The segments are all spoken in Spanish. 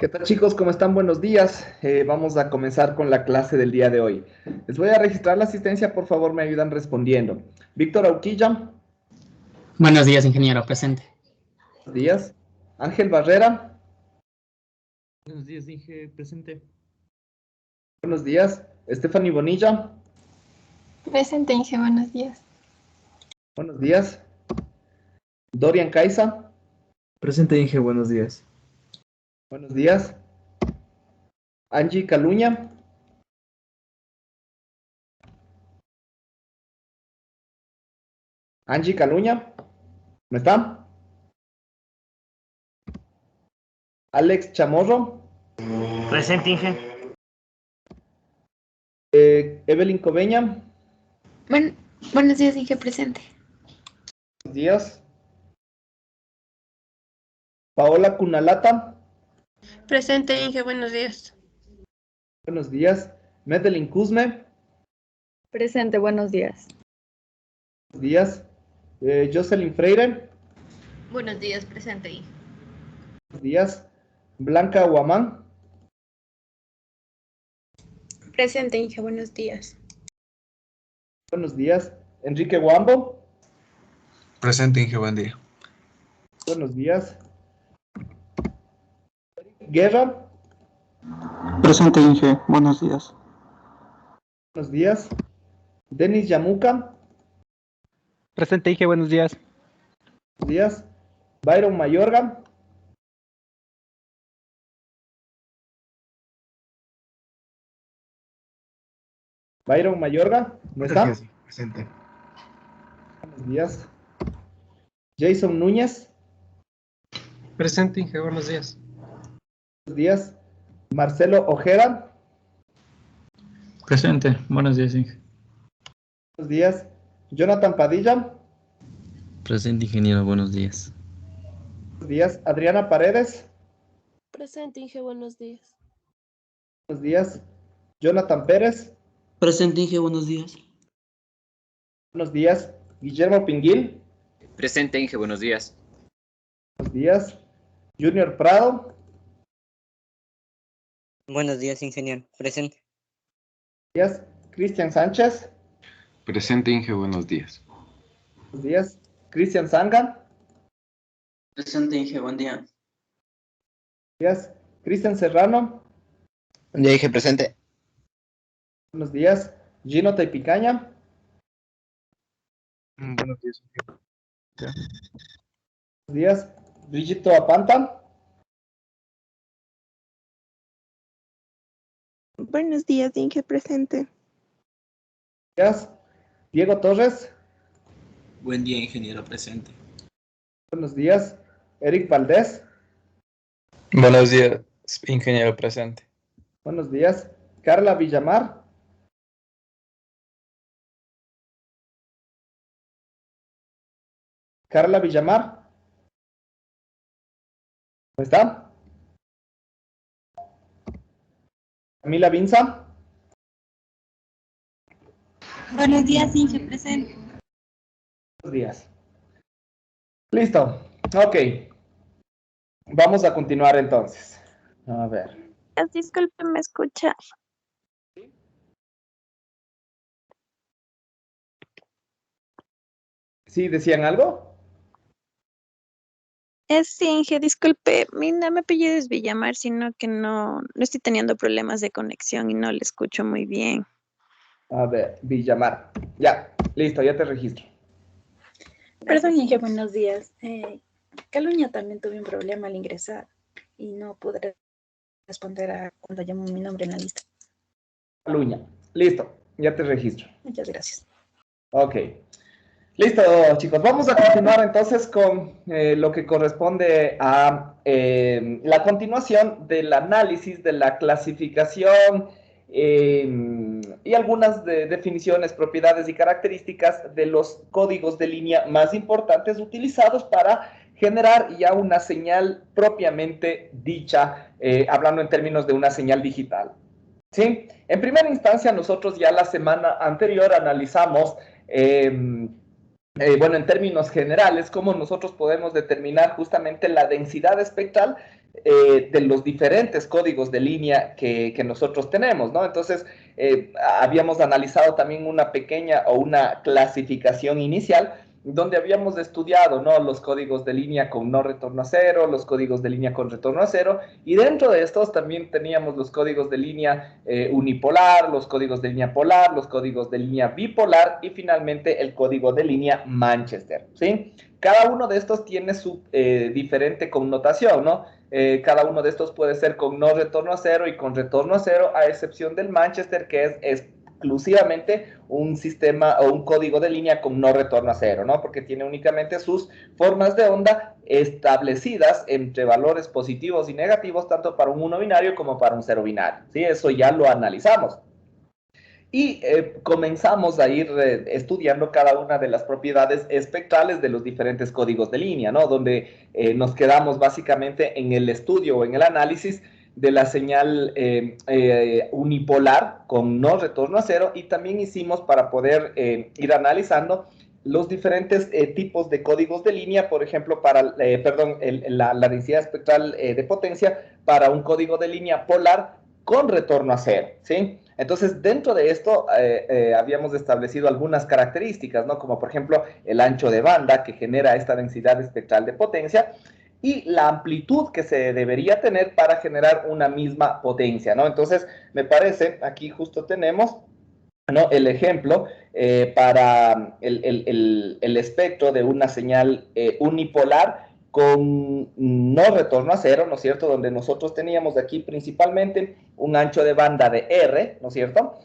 ¿Qué tal, chicos? ¿Cómo están? Buenos días. Vamos a comenzar con la clase del día de hoy. Les voy a registrar la asistencia, por favor, me ayudan respondiendo. Víctor Auquilla. Buenos días, ingeniero, presente. Buenos días. Ángel Barrera. Buenos días, Inge, presente. Buenos días. Stephanie Bonilla. Presente, Inge, buenos días. Buenos días. Dorian Caiza. Presente, Inge, buenos días. Buenos días. Angie Caluña. Angie Caluña. ¿No está? Alex Chamorro. Presente, Inge. Evelyn Cobeña. Buenos días, Inge, presente. Buenos días. Paola Cunalata. Presente, Inge, buenos días. Buenos días. Medellín Cusme. Presente, buenos días. Buenos días. Jocelyn Freire. Buenos días, presente, Inge. Buenos días. Blanca Huamán. Presente, Inge, buenos días. Buenos días. Enrique Huambo. Presente, Inge, buen día. Buenos días. Guerra. Presente, Inge, buenos días. Buenos días. Denis Yamuca. Presente, Inge, buenos días. Buenos días. Byron Mayorga. Byron Mayorga, ¿no está? Sí, presente. Buenos días. Jason Núñez. Presente, Inge, buenos días. Buenos días. Marcelo Ojeda. Presente, buenos días, Inge. Buenos días. Jonathan Padilla. Presente, ingeniero, buenos días. Buenos días. Adriana Paredes. Presente, Inge, buenos días. Buenos días. Jonathan Pérez. Presente, Inge, buenos días. Buenos días. Guillermo Pinguil. Presente, Inge, buenos días. Buenos días. Junior Prado. Buenos días, ingeniero. Presente. Buenos días. Cristian Sánchez. Presente, Inge, buenos días. Buenos días. Cristian Sanga. Presente, Inge, buen día. Buenos días. Cristian Serrano. Buen día, Inge, presente. Buenos días. Gino Taipicaña. Buenos días, Inge. Buenos días. Brigito Apanta. Buenos días, Inge, presente. Buenos días. Diego Torres. Buen día, ingeniero, presente. Buenos días. Eric Valdés. Buenos días, ingeniero, presente. Buenos días. Carla Villamar. Carla Villamar. ¿Cómo está? Camila Vinza. Buenos días, Inge, presente. Buenos días. Listo. Ok. Vamos a continuar entonces. A ver. Disculpe, ¿me escucha? ¿Sí decían algo? Sí, Inge, disculpe. No me apellido Villamar, sino que no estoy teniendo problemas de conexión y no le escucho muy bien. A ver, Villamar. Ya, listo, ya te registro. Perdón, Inge, buenos días. Caluña también tuve un problema al ingresar y no pude responder a cuando llamó mi nombre en la lista. Caluña. Listo, ya te registro. Muchas gracias. Ok. Listo, chicos. Vamos a continuar entonces con lo que corresponde a la continuación del análisis de la clasificación y algunas definiciones, propiedades y características de los códigos de línea más importantes utilizados para generar ya una señal propiamente dicha, hablando en términos de una señal digital. ¿Sí? En primera instancia, nosotros ya la semana anterior analizamos bueno, en términos generales, cómo nosotros podemos determinar justamente la densidad espectral de los diferentes códigos de línea que nosotros tenemos, ¿no? Entonces, habíamos analizado también una pequeña o una clasificación inicial donde habíamos estudiado, ¿no?, los códigos de línea con no retorno a cero, los códigos de línea con retorno a cero, y dentro de estos también teníamos los códigos de línea unipolar, los códigos de línea polar, los códigos de línea bipolar y finalmente el código de línea Manchester, ¿sí? Cada uno de estos tiene su diferente connotación, ¿no? Cada uno de estos puede ser con no retorno a cero y con retorno a cero, a excepción del Manchester, que es exclusivamente un sistema o un código de línea con no retorno a cero, ¿no? Porque tiene únicamente sus formas de onda establecidas entre valores positivos y negativos, tanto para un 1 binario como para un 0 binario, ¿sí? Eso ya lo analizamos. Y comenzamos a ir estudiando cada una de las propiedades espectrales de los diferentes códigos de línea, ¿no? Donde nos quedamos básicamente en el estudio o en el análisis de la señal unipolar con no retorno a cero, y también hicimos para poder ir analizando los diferentes tipos de códigos de línea, por ejemplo, para, la densidad espectral de potencia para un código de línea polar con retorno a cero, ¿sí? Entonces, dentro de esto habíamos establecido algunas características, ¿no? Como por ejemplo el ancho de banda que genera esta densidad espectral de potencia y la amplitud que se debería tener para generar una misma potencia, ¿no? Entonces, me parece, aquí justo tenemos, ¿no?, el ejemplo para el espectro de una señal unipolar con no retorno a cero, ¿no es cierto? Donde nosotros teníamos aquí principalmente un ancho de banda de R, ¿no es cierto?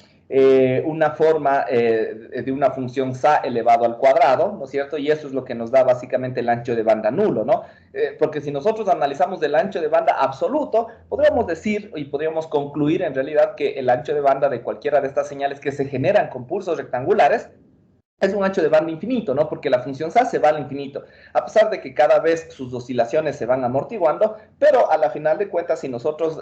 Una forma de una función SA elevado al cuadrado, ¿no es cierto? Y eso es lo que nos da básicamente el ancho de banda nulo, ¿no? Porque si nosotros analizamos el ancho de banda absoluto, podríamos decir y podríamos concluir en realidad que el ancho de banda de cualquiera de estas señales que se generan con pulsos rectangulares es un ancho de banda infinito, ¿no? Porque la función SA se va al infinito, a pesar de que cada vez sus oscilaciones se van amortiguando, pero a la final de cuentas, si nosotros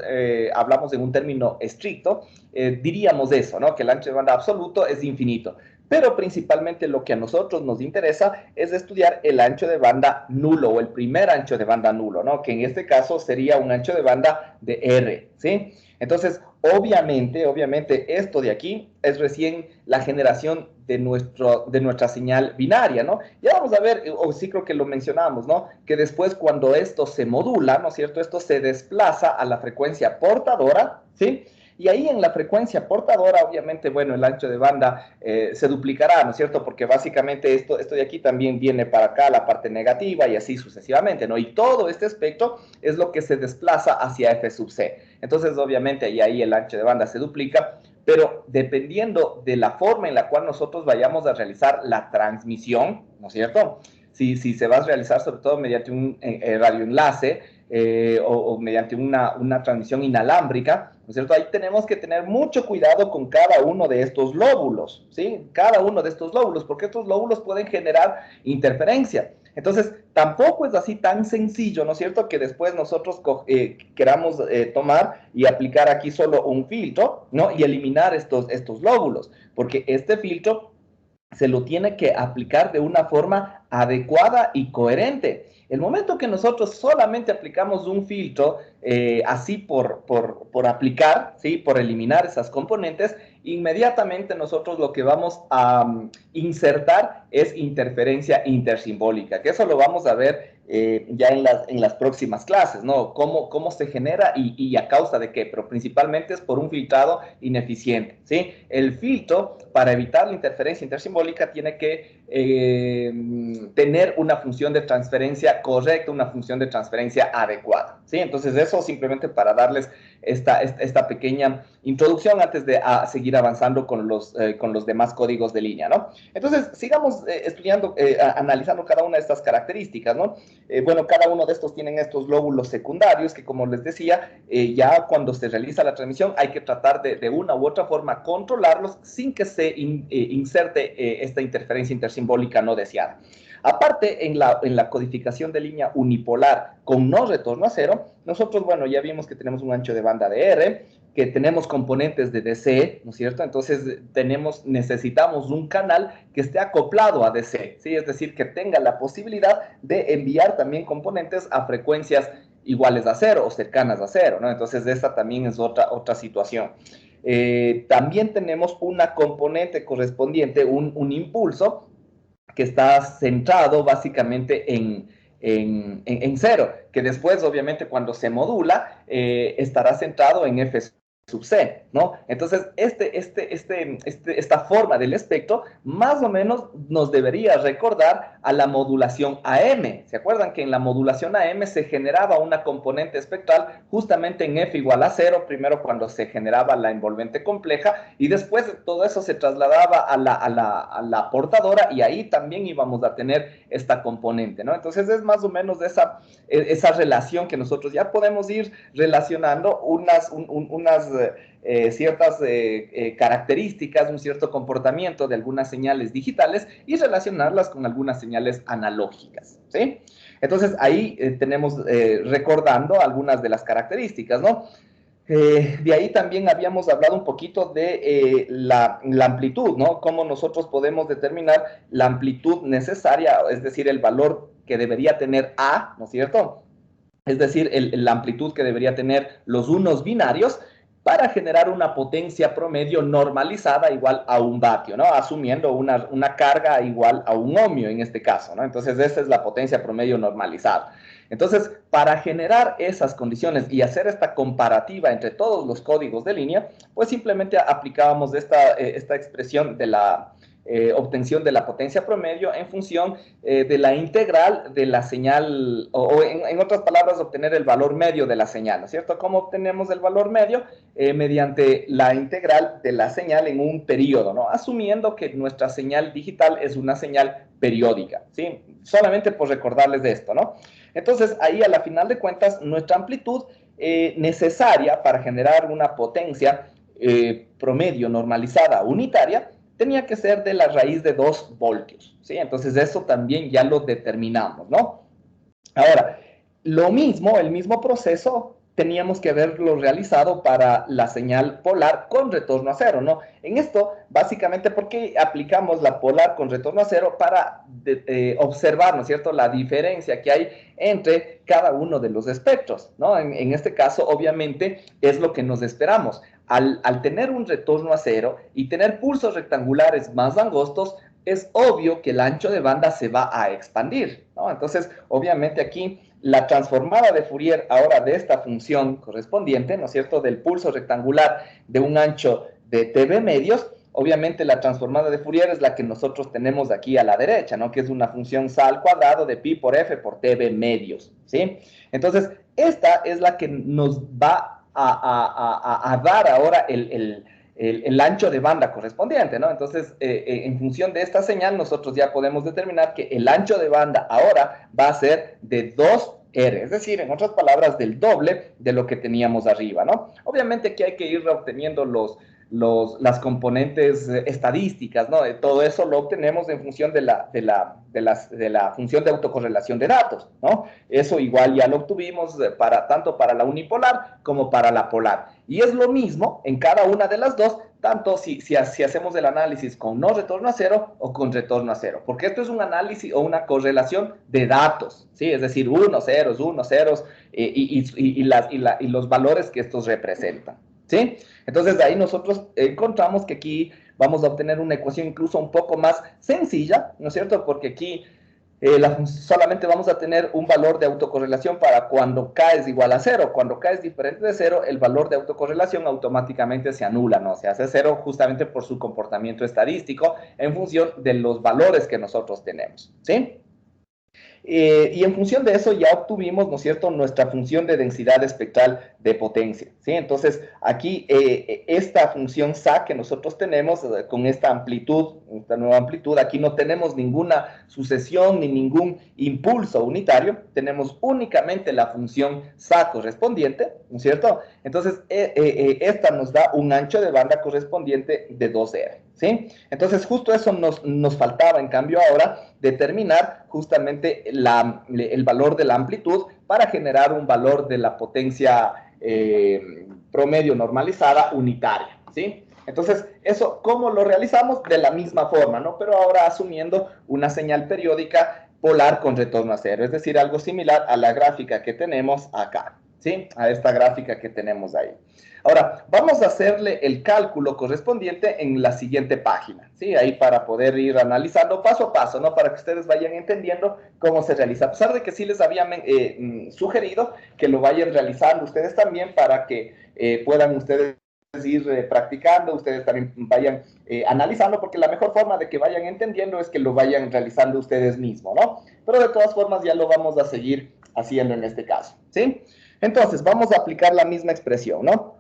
hablamos en un término estricto, diríamos eso, ¿no? Que el ancho de banda absoluto es infinito. Pero principalmente lo que a nosotros nos interesa es estudiar el ancho de banda nulo, o el primer ancho de banda nulo, ¿no? Que en este caso sería un ancho de banda de R, ¿sí? Entonces, obviamente, esto de aquí es recién la generación de nuestra señal binaria, ¿no? Ya vamos a ver, o sí creo que lo mencionamos, ¿no? Que después cuando esto se modula, ¿no es cierto? Esto se desplaza a la frecuencia portadora, ¿sí? Y ahí en la frecuencia portadora, obviamente, bueno, el ancho de banda se duplicará, ¿no es cierto? Porque básicamente esto de aquí también viene para acá, la parte negativa, y así sucesivamente, ¿no? Y todo este espectro es lo que se desplaza hacia F sub C. Entonces, obviamente, ahí el ancho de banda se duplica, pero dependiendo de la forma en la cual nosotros vayamos a realizar la transmisión, ¿no es cierto? Si se va a realizar sobre todo mediante un radioenlace o mediante una transmisión inalámbrica, ¿no es cierto? Ahí tenemos que tener mucho cuidado con cada uno de estos lóbulos, ¿sí? Cada uno de estos lóbulos, porque estos lóbulos pueden generar interferencia. Entonces, tampoco es así tan sencillo, ¿no es cierto?, que después nosotros queramos tomar y aplicar aquí solo un filtro, ¿no?, y eliminar estos lóbulos, porque este filtro se lo tiene que aplicar de una forma adecuada y coherente. El momento que nosotros solamente aplicamos un filtro, así por aplicar, ¿sí?, por eliminar esas componentes, inmediatamente nosotros lo que vamos a insertar es interferencia intersimbólica, que eso lo vamos a ver ya en las próximas clases, ¿no? Cómo se genera y a causa de qué, pero principalmente es por un filtrado ineficiente, ¿sí? El filtro, para evitar la interferencia intersimbólica, tiene que tener una función de transferencia correcta, una función de transferencia adecuada, ¿sí? Entonces, eso simplemente para darles esta pequeña introducción antes de seguir avanzando con los demás códigos de línea, ¿no? Entonces, sigamos estudiando, analizando cada una de estas características, ¿no? Bueno, cada uno de estos tienen estos lóbulos secundarios que, como les decía, ya cuando se realiza la transmisión hay que tratar de una u otra forma controlarlos sin que se inserte esta interferencia intersimbólica no deseada. Aparte, en la codificación de línea unipolar con no retorno a cero, nosotros, bueno, ya vimos que tenemos un ancho de banda de R, que tenemos componentes de DC, ¿no es cierto? Entonces, necesitamos un canal que esté acoplado a DC, ¿sí? Es decir, que tenga la posibilidad de enviar también componentes a frecuencias iguales a cero o cercanas a cero, ¿no? Entonces, esta también es otra situación. También tenemos una componente correspondiente, un impulso, que está centrado básicamente en cero, que después, obviamente, cuando se modula, estará centrado en f sub c, ¿no? Entonces, esta forma del espectro más o menos nos debería recordar a la modulación AM. ¿Se acuerdan que en la modulación AM se generaba una componente espectral justamente en f igual a 0, primero cuando se generaba la envolvente compleja, y después todo eso se trasladaba a la portadora, y ahí también íbamos a tener esta componente, ¿no? Entonces, es más o menos esa relación que nosotros ya podemos ir relacionando unas ciertas características, un cierto comportamiento de algunas señales digitales y relacionarlas con algunas señales analógicas, ¿sí? Entonces, ahí tenemos recordando algunas de las características, ¿no? De ahí también habíamos hablado un poquito de la amplitud, ¿no? Cómo nosotros podemos determinar la amplitud necesaria, es decir, el valor que debería tener A, ¿no es cierto? Es decir, la amplitud que debería tener los unos binarios para generar una potencia promedio normalizada igual a un vatio, ¿no? Asumiendo una carga igual a un ohmio en este caso, ¿no? Entonces, esta es la potencia promedio normalizada. Entonces, para generar esas condiciones y hacer esta comparativa entre todos los códigos de línea, pues simplemente aplicábamos esta expresión de la obtención de la potencia promedio en función de la integral de la señal, o en otras palabras, obtener el valor medio de la señal, ¿no es cierto? ¿Cómo obtenemos el valor medio? Mediante la integral de la señal en un periodo, ¿no? Asumiendo que nuestra señal digital es una señal periódica, ¿sí? Solamente por recordarles de esto, ¿no? Entonces, ahí a la final de cuentas, nuestra amplitud necesaria para generar una potencia promedio normalizada unitaria tenía que ser de la raíz de 2 voltios, ¿sí? Entonces, eso también ya lo determinamos, ¿no? Ahora, el mismo proceso teníamos que haberlo realizado para la señal polar con retorno a cero, ¿no? En esto, básicamente, ¿por qué aplicamos la polar con retorno a cero? Para observar, ¿no es cierto?, la diferencia que hay entre cada uno de los espectros, ¿no? En este caso, obviamente, es lo que nos esperamos. Al tener un retorno a cero y tener pulsos rectangulares más angostos, es obvio que el ancho de banda se va a expandir, ¿no? Entonces, obviamente aquí la transformada de Fourier ahora de esta función correspondiente, ¿no es cierto?, del pulso rectangular de un ancho de TB medios, obviamente la transformada de Fourier es la que nosotros tenemos aquí a la derecha, ¿no?, que es una función SA al cuadrado de pi por f por TB medios, ¿sí? Entonces, esta es la que nos va a dar ahora el ancho de banda correspondiente, ¿no? Entonces, en función de esta señal, nosotros ya podemos determinar que el ancho de banda ahora va a ser de 2R, es decir, en otras palabras, del doble de lo que teníamos arriba, ¿no? Obviamente aquí hay que ir obteniendo las componentes estadísticas, ¿no? Todo eso lo obtenemos en función de la función de autocorrelación de datos, ¿no? Eso igual ya lo obtuvimos tanto para la unipolar como para la polar. Y es lo mismo en cada una de las dos, tanto si hacemos el análisis con no retorno a cero o con retorno a cero, porque esto es un análisis o una correlación de datos, ¿sí? Es decir, unos ceros, y los valores que estos representan, ¿sí? Entonces, de ahí nosotros encontramos que aquí vamos a obtener una ecuación incluso un poco más sencilla, ¿no es cierto? Porque aquí solamente vamos a tener un valor de autocorrelación para cuando K es igual a 0. Cuando K es diferente de 0, el valor de autocorrelación automáticamente se anula, ¿no? Se hace 0 justamente por su comportamiento estadístico en función de los valores que nosotros tenemos, ¿sí? Y en función de eso ya obtuvimos, ¿no es cierto?, nuestra función de densidad espectral de potencia, ¿sí? Entonces, aquí esta función SA que nosotros tenemos con esta amplitud, esta nueva amplitud, aquí no tenemos ninguna sucesión ni ningún impulso unitario, tenemos únicamente la función SA correspondiente, ¿no es cierto? Entonces, esta nos da un ancho de banda correspondiente de 2R, ¿sí? Entonces, justo eso nos faltaba, en cambio, ahora determinar justamente el valor de la amplitud para generar un valor de la potencia promedio normalizada unitaria, ¿sí? Entonces, eso, ¿cómo lo realizamos? De la misma forma, ¿no? Pero ahora asumiendo una señal periódica polar con retorno a cero, es decir, algo similar a la gráfica que tenemos acá, ¿sí? A esta gráfica que tenemos ahí. Ahora, vamos a hacerle el cálculo correspondiente en la siguiente página, ¿sí? Ahí para poder ir analizando paso a paso, ¿no? Para que ustedes vayan entendiendo cómo se realiza. A pesar de que sí les había sugerido que lo vayan realizando ustedes también para que puedan ustedes ir practicando, ustedes también vayan analizando, porque la mejor forma de que vayan entendiendo es que lo vayan realizando ustedes mismos, ¿no? Pero de todas formas ya lo vamos a seguir haciendo en este caso, ¿sí? Entonces, vamos a aplicar la misma expresión, ¿no?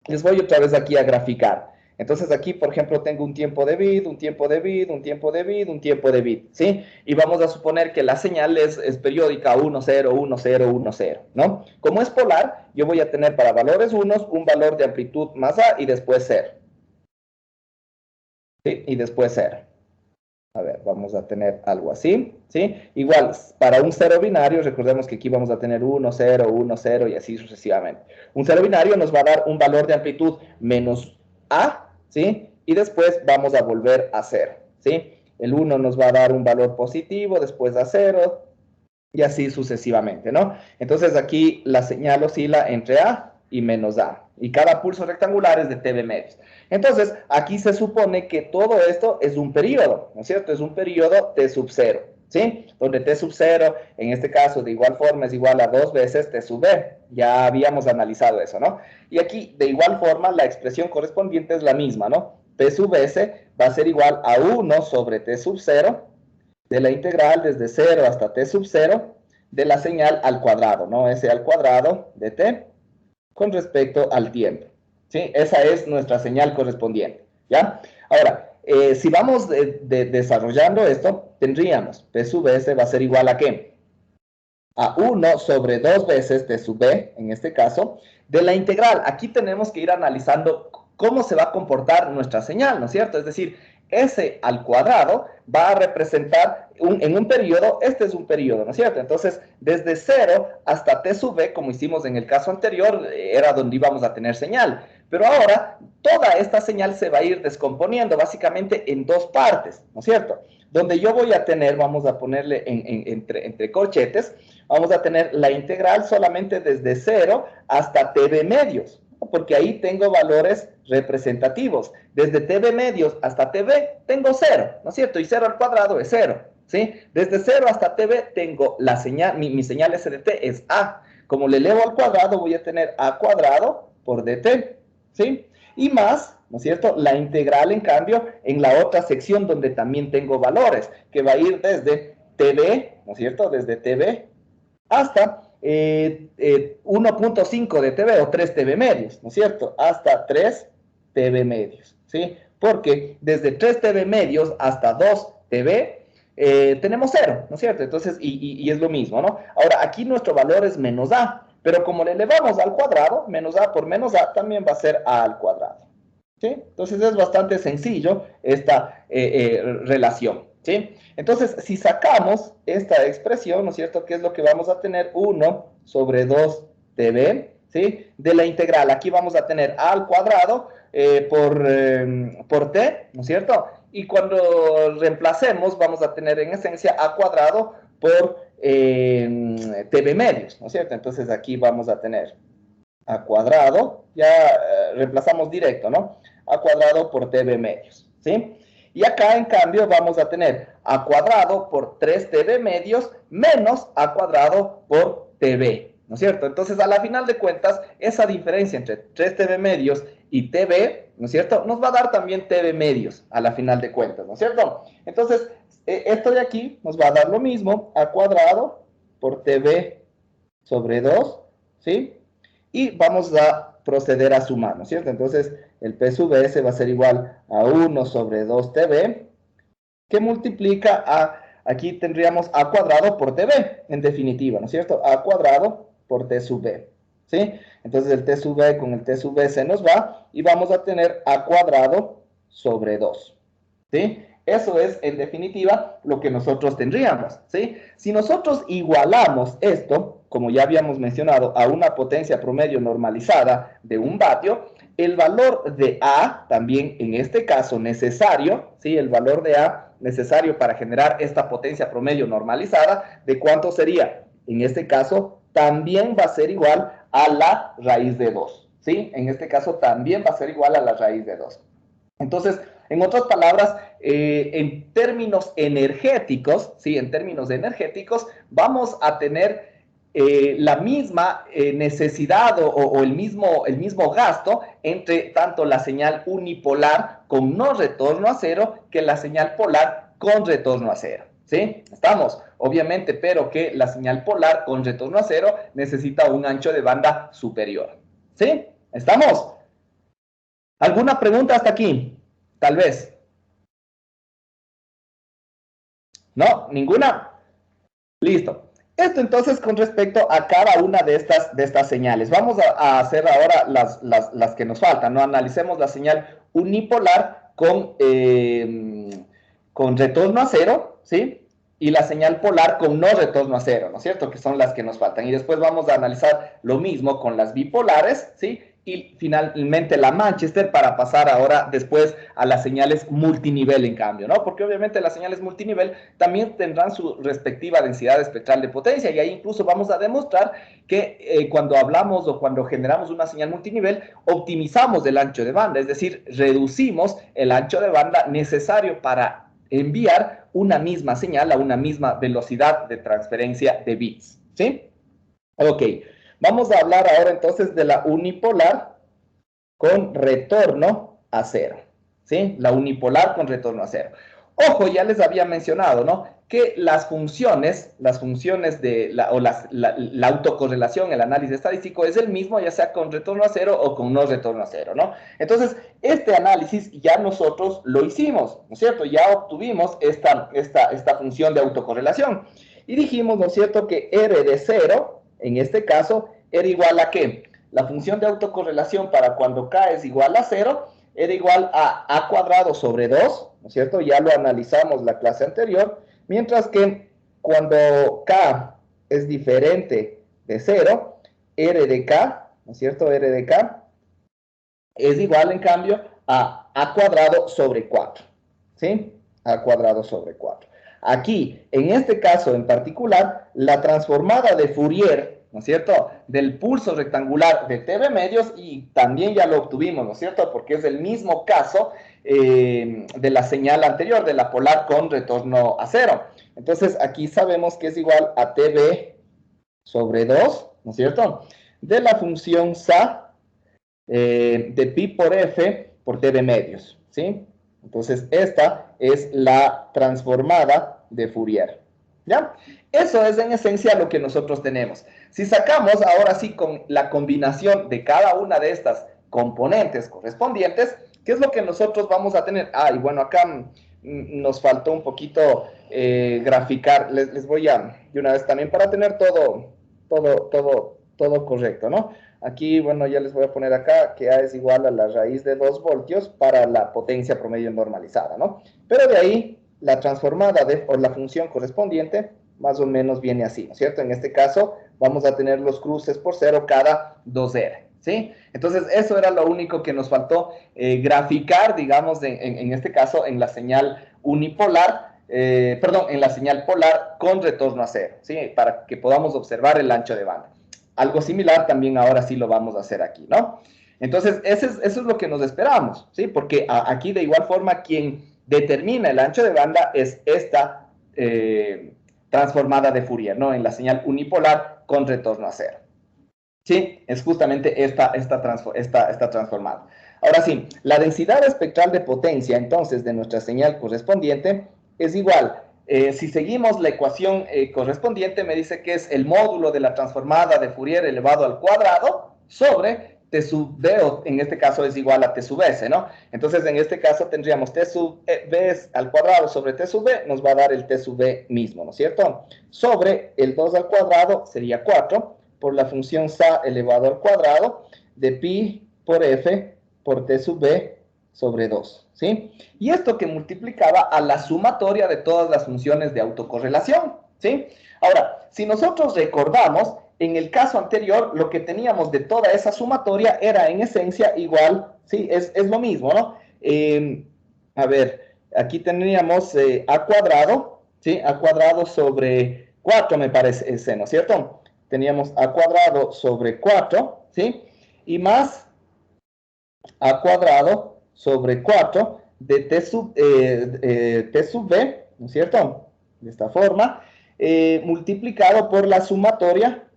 Les voy otra vez aquí a graficar. Entonces aquí, por ejemplo, tengo un tiempo de bit, un tiempo de bit, un tiempo de bit, un tiempo de bit, ¿sí? Y vamos a suponer que la señal es periódica 1, 0, 1, 0, 1, 0, ¿no? Como es polar, yo voy a tener para valores unos un valor de amplitud más A y después 0. ¿Sí? Y después 0. A ver, vamos a tener algo así, ¿sí? Igual, para un 0 binario, recordemos que aquí vamos a tener 1, 0, 1, 0 y así sucesivamente. Un 0 binario nos va a dar un valor de amplitud menos A, ¿sí? Y después vamos a volver a 0, ¿sí? El 1 nos va a dar un valor positivo, después a 0, y así sucesivamente, ¿no? Entonces aquí la señal oscila entre A y menos A, y cada pulso rectangular es de TB medios. Entonces, aquí se supone que todo esto es un periodo, ¿no es cierto? Es un periodo T sub 0, ¿sí? Donde T sub 0, en este caso, de igual forma, es igual a 2 veces T sub B. Ya habíamos analizado eso, ¿no? Y aquí, de igual forma, la expresión correspondiente es la misma, ¿no? T sub S va a ser igual a 1 sobre T sub 0, de la integral desde 0 hasta T sub 0, de la señal al cuadrado, ¿no? S al cuadrado de T con respecto al tiempo. ¿Sí? Esa es nuestra señal correspondiente, ¿ya? Ahora, si vamos desarrollando esto, tendríamos P sub S va a ser igual a ¿qué? A 1 sobre 2 veces T sub B, en este caso, de la integral. Aquí tenemos que ir analizando cómo se va a comportar nuestra señal, ¿no es cierto? Es decir, S al cuadrado va a representar en un periodo, este es un periodo, ¿no es cierto? Entonces, desde 0 hasta T sub B, como hicimos en el caso anterior, era donde íbamos a tener señal. Pero ahora, toda esta señal se va a ir descomponiendo básicamente en dos partes, ¿no es cierto? Donde yo voy a tener, vamos a ponerle entre corchetes, vamos a tener la integral solamente desde 0 hasta TB medios, ¿no? Porque ahí tengo valores representativos. Desde TB medios hasta TB tengo 0, ¿no es cierto? Y 0 al cuadrado es 0, ¿sí? Desde 0 hasta TB tengo la señal, mi señal S de T es A. Como le elevo al cuadrado, voy a tener A cuadrado por DT, ¿sí? Y más, ¿no es cierto? La integral, en cambio, en la otra sección donde también tengo valores, que va a ir desde TB, ¿no es cierto? Desde TB hasta 1.5 de TB o 3 TB medios, ¿no es cierto? Hasta 3 TB medios, ¿sí? Porque desde 3 TB medios hasta 2 TB tenemos 0, ¿no es cierto? Entonces, y es lo mismo, ¿no? Ahora, aquí nuestro valor es menos A, pero como le elevamos al cuadrado, menos A por menos A también va a ser A al cuadrado, ¿sí? Entonces es bastante sencillo esta relación, ¿sí? Entonces, si sacamos esta expresión, ¿no es cierto? ¿Qué es lo que vamos a tener? 1 sobre 2 TB, ¿sí? De la integral, aquí vamos a tener A al cuadrado por T, ¿no es cierto? Y cuando reemplacemos, vamos a tener en esencia A cuadrado por TB medios, ¿no es cierto? Entonces aquí vamos a tener A cuadrado, ya reemplazamos directo, ¿no? A cuadrado por TB medios, ¿sí? Y acá, en cambio, vamos a tener A cuadrado por 3 TB medios menos A cuadrado por TB, ¿no es cierto? Entonces, a la final de cuentas, esa diferencia entre 3 TB medios y TB, ¿no es cierto? Nos va a dar también TB medios a la final de cuentas, ¿no es cierto? Entonces, esto de aquí nos va a dar lo mismo, A cuadrado por TB sobre 2, ¿sí? Y vamos a proceder a sumar, ¿no es cierto? Entonces, el P sub S va a ser igual a 1 sobre 2 TB, que multiplica a, aquí tendríamos A cuadrado por TB, en definitiva, ¿no es cierto? A cuadrado por T sub B, ¿sí? Entonces, el T sub B con el T sub B se nos va, y vamos a tener A cuadrado sobre 2, ¿sí? Eso es, en definitiva, lo que nosotros tendríamos, ¿sí? Si nosotros igualamos esto, como ya habíamos mencionado, a una potencia promedio normalizada de 1 vatio, el valor de A, también en este caso necesario, ¿sí? El valor de A necesario para generar esta potencia promedio normalizada, ¿de cuánto sería? En este caso, también va a ser igual a la raíz de 2, ¿sí? En este caso, también va a ser igual a la raíz de 2. Entonces, en otras palabras, en términos energéticos, ¿sí? En términos energéticos, vamos a tener la misma necesidad o el mismo gasto entre tanto la señal unipolar con no retorno a cero que la señal polar con retorno a cero, ¿sí? Estamos, obviamente, pero que la señal polar con retorno a cero necesita un ancho de banda superior, ¿sí? ¿Estamos? ¿Alguna pregunta hasta aquí? Tal vez. ¿No? ¿Ninguna? Listo. Esto entonces con respecto a cada una de estas señales. Vamos a hacer ahora las que nos faltan, ¿no? Analicemos la señal unipolar con retorno a cero, ¿sí? Y la señal polar con no retorno a cero, ¿no es cierto? Que son las que nos faltan. Y después vamos a analizar lo mismo con las bipolares, ¿sí? Y finalmente la Manchester para pasar ahora después a las señales multinivel en cambio, ¿no? Porque obviamente las señales multinivel también tendrán su respectiva densidad espectral de potencia y ahí incluso vamos a demostrar que cuando hablamos o cuando generamos una señal multinivel optimizamos el ancho de banda, es decir, reducimos el ancho de banda necesario para enviar una misma señal a una misma velocidad de transferencia de bits, ¿sí? Ok. Vamos a hablar ahora entonces de la unipolar con retorno a cero, ¿sí? La unipolar con retorno a cero. Ojo, ya les había mencionado, ¿no? Que las funciones de la autocorrelación, el análisis estadístico es el mismo, ya sea con retorno a cero o con no retorno a cero, ¿no? Entonces, este análisis ya nosotros lo hicimos, ¿no es cierto? Ya obtuvimos esta función de autocorrelación. Y dijimos, ¿no es cierto?, que R de 0, en este caso, era igual a ¿qué? La función de autocorrelación para cuando K es igual a 0, era igual a A cuadrado sobre 2, ¿no es cierto? Ya lo analizamos la clase anterior, mientras que cuando K es diferente de 0, R de K, ¿no es cierto? R de K es igual, en cambio, a A cuadrado sobre 4, ¿sí? A cuadrado sobre 4. Aquí, en este caso en particular, la transformada de Fourier, ¿no es cierto?, del pulso rectangular de TV medios, y también ya lo obtuvimos, ¿no es cierto?, porque es el mismo caso de la señal anterior, de la polar con retorno a cero. Entonces, aquí sabemos que es igual a TV sobre 2, ¿no es cierto?, de la función SA de pi por F por TV medios, ¿sí? Entonces, esta es la transformada de Fourier, ¿ya? Eso es en esencia lo que nosotros tenemos. Si sacamos ahora sí con la combinación de cada una de estas componentes correspondientes, ¿qué es lo que nosotros vamos a tener? Ah, y bueno, acá nos faltó un poquito graficar. Les voy a, de una vez también, para tener todo correcto, ¿no? Aquí, bueno, ya les voy a poner acá que A es igual a la raíz de 2 voltios para la potencia promedio normalizada, ¿no? Pero de ahí, la transformada o la función correspondiente, más o menos viene así, ¿no es cierto? En este caso, vamos a tener los cruces por 0 cada 2R, ¿sí? Entonces, eso era lo único que nos faltó graficar, digamos, en este caso, en la señal unipolar, en la señal polar con retorno a 0, ¿sí? Para que podamos observar el ancho de banda. Algo similar también ahora sí lo vamos a hacer aquí, ¿no? Entonces, eso es lo que nos esperamos, ¿sí? Porque aquí de igual forma quien determina el ancho de banda es esta transformada de Fourier, ¿no? En la señal unipolar con retorno a 0. ¿Sí? Es justamente esta transformada. Ahora sí, la densidad espectral de potencia, entonces, de nuestra señal correspondiente es igual. Si seguimos la ecuación correspondiente, me dice que es el módulo de la transformada de Fourier elevado al cuadrado sobre T sub B, o en este caso es igual a T sub S, ¿no? Entonces, en este caso tendríamos T sub B al cuadrado sobre T sub B, nos va a dar el T sub B mismo, ¿no es cierto? Sobre el 2 al cuadrado sería 4, por la función SA elevado al cuadrado de pi por F por T sub B sobre 2, ¿sí? Y esto que multiplicaba a la sumatoria de todas las funciones de autocorrelación, ¿sí? Ahora, si nosotros recordamos, en el caso anterior, lo que teníamos de toda esa sumatoria era en esencia igual, ¿sí? Es lo mismo, ¿no? A ver, aquí teníamos a cuadrado, ¿sí? A cuadrado sobre 4 me parece ese, ¿no es cierto? Teníamos a cuadrado sobre 4, ¿sí? Y más a cuadrado sobre 4 de t sub b, ¿no es cierto? De esta forma, multiplicado por la sumatoria,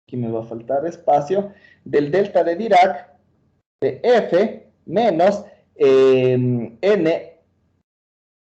aquí me va a faltar espacio, del delta de Dirac de f menos n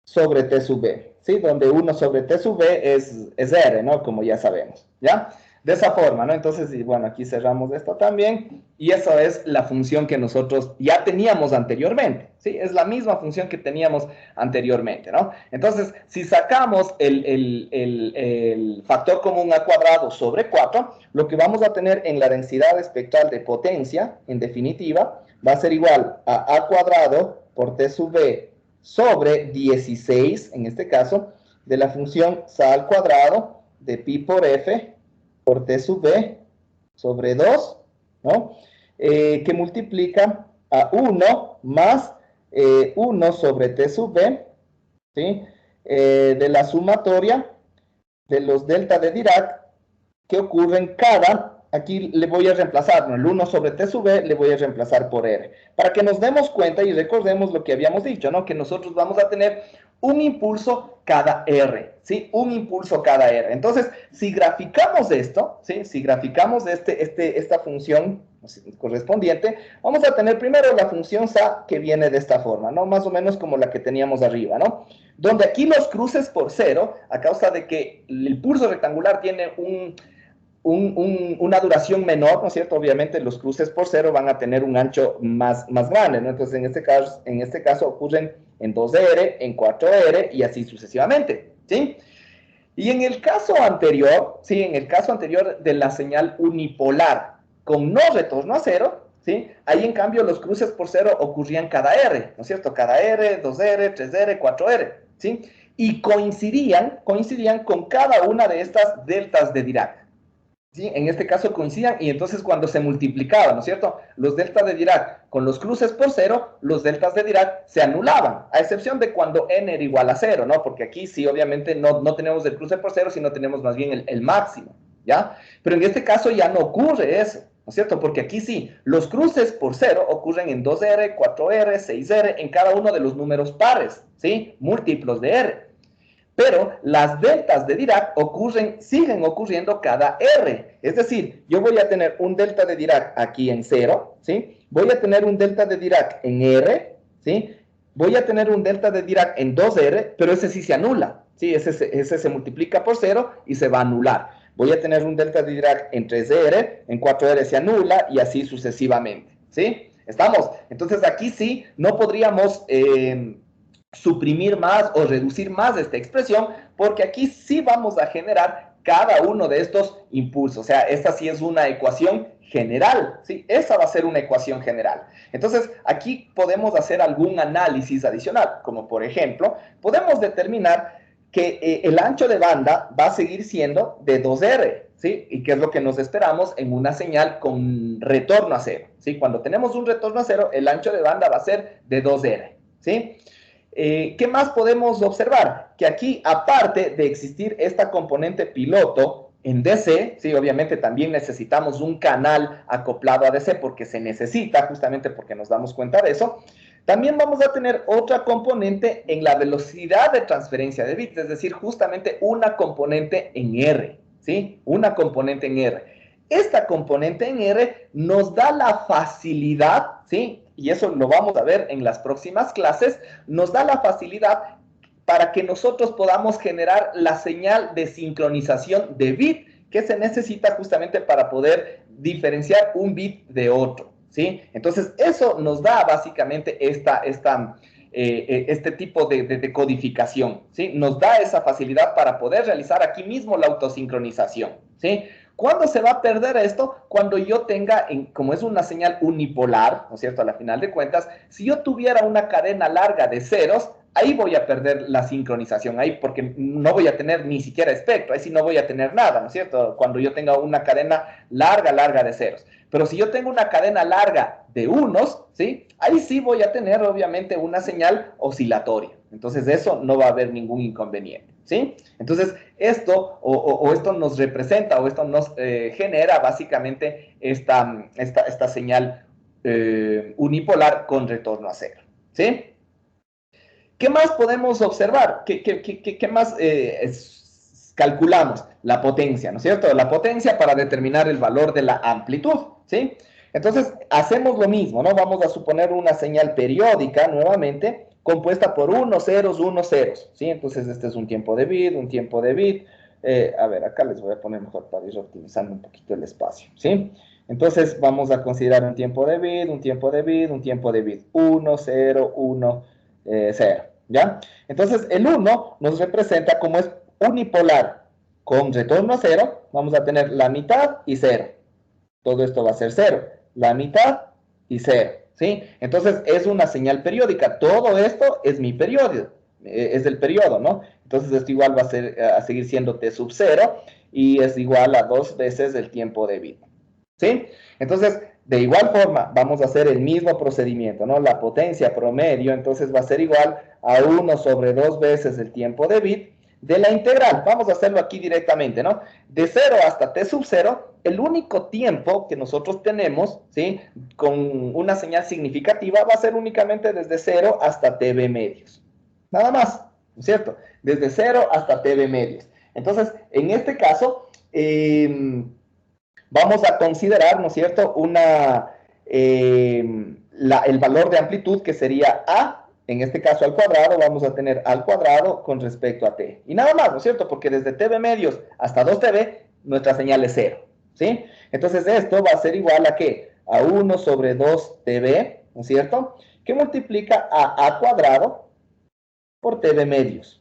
sobre t sub b, ¿sí? Donde 1 sobre t sub b es r, ¿no? Como ya sabemos, ¿ya? De esa forma, ¿no? Entonces, y bueno, aquí cerramos esto también, y eso es la función que nosotros ya teníamos anteriormente, ¿sí? Es la misma función que teníamos anteriormente, ¿no? Entonces, si sacamos el factor común a cuadrado sobre 4, lo que vamos a tener en la densidad espectral de potencia, en definitiva, va a ser igual a cuadrado por t sub b sobre 16, en este caso, de la función sa al cuadrado de pi por f por t sub b sobre 2, ¿no? Que multiplica a 1 más 1 sobre t sub b, ¿sí? De la sumatoria de los delta de Dirac que ocurren cada, aquí le voy a reemplazar, ¿no? El 1 sobre t sub b le voy a reemplazar por r, para que nos demos cuenta y recordemos lo que habíamos dicho, ¿no? Que nosotros vamos a tener un impulso cada r, ¿sí? Un impulso cada r. Entonces, si graficamos esto, ¿sí? Si graficamos esta función correspondiente, vamos a tener primero la función sa que viene de esta forma, ¿no? Más o menos como la que teníamos arriba, ¿no? Donde aquí los cruces por cero, a causa de que el pulso rectangular tiene una duración menor, ¿no es cierto? Obviamente los cruces por cero van a tener un ancho más grande, ¿no? Entonces, en este caso ocurren en 2r, en 4r y así sucesivamente, ¿sí? Y en el caso anterior, ¿sí? En el caso anterior de la señal unipolar con no retorno a cero, ¿sí? Ahí en cambio los cruces por cero ocurrían cada r, ¿no es cierto? Cada r, 2r, 3r, 4r, ¿sí? Y coincidían con cada una de estas deltas de Dirac. ¿Sí? En este caso coincidían y entonces cuando se multiplicaban, ¿no es cierto? Los deltas de Dirac con los cruces por cero, los deltas de Dirac se anulaban, a excepción de cuando n era igual a 0, ¿no? Porque aquí sí, obviamente, no tenemos el cruce por cero, sino tenemos más bien el máximo, ¿ya? Pero en este caso ya no ocurre eso, ¿no es cierto? Porque aquí sí, los cruces por cero ocurren en 2r, 4r, 6r, en cada uno de los números pares, ¿sí? Múltiplos de r. Pero las deltas de Dirac siguen ocurriendo cada r. Es decir, yo voy a tener un delta de Dirac aquí en 0, ¿sí? Voy a tener un delta de Dirac en r, ¿sí? Voy a tener un delta de Dirac en 2r, pero ese sí se anula, ¿sí? Ese se multiplica por 0 y se va a anular. Voy a tener un delta de Dirac en 3r, en 4r se anula y así sucesivamente, ¿sí? ¿Estamos? Entonces aquí sí no podríamos suprimir más o reducir más esta expresión, porque aquí sí vamos a generar cada uno de estos impulsos. O sea, esta sí es una ecuación general, ¿sí? Esa va a ser una ecuación general. Entonces, aquí podemos hacer algún análisis adicional, como por ejemplo, podemos determinar que el ancho de banda va a seguir siendo de 2R, ¿sí? Y que es lo que nos esperamos en una señal con retorno a 0, ¿sí? Cuando tenemos un retorno a 0, el ancho de banda va a ser de 2R, ¿sí? ¿Qué más podemos observar? Que aquí, aparte de existir esta componente piloto en DC, sí, obviamente también necesitamos un canal acoplado a DC porque se necesita, justamente porque nos damos cuenta de eso. También vamos a tener otra componente en la velocidad de transferencia de bits, es decir, justamente una componente en R, ¿sí? Una componente en R. Esta componente en R nos da la facilidad, ¿sí? Y eso lo vamos a ver en las próximas clases, nos da la facilidad para que nosotros podamos generar la señal de sincronización de bit que se necesita justamente para poder diferenciar un bit de otro, ¿sí? Entonces, eso nos da básicamente este tipo de codificación, ¿sí? Nos da esa facilidad para poder realizar aquí mismo la autosincronización, ¿sí? ¿Cuándo se va a perder esto? Cuando yo tenga, como es una señal unipolar, ¿no es cierto? A la final de cuentas, si yo tuviera una cadena larga de ceros, ahí voy a perder la sincronización, ahí porque no voy a tener ni siquiera espectro, ahí sí no voy a tener nada, ¿no es cierto? Cuando yo tenga una cadena larga de ceros. Pero si yo tengo una cadena larga de unos, ¿sí? Ahí sí voy a tener, obviamente, una señal oscilatoria. Entonces, de eso no va a haber ningún inconveniente, ¿sí? Entonces, esto, esto nos representa, o esto nos genera, básicamente, esta señal unipolar con retorno a cero, ¿sí? ¿Qué más podemos observar? ¿Qué más calculamos? La potencia, ¿no es cierto? La potencia para determinar el valor de la amplitud, ¿sí? Entonces, hacemos lo mismo, ¿no? Vamos a suponer una señal periódica, nuevamente, compuesta por unos ceros, ¿sí? Entonces, este es un tiempo de bit, un tiempo de bit. A ver, acá les voy a poner mejor para ir optimizando un poquito el espacio, ¿sí? Entonces, vamos a considerar un tiempo de bit, un tiempo de bit, un tiempo de bit. 1, 0, 1, 0, ¿ya? Entonces, el 1 nos representa como es unipolar con retorno a 0, vamos a tener la mitad y 0. Todo esto va a ser 0. La mitad y 0, ¿sí? Entonces, es una señal periódica. Todo esto es mi periodo, es el periodo, ¿no? Entonces, esto igual va a seguir siendo t sub 0 y es igual a 2 veces el tiempo de bit, ¿sí? Entonces, de igual forma, vamos a hacer el mismo procedimiento, ¿no? La potencia promedio, entonces, va a ser igual a 1 sobre 2 veces el tiempo de bit de la integral. Vamos a hacerlo aquí directamente, ¿no? De 0 hasta t sub 0, el único tiempo que nosotros tenemos, ¿sí? Con una señal significativa va a ser únicamente desde 0 hasta tb medios. Nada más, ¿no es cierto? Desde 0 hasta tb medios. Entonces, en este caso, vamos a considerar, ¿no es cierto?, el valor de amplitud que sería A, en este caso al cuadrado, vamos a tener al cuadrado con respecto a t. Y nada más, ¿no es cierto?, porque desde tb medios hasta 2tb, nuestra señal es 0, ¿sí? Entonces esto va a ser igual a ¿qué? A 1 sobre 2tb, ¿no es cierto?, que multiplica a cuadrado por tb medios,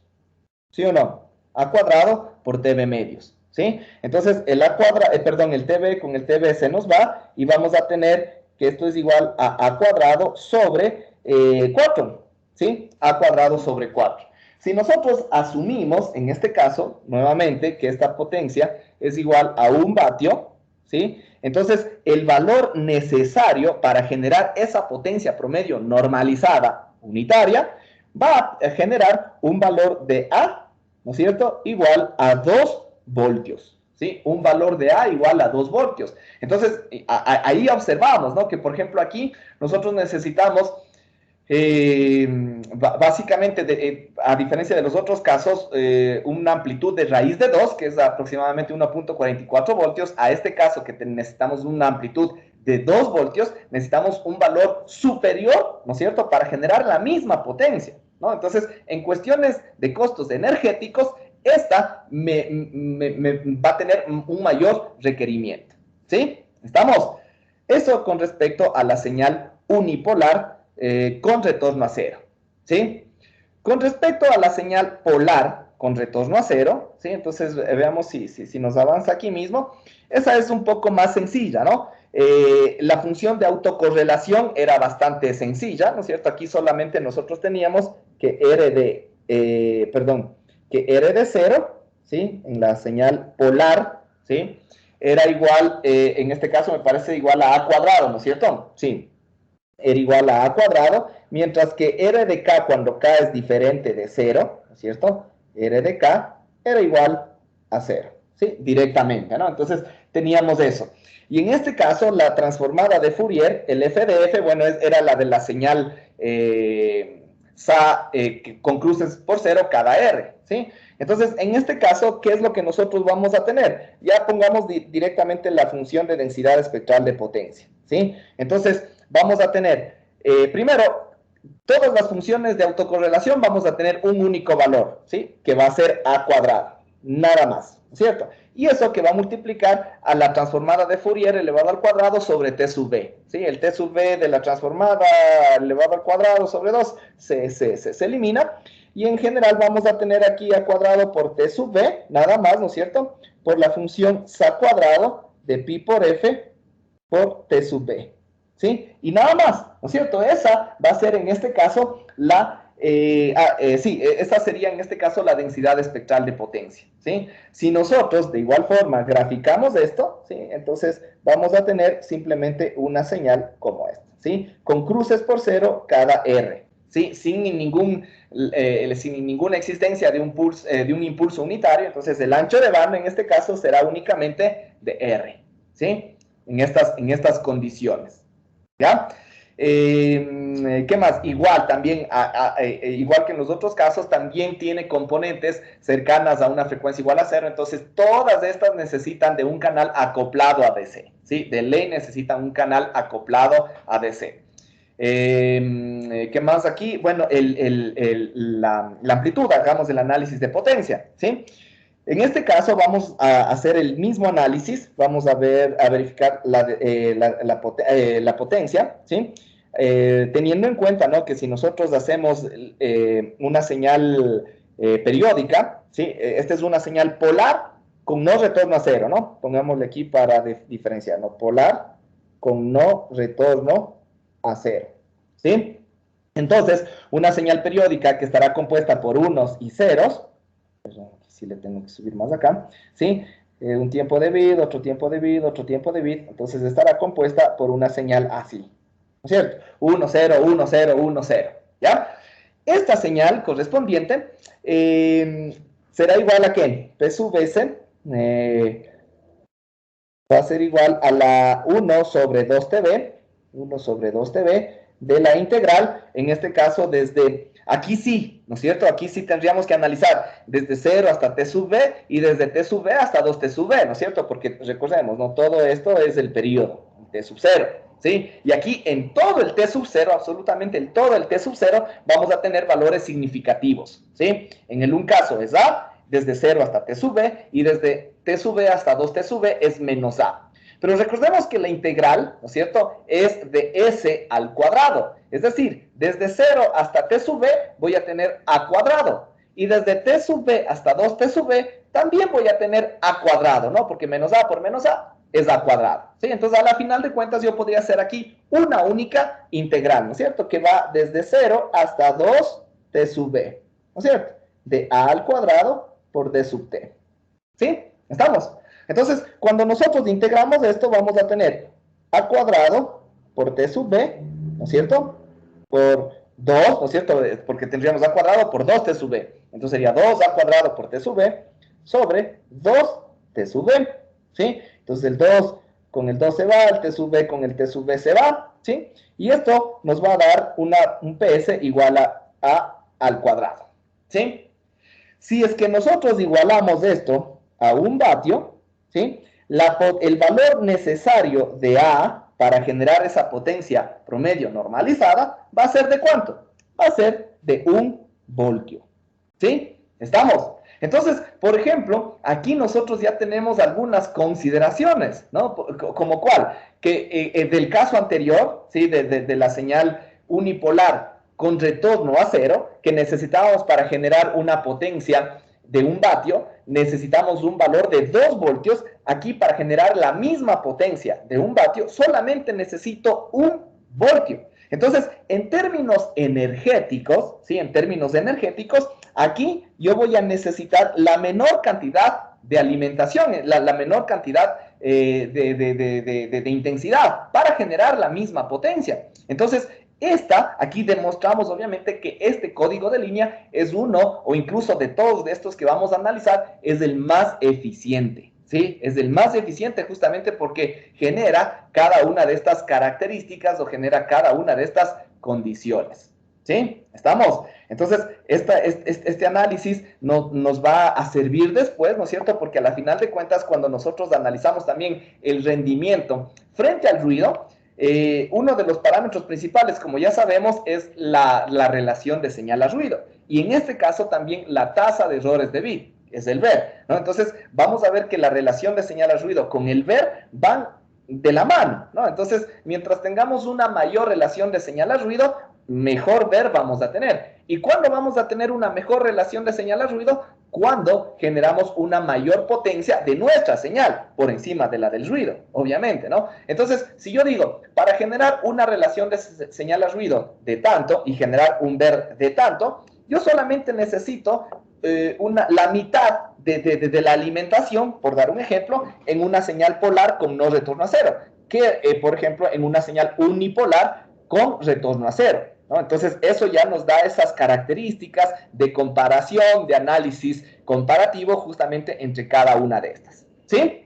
¿sí o no? A cuadrado por tb medios, ¿sí? Entonces, el tb con el tb se nos va y vamos a tener que esto es igual a cuadrado sobre 4, ¿sí? A cuadrado sobre 4. Si nosotros asumimos, en este caso, nuevamente, que esta potencia es igual a 1 vatio, ¿sí? Entonces, el valor necesario para generar esa potencia promedio normalizada, unitaria, va a generar un valor de A, ¿no es cierto?, igual a 2 voltios, ¿sí? Un valor de A igual a 2 voltios. Entonces, ahí observamos, ¿no?, que, por ejemplo, aquí nosotros necesitamos, básicamente, a diferencia de los otros casos, una amplitud de raíz de 2, que es aproximadamente 1.44 voltios. A este caso, que necesitamos una amplitud de 2 voltios, necesitamos un valor superior, ¿no es cierto?, para generar la misma potencia, ¿no? Entonces, en cuestiones de costos energéticos, esta va a tener un mayor requerimiento, ¿sí? ¿Estamos? Eso con respecto a la señal unipolar con retorno a 0, ¿sí? Con respecto a la señal polar con retorno a 0, ¿sí? Entonces, veamos si nos avanza aquí mismo. Esa es un poco más sencilla, ¿no? La función de autocorrelación era bastante sencilla, ¿no es cierto? Aquí solamente nosotros teníamos que R de 0, ¿sí? En la señal polar, ¿sí? Era igual, en este caso me parece igual a A cuadrado, ¿no es cierto? Sí, era igual a A cuadrado, mientras que R de K cuando K es diferente de 0, ¿no es cierto? R de K era igual a 0, ¿sí? Directamente, ¿no? Entonces teníamos eso. Y en este caso, la transformada de Fourier, el f de f, bueno, era la de la señal con cruces por 0 cada R, ¿sí? Entonces, en este caso, ¿qué es lo que nosotros vamos a tener? Ya pongamos directamente la función de densidad espectral de potencia, ¿sí? Entonces, vamos a tener, primero, todas las funciones de autocorrelación vamos a tener un único valor, ¿sí? Que va a ser A cuadrado, nada más, ¿cierto? Y eso que va a multiplicar a la transformada de Fourier elevado al cuadrado sobre t sub b, ¿sí? El t sub b de la transformada elevado al cuadrado sobre 2 se elimina. Y en general vamos a tener aquí A cuadrado por t sub b, nada más, ¿no es cierto? por la función sa cuadrado de pi por f por t sub b, ¿sí? Y nada más, ¿no es cierto? Esa va a ser en este caso esta sería en este caso la densidad espectral de potencia, ¿sí? Si nosotros de igual forma graficamos esto, ¿sí? Entonces vamos a tener simplemente una señal como esta, ¿sí? Con cruces por cero cada R, ¿sí? Sin ninguna existencia de un impulso unitario, entonces el ancho de banda en este caso será únicamente de R, ¿sí? En estas condiciones, ¿ya? ¿Qué más? Igual también, igual que en los otros casos, también tiene componentes cercanas a una frecuencia igual a cero, entonces todas estas necesitan de un canal acoplado a DC, ¿sí? De ley necesitan un canal acoplado a DC. ¿Qué más aquí? Bueno, la amplitud, hagamos el análisis de potencia, ¿sí? En este caso vamos a hacer el mismo análisis, vamos a verificar la potencia, ¿sí? Teniendo en cuenta, ¿no?, que si nosotros hacemos una señal periódica, ¿sí? Esta es una señal polar con no retorno a cero, ¿no? Pongámosle aquí para diferenciar, ¿no? Polar con no retorno a cero, ¿sí? Entonces, una señal periódica que estará compuesta por unos y ceros, si le tengo que subir más acá, ¿sí? Un tiempo de bit, otro tiempo de bit, otro tiempo de bit, entonces estará compuesta por una señal así, ¿no es cierto? 1, 0, 1, 0, 1, 0, ¿ya? Esta señal correspondiente será igual a ¿qué? P sub S va a ser igual a la 1 sobre 2TB, 1 sobre 2TB de la integral, en este caso desde... Aquí sí, ¿no es cierto? Aquí sí tendríamos que analizar desde 0 hasta t sub b y desde t sub b hasta 2t sub b, ¿no es cierto? Porque recordemos, ¿no? Todo esto es el periodo, t sub 0, ¿sí? Y aquí en todo el t sub 0, absolutamente en todo el t sub 0, vamos a tener valores significativos, ¿sí? En el un caso es a, desde 0 hasta t sub b, y desde t sub b hasta 2t sub b es menos a. Pero recordemos que la integral, ¿no es cierto?, es de s al cuadrado. Es decir, desde 0 hasta t sub b voy a tener a cuadrado. Y desde t sub b hasta 2t sub b también voy a tener a cuadrado, ¿no? Porque menos a por menos a es a cuadrado, ¿sí? Entonces, a la final de cuentas, yo podría hacer aquí una única integral, ¿no es cierto?, que va desde 0 hasta 2t sub b, ¿no es cierto?, de a al cuadrado por d sub t, ¿sí? ¿Estamos? Entonces, cuando nosotros integramos esto, vamos a tener a cuadrado por t sub b, ¿no es cierto?, por 2, ¿no es cierto?, porque tendríamos a cuadrado por 2t sub b. Entonces sería 2a cuadrado por t sub b sobre 2t sub b, ¿sí? Entonces el 2 con el 2 se va, el t sub b con el t sub b se va, ¿sí? Y esto nos va a dar un PS igual a al cuadrado, ¿sí? Si es que nosotros igualamos esto a un vatio, ¿sí?, el valor necesario de A para generar esa potencia promedio normalizada va a ser ¿de cuánto? Va a ser de 1 voltio, ¿sí? ¿Estamos? Entonces, por ejemplo, aquí nosotros ya tenemos algunas consideraciones, ¿no? ¿Como cuál? Que del caso anterior, ¿sí?, de la señal unipolar con retorno a cero, que necesitábamos para generar una potencia de 1 vatio, necesitamos un valor de 2 voltios. Aquí, para generar la misma potencia de 1 vatio, solamente necesito 1 voltio. Entonces, en términos energéticos, ¿sí?, en términos energéticos, aquí yo voy a necesitar la menor cantidad de alimentación, la menor cantidad de intensidad para generar la misma potencia. Entonces, aquí demostramos obviamente que este código de línea es uno, o incluso de todos estos que vamos a analizar, es el más eficiente, ¿sí? Es el más eficiente justamente porque genera cada una de estas características o genera cada una de estas condiciones, ¿sí? ¿Estamos? Entonces, este análisis nos va a servir después, ¿no es cierto? Porque a la final de cuentas, cuando nosotros analizamos también el rendimiento frente al ruido, uno de los parámetros principales, como ya sabemos, es la relación de señal a ruido. Y en este caso también la tasa de errores de bit, es el VER, ¿no? Entonces, vamos a ver que la relación de señal a ruido con el VER van de la mano, ¿no? Entonces, mientras tengamos una mayor relación de señal a ruido, mejor VER vamos a tener. ¿Y cuándo vamos a tener una mejor relación de señal a ruido? cuando generamos una mayor potencia de nuestra señal por encima de la del ruido, obviamente, ¿no? Entonces, si yo digo, para generar una relación de señal a ruido de tanto y generar un ver de tanto, yo solamente necesito la mitad de la alimentación, por dar un ejemplo, en una señal polar con no retorno a cero, que, por ejemplo, en una señal unipolar con retorno a cero, ¿no? Entonces, eso ya nos da esas características de comparación, de análisis comparativo justamente entre cada una de estas, ¿sí?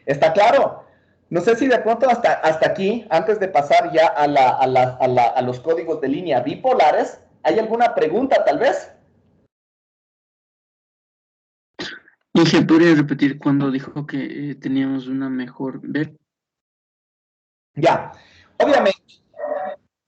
¿Está claro? No sé si de pronto hasta aquí, antes de pasar ya a los códigos de línea bipolares, ¿hay alguna pregunta tal vez? Inge, ¿podría repetir cuando dijo que teníamos una mejor ver? Ya, obviamente,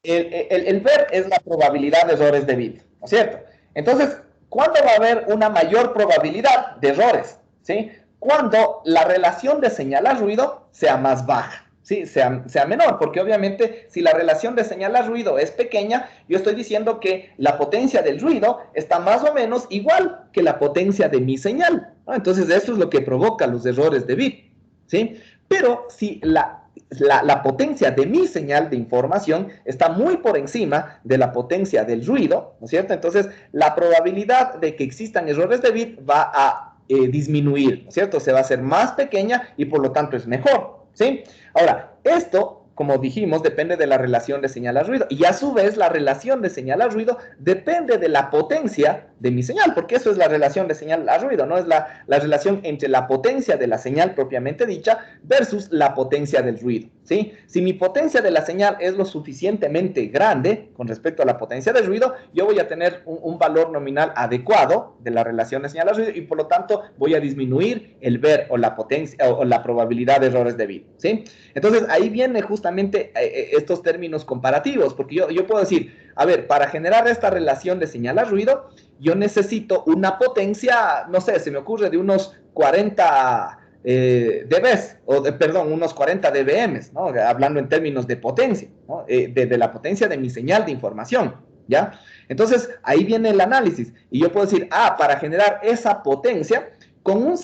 el ver es la probabilidad de errores de bit, ¿no es cierto? Entonces, ¿cuándo va a haber una mayor probabilidad de errores? ¿Sí? Cuando la relación de señal a ruido sea más baja, ¿sí? Sea menor, porque obviamente si la relación de señal a ruido es pequeña, yo estoy diciendo que la potencia del ruido está más o menos igual que la potencia de mi señal, ¿no? Entonces, eso es lo que provoca los errores de bit, ¿sí? Pero si la potencia de mi señal de información está muy por encima de la potencia del ruido, ¿no es cierto? Entonces, la probabilidad de que existan errores de bit va a disminuir, ¿no es cierto? Se va a hacer más pequeña y por lo tanto es mejor, ¿sí? Ahora, esto, como dijimos, depende de la relación de señal a ruido y a su vez la relación de señal a ruido depende de la potencia de mi señal, porque eso es la relación de señal a ruido, ¿no? Es la relación entre la potencia de la señal propiamente dicha versus la potencia del ruido, ¿sí? Si mi potencia de la señal es lo suficientemente grande con respecto a la potencia del ruido, yo voy a tener un valor nominal adecuado de la relación de señal a ruido y por lo tanto voy a disminuir el ver o la potencia o la probabilidad de errores de bit, ¿sí? Entonces ahí viene justamente estos términos comparativos, porque yo puedo decir, a ver, para generar esta relación de señal a ruido, yo necesito una potencia, no sé, se me ocurre de unos 40 dBs, perdón, unos 40 dBms, ¿no? Hablando en términos de potencia, ¿no? De la potencia de mi señal de información, ¿ya? Entonces, ahí viene el análisis, y yo puedo decir, para generar esa potencia, con una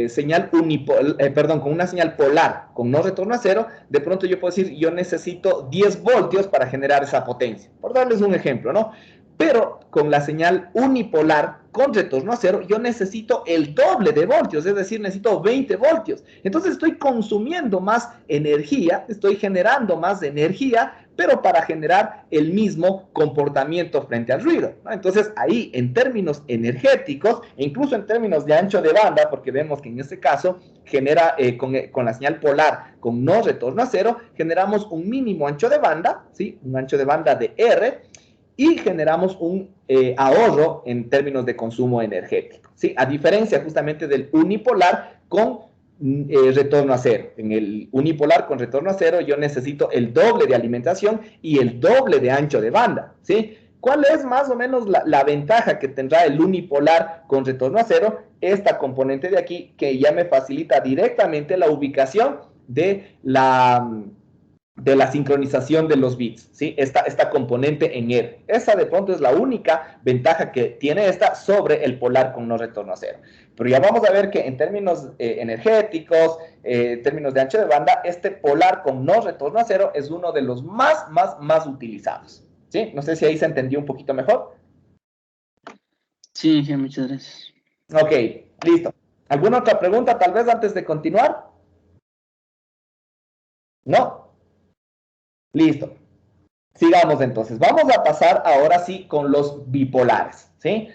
señal con una señal polar, con no retorno a cero, de pronto yo puedo decir, yo necesito 10 voltios para generar esa potencia, por darles un ejemplo, ¿no? Pero con la señal unipolar, con retorno a cero, yo necesito el doble de voltios, es decir, necesito 20 voltios. Entonces estoy consumiendo más energía, estoy generando más energía, pero para generar el mismo comportamiento frente al ruido, ¿no? Entonces ahí, en términos energéticos, e incluso en términos de ancho de banda, porque vemos que en este caso genera, con la señal polar, con no retorno a cero, generamos un mínimo ancho de banda, ¿sí? Un ancho de banda de R, y generamos un ahorro en términos de consumo energético, ¿sí? A diferencia justamente del unipolar con retorno a cero. En el unipolar con retorno a cero yo necesito el doble de alimentación y el doble de ancho de banda, ¿sí? ¿Cuál es más o menos la ventaja que tendrá el unipolar con retorno a cero? Esta componente de aquí que ya me facilita directamente la ubicación de la sincronización de los bits, ¿sí? Esta componente en R. Esa de pronto es la única ventaja que tiene esta sobre el polar con no retorno a cero. Pero ya vamos a ver que en términos energéticos, en términos de ancho de banda, este polar con no retorno a cero es uno de los más utilizados, ¿sí? No sé si ahí se entendió un poquito mejor. Sí, muchas gracias. Ok, listo. ¿Alguna otra pregunta tal vez antes de continuar? ¿No? Listo. Sigamos entonces. Vamos a pasar ahora sí con los bipolares, ¿sí?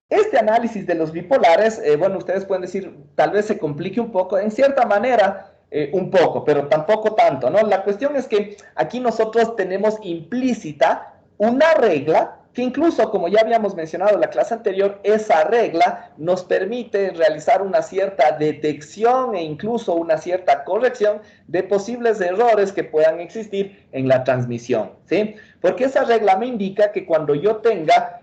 Este análisis de los bipolares, bueno, ustedes pueden decir, tal vez se complique un poco, en cierta manera, un poco, pero tampoco tanto, ¿no? La cuestión es que aquí nosotros tenemos implícita una regla que incluso, como ya habíamos mencionado en la clase anterior, esa regla nos permite realizar una cierta detección e incluso una cierta corrección de posibles errores que puedan existir en la transmisión, ¿sí? Porque esa regla me indica que cuando yo tenga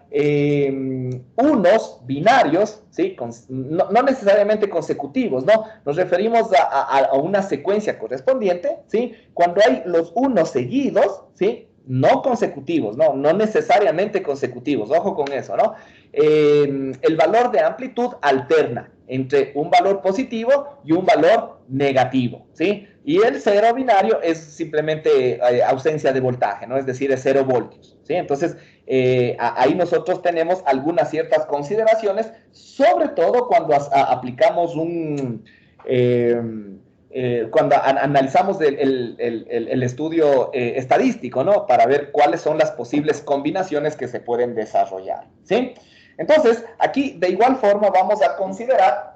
unos binarios, ¿sí? No necesariamente consecutivos, ¿no? Nos referimos a una secuencia correspondiente, ¿sí? Cuando hay los unos seguidos, ¿sí? no consecutivos, no necesariamente consecutivos, ojo con eso, ¿no? El valor de amplitud alterna entre un valor positivo y un valor negativo, ¿sí? Y el cero binario es simplemente ausencia de voltaje, ¿no? Es decir, es 0 voltios, ¿sí? Entonces, ahí nosotros tenemos algunas ciertas consideraciones, sobre todo cuando aplicamos cuando analizamos el estudio estadístico, ¿no? Para ver cuáles son las posibles combinaciones que se pueden desarrollar, ¿sí? Entonces, aquí de igual forma vamos a considerar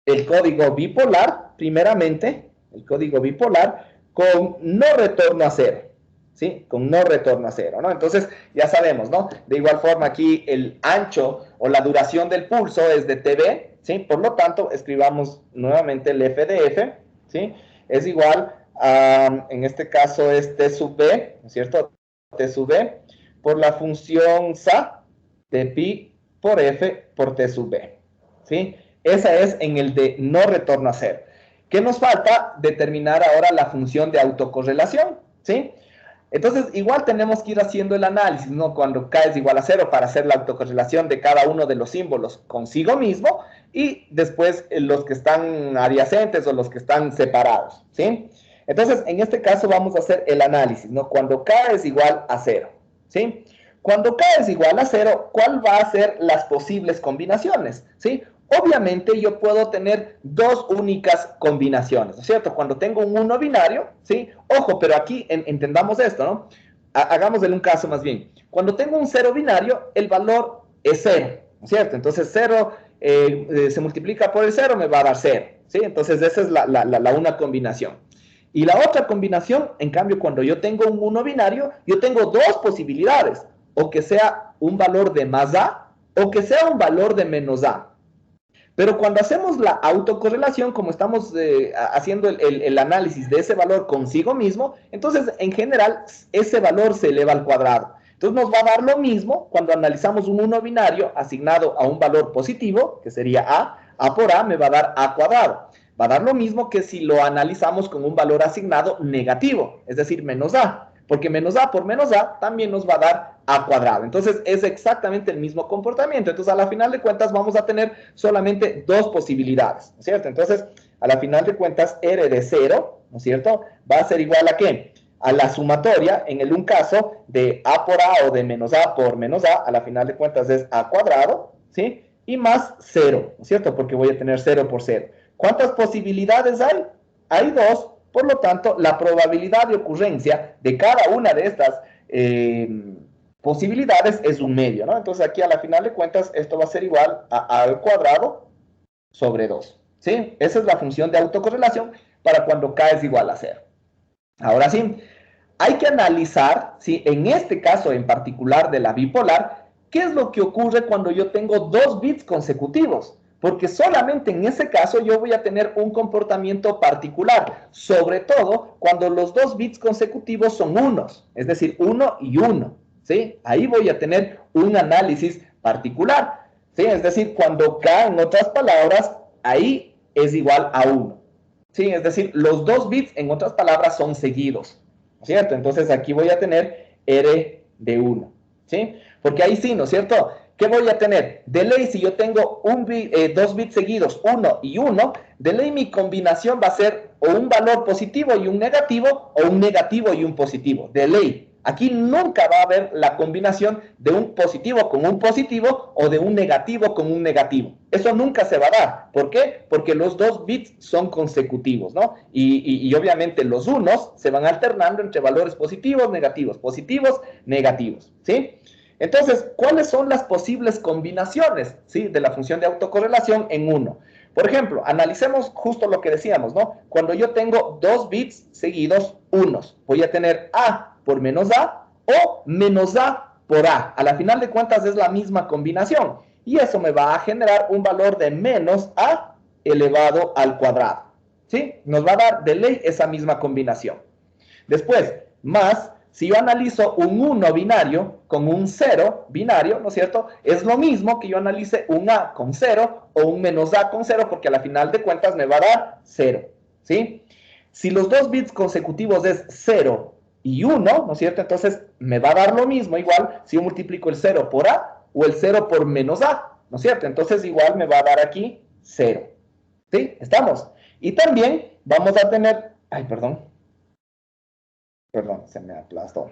el código bipolar, primeramente, el código bipolar con no retorno a cero, ¿sí? Con no retorno a cero, ¿no? Entonces, ya sabemos, ¿no? De igual forma aquí el ancho o la duración del pulso es de TB, ¿sí? Por lo tanto, escribamos nuevamente el f de f, ¿sí? Es igual a, en este caso es T sub B, ¿no es cierto? T sub B por la función SA de pi por f por T sub B, ¿sí? Esa es en el de no retorno a cero. ¿Qué nos falta? Determinar ahora la función de autocorrelación, ¿sí? Entonces, igual tenemos que ir haciendo el análisis, ¿no? Cuando k es igual a 0 para hacer la autocorrelación de cada uno de los símbolos consigo mismo y después los que están adyacentes o los que están separados, ¿sí? Entonces, en este caso vamos a hacer el análisis, ¿no? Cuando k es igual a 0, ¿sí? Cuando k es igual a 0, ¿cuál va a ser las posibles combinaciones? ¿Sí? Obviamente yo puedo tener dos únicas combinaciones, ¿no es cierto? Cuando tengo un 1 binario, ¿sí? Ojo, pero aquí entendamos esto, ¿no? Hagámosle un caso más bien. Cuando tengo un 0 binario, el valor es 0, ¿no es cierto? Entonces 0 se multiplica por el 0, me va a dar 0, ¿sí? Entonces esa es la una combinación. Y la otra combinación, en cambio, cuando yo tengo un 1 binario, yo tengo dos posibilidades, o que sea un valor de más A, o que sea un valor de menos A. Pero cuando hacemos la autocorrelación, como estamos haciendo el análisis de ese valor consigo mismo, entonces en general ese valor se eleva al cuadrado. Entonces nos va a dar lo mismo cuando analizamos un 1 binario asignado a un valor positivo, que sería A por A me va a dar A cuadrado. Va a dar lo mismo que si lo analizamos con un valor asignado negativo, es decir, menos A. Porque menos A por menos A también nos va a dar A cuadrado. Entonces, es exactamente el mismo comportamiento. Entonces, a la final de cuentas, vamos a tener solamente dos posibilidades, ¿no es cierto? Entonces, a la final de cuentas, R de 0, ¿no es cierto? Va a ser igual a ¿qué? A la sumatoria, en el un caso, de A por A o de menos A por menos A la final de cuentas es A cuadrado, ¿sí? Y más 0, ¿no es cierto? Porque voy a tener 0 por 0. ¿Cuántas posibilidades hay? Hay dos. Por lo tanto, la probabilidad de ocurrencia de cada una de estas posibilidades es un medio, ¿no? Entonces, aquí a la final de cuentas, esto va a ser igual a al cuadrado sobre 2, ¿sí? Esa es la función de autocorrelación para cuando k es igual a 0. Ahora sí, hay que analizar, ¿sí? En este caso en particular de la bipolar, ¿qué es lo que ocurre cuando yo tengo dos bits consecutivos? Porque solamente en ese caso yo voy a tener un comportamiento particular, sobre todo cuando los dos bits consecutivos son unos, es decir, 1 y 1, ¿sí? Ahí voy a tener un análisis particular, ¿sí? Es decir, cuando k, en otras palabras, ahí es igual a 1, ¿sí? Es decir, los dos bits, en otras palabras, son seguidos, ¿cierto? Entonces aquí voy a tener R de 1, ¿sí? Porque ahí sí, ¿no es cierto? ¿Qué voy a tener? De ley, si yo tengo dos bits seguidos, 1 y 1, de ley mi combinación va a ser o un valor positivo y un negativo, o un negativo y un positivo. De ley. Aquí nunca va a haber la combinación de un positivo con un positivo o de un negativo con un negativo. Eso nunca se va a dar. ¿Por qué? Porque los dos bits son consecutivos, ¿no? Y obviamente los unos se van alternando entre valores positivos, negativos, ¿sí? Entonces, ¿cuáles son las posibles combinaciones, ¿sí? De la función de autocorrelación en 1? Por ejemplo, analicemos justo lo que decíamos, ¿no? Cuando yo tengo dos bits seguidos unos, voy a tener A por menos A o menos A por A. A la final de cuentas es la misma combinación. Y eso me va a generar un valor de menos A elevado al cuadrado, ¿sí? Nos va a dar de ley esa misma combinación. Después, más... Si yo analizo un 1 binario con un 0 binario, ¿no es cierto? Es lo mismo que yo analice un A con 0 o un menos A con 0, porque a la final de cuentas me va a dar 0, ¿sí? Si los dos bits consecutivos es 0 y 1, ¿no es cierto? Entonces me va a dar lo mismo igual si yo multiplico el 0 por A o el 0 por menos A, ¿no es cierto? Entonces igual me va a dar aquí 0. ¿Sí? ¿Estamos? Y también vamos a tener... Ay, perdón, se me aplastó.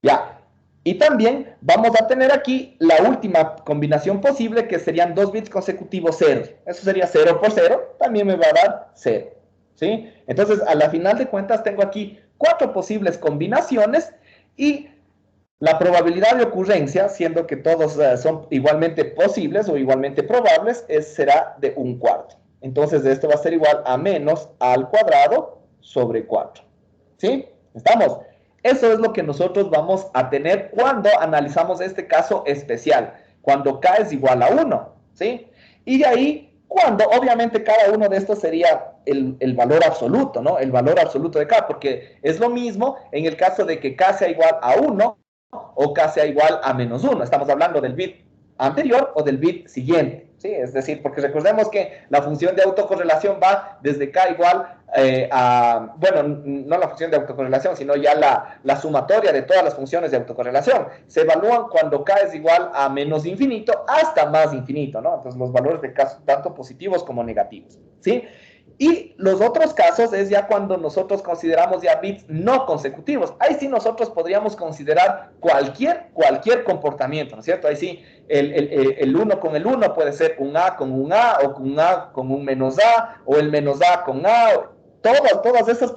Ya. Y también vamos a tener aquí la última combinación posible, que serían 2 bits consecutivos 0. Eso sería 0 por 0, también me va a dar 0. ¿Sí? Entonces, a la final de cuentas, tengo aquí 4 posibles combinaciones y la probabilidad de ocurrencia, siendo que todos son igualmente posibles o igualmente probables, será de 1/4. Entonces, esto va a ser igual a menos a al cuadrado sobre 4. ¿Sí? ¿Estamos? Eso es lo que nosotros vamos a tener cuando analizamos este caso especial, cuando k es igual a 1, ¿sí? Y de ahí, cuando obviamente cada uno de estos sería el valor absoluto, ¿no? El valor absoluto de k, porque es lo mismo en el caso de que k sea igual a 1 o k sea igual a menos 1. Estamos hablando del bit anterior o del bit siguiente, ¿sí? Es decir, porque recordemos que la función de autocorrelación va desde k igual bueno, no la función de autocorrelación, sino ya la sumatoria de todas las funciones de autocorrelación. Se evalúan cuando k es igual a menos infinito hasta más infinito, ¿no? Entonces los valores de k son tanto positivos como negativos, ¿sí? Y los otros casos es ya cuando nosotros consideramos ya bits no consecutivos. Ahí sí nosotros podríamos considerar cualquier comportamiento, ¿no es cierto? Ahí sí, el 1 con el 1 puede ser un A con un A, o un A con un menos A, o el menos A con A. Todas esas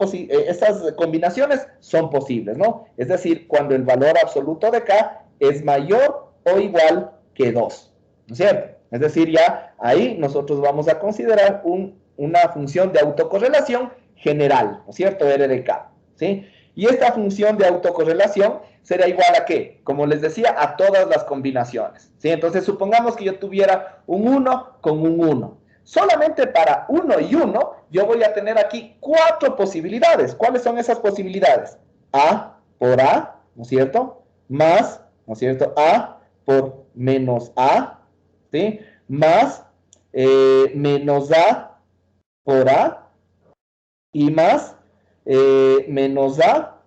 combinaciones son posibles, ¿no? Es decir, cuando el valor absoluto de k es mayor o igual que 2, ¿no es cierto? Es decir, ya ahí nosotros vamos a considerar una función de autocorrelación general, ¿no es cierto? R de k, ¿sí? Y esta función de autocorrelación será igual a ¿qué? Como les decía, a todas las combinaciones, ¿sí? Entonces, supongamos que yo tuviera un 1 con un 1. Solamente para 1 y 1, yo voy a tener aquí 4 posibilidades. ¿Cuáles son esas posibilidades? A por A, ¿no es cierto? Más, ¿no es cierto? A por menos A, ¿sí? Más menos A por A y más menos A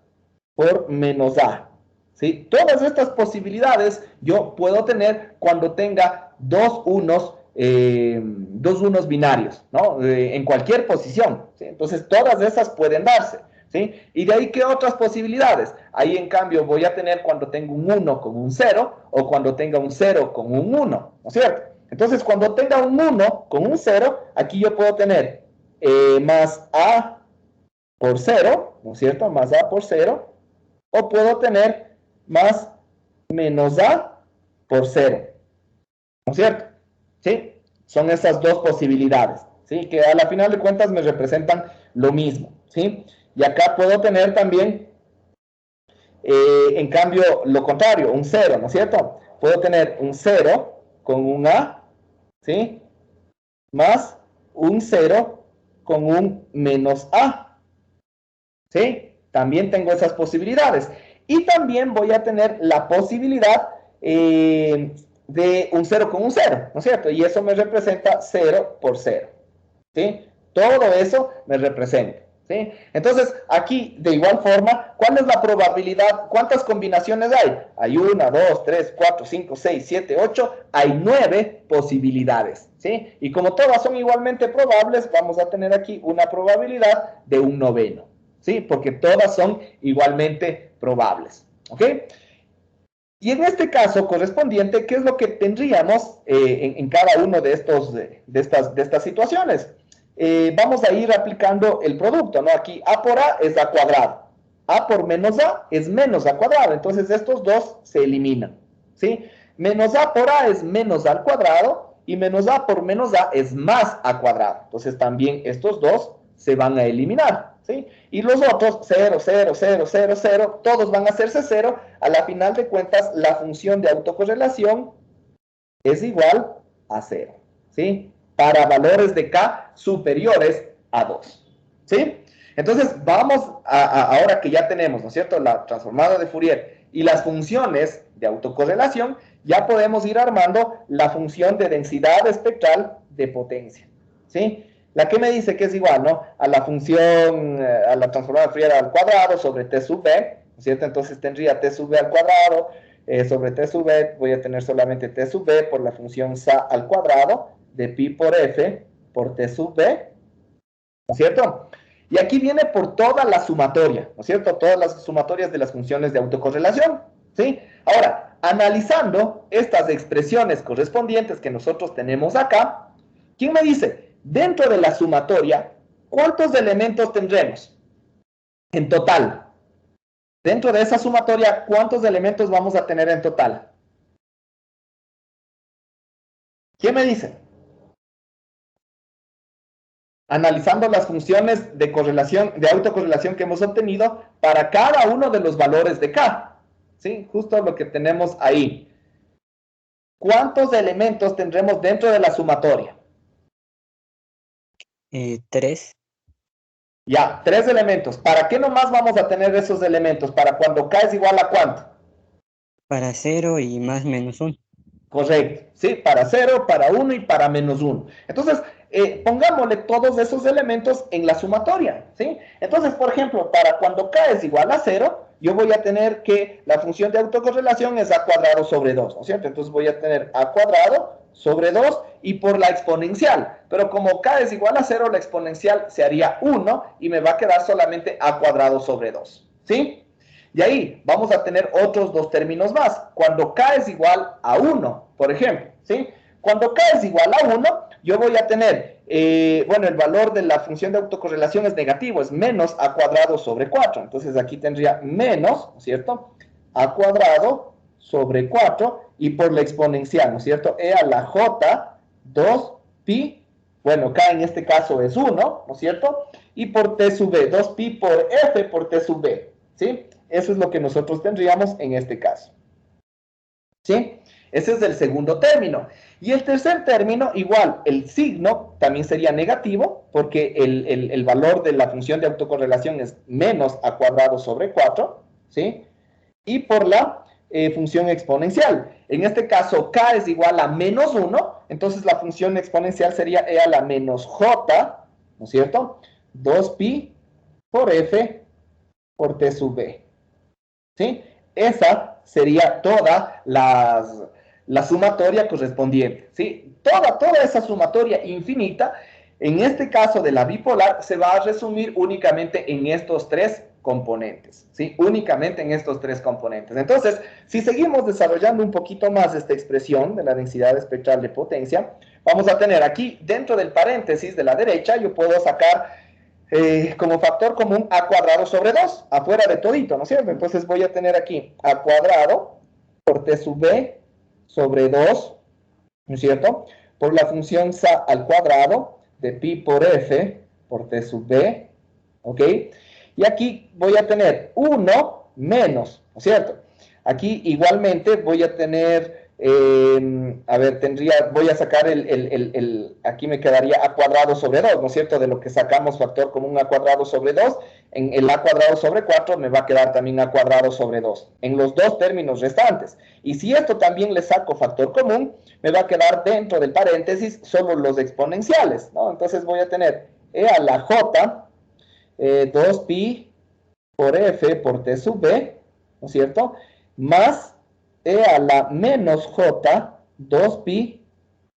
por menos A, ¿sí? Todas estas posibilidades yo puedo tener cuando tenga dos unos binarios, ¿no? En cualquier posición, ¿sí? Entonces todas esas pueden darse, ¿sí? Y de ahí, ¿qué otras posibilidades? Ahí, en cambio, voy a tener cuando tengo un 1 con un 0 o cuando tenga un 0 con un 1, ¿no es cierto? Entonces, cuando tenga un 1 con un 0, aquí yo puedo tener más A por 0, ¿no es cierto? Más A por 0, o puedo tener más menos A por 0, ¿no es cierto? ¿Sí? Son esas dos posibilidades, ¿sí? Que a la final de cuentas me representan lo mismo, ¿sí? Y acá puedo tener también, en cambio, lo contrario, un 0, ¿no es cierto? Puedo tener un 0 con un A, ¿sí? Más un 0 con un menos A, ¿sí? También tengo esas posibilidades. Y también voy a tener la posibilidad de un 0 con un 0, ¿no es cierto? Y eso me representa 0 por 0, ¿sí? Todo eso me representa, ¿sí? Entonces, aquí, de igual forma, ¿cuál es la probabilidad? ¿Cuántas combinaciones hay? Hay 1, 2, 3, 4, 5, 6, 7, 8, hay 9 posibilidades, ¿sí? Y como todas son igualmente probables, vamos a tener aquí una probabilidad de 1/9, ¿sí? Porque todas son igualmente probables, ¿ok? Y en este caso correspondiente, ¿qué es lo que tendríamos en cada uno de estas situaciones? Vamos a ir aplicando el producto, ¿no? Aquí A por A es A cuadrado. A por menos A es menos A cuadrado. Entonces estos dos se eliminan, ¿sí? Menos A por A es menos A al cuadrado y menos A por menos A es más A cuadrado. Entonces también estos dos se van a eliminar, ¿sí? Y los otros, 0, 0, 0, 0, 0, todos van a hacerse 0. A la final de cuentas, la función de autocorrelación es igual a 0, ¿sí? Para valores de k superiores a 2, ¿sí? Entonces, vamos ahora que ya tenemos, ¿no es cierto?, la transformada de Fourier y las funciones de autocorrelación, ya podemos ir armando la función de densidad espectral de potencia, ¿sí? La que me dice que es igual, ¿no? A la función, a la transformada de Fourier al cuadrado sobre t sub b, ¿no es cierto? Entonces tendría t sub b al cuadrado sobre t sub b, voy a tener solamente t sub b por la función sa al cuadrado de pi por f por t sub b, ¿no es cierto? Y aquí viene por toda la sumatoria, ¿no es cierto? Todas las sumatorias de las funciones de autocorrelación, ¿sí? Ahora, analizando estas expresiones correspondientes que nosotros tenemos acá, ¿quién me dice? Dentro de la sumatoria, ¿cuántos elementos tendremos en total? Dentro de esa sumatoria, ¿cuántos elementos vamos a tener en total? ¿Quién me dice? Analizando las funciones de correlación, de autocorrelación que hemos obtenido para cada uno de los valores de K. ¿Sí? Justo lo que tenemos ahí. ¿Cuántos elementos tendremos dentro de la sumatoria? 3. Ya, 3 elementos. ¿Para qué nomás vamos a tener esos elementos? ¿Para cuando K es igual a cuánto? Para 0 y más menos 1. Correcto, ¿sí? Para 0, para 1 y para menos 1. Entonces, pongámosle todos esos elementos en la sumatoria, ¿sí? Entonces, por ejemplo, para cuando K es igual a 0, yo voy a tener que la función de autocorrelación es a cuadrado sobre 2, ¿no es cierto? Entonces voy a tener a cuadrado sobre 2 y por la exponencial. Pero como K es igual a 0, la exponencial se haría 1 y me va a quedar solamente a cuadrado sobre 2, ¿sí? Y ahí vamos a tener otros dos términos más. Cuando K es igual a 1, por ejemplo, ¿sí? Cuando K es igual a 1, yo voy a tener, bueno, el valor de la función de autocorrelación es negativo, es menos a cuadrado sobre 4. Entonces aquí tendría menos, ¿no es cierto? A cuadrado sobre 4 y por la exponencial, ¿no es cierto? E a la j 2 pi, bueno, K en este caso es 1, ¿no es cierto? Y por t sub b, 2 pi por f por t sub b, ¿sí? Eso es lo que nosotros tendríamos en este caso. ¿Sí? Ese es el segundo término. Y el tercer término, igual, el signo también sería negativo, porque el valor de la función de autocorrelación es menos a cuadrado sobre 4, ¿sí? Y por la función exponencial. En este caso, K es igual a menos 1, entonces la función exponencial sería e a la menos j, ¿no es cierto? 2pi por f por t sub b. ¿Sí? Esa sería toda la sumatoria correspondiente, ¿sí? Toda esa sumatoria infinita, en este caso de la bipolar, se va a resumir únicamente en estos tres componentes, ¿sí? Únicamente en estos tres componentes. Entonces, si seguimos desarrollando un poquito más esta expresión de la densidad espectral de potencia, vamos a tener aquí, dentro del paréntesis de la derecha, yo puedo sacar como factor común a cuadrado sobre 2, afuera de todito, ¿no es cierto? Entonces voy a tener aquí a cuadrado por t sub b sobre 2, ¿no es cierto? Por la función sa al cuadrado de pi por f por t sub b, ¿ok? Y aquí voy a tener 1 menos, ¿no es cierto? Aquí igualmente voy a tener, a ver, voy a sacar aquí me quedaría a cuadrado sobre 2, ¿no es cierto? De lo que sacamos factor común a cuadrado sobre 2, en el a cuadrado sobre 4 me va a quedar también a cuadrado sobre 2, en los dos términos restantes. Y si esto también le saco factor común, me va a quedar dentro del paréntesis solo los exponenciales, ¿no? Entonces voy a tener e a la j, 2pi por f por t sub b, ¿no es cierto? Más e a la menos j 2pi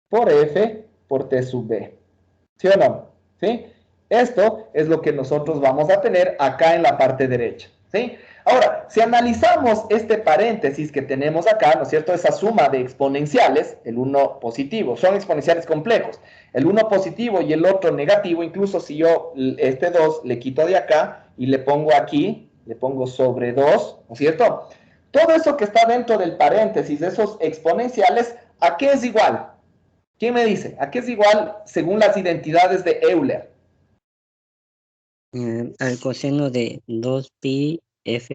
por f por t sub b. ¿Sí o no? ¿Sí? Esto es lo que nosotros vamos a tener acá en la parte derecha. ¿Sí? Ahora, si analizamos este paréntesis que tenemos acá, ¿no es cierto? Esa suma de exponenciales, el uno positivo, son exponenciales complejos. El uno positivo y el otro negativo, incluso si yo este 2 le quito de acá y le pongo aquí, le pongo sobre 2, ¿no es cierto? Todo eso que está dentro del paréntesis, esos exponenciales, ¿a qué es igual? ¿Quién me dice? ¿A qué es igual según las identidades de Euler? Al coseno de 2pi f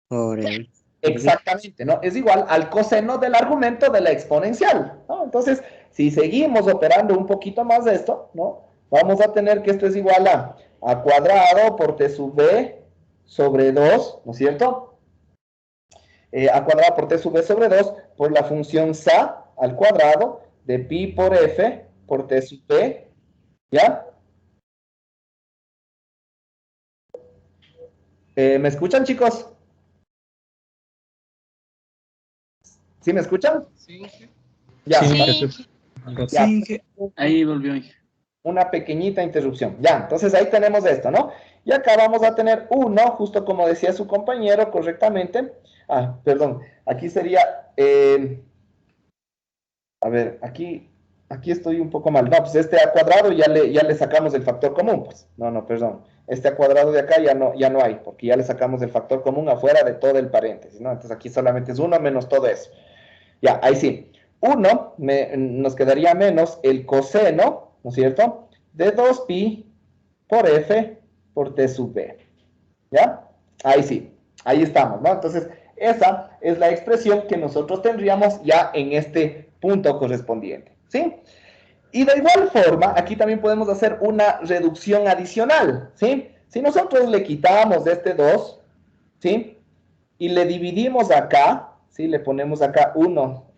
por el... Exactamente, ¿no? Es igual al coseno del argumento de la exponencial, ¿no? Entonces, si seguimos operando un poquito más de esto, ¿no? Vamos a tener que esto es igual a cuadrado por t sub b sobre 2, ¿no es cierto? A cuadrado por t sub b sobre 2 por la función sa al cuadrado de pi por f por t sub b ¿Ya? ¿Me escuchan, chicos? ¿Sí me escuchan? Sí. Ya. Sí. Ya. Sí, ahí volvió. Una pequeñita interrupción. Ya, entonces ahí tenemos esto, ¿no? Y acá vamos a tener 1, justo como decía su compañero correctamente. Ah, perdón, aquí sería, a ver, aquí estoy un poco mal. No, pues este a cuadrado ya le sacamos el factor común, pues. No, perdón. Este a cuadrado de acá ya no hay, porque ya le sacamos el factor común afuera de todo el paréntesis, ¿no? Entonces aquí solamente es 1 menos todo eso. Ya, ahí sí. 1 nos quedaría menos el coseno, ¿no es cierto?, de 2pi por f por t sub b. ¿Ya? Ahí sí. Ahí estamos, ¿no? Entonces, esa es la expresión que nosotros tendríamos ya en este punto correspondiente. ¿Sí? Y de igual forma, aquí también podemos hacer una reducción adicional. ¿Sí? Si nosotros le quitamos de este 2, ¿sí?, y le dividimos acá, ¿sí?, le ponemos acá 1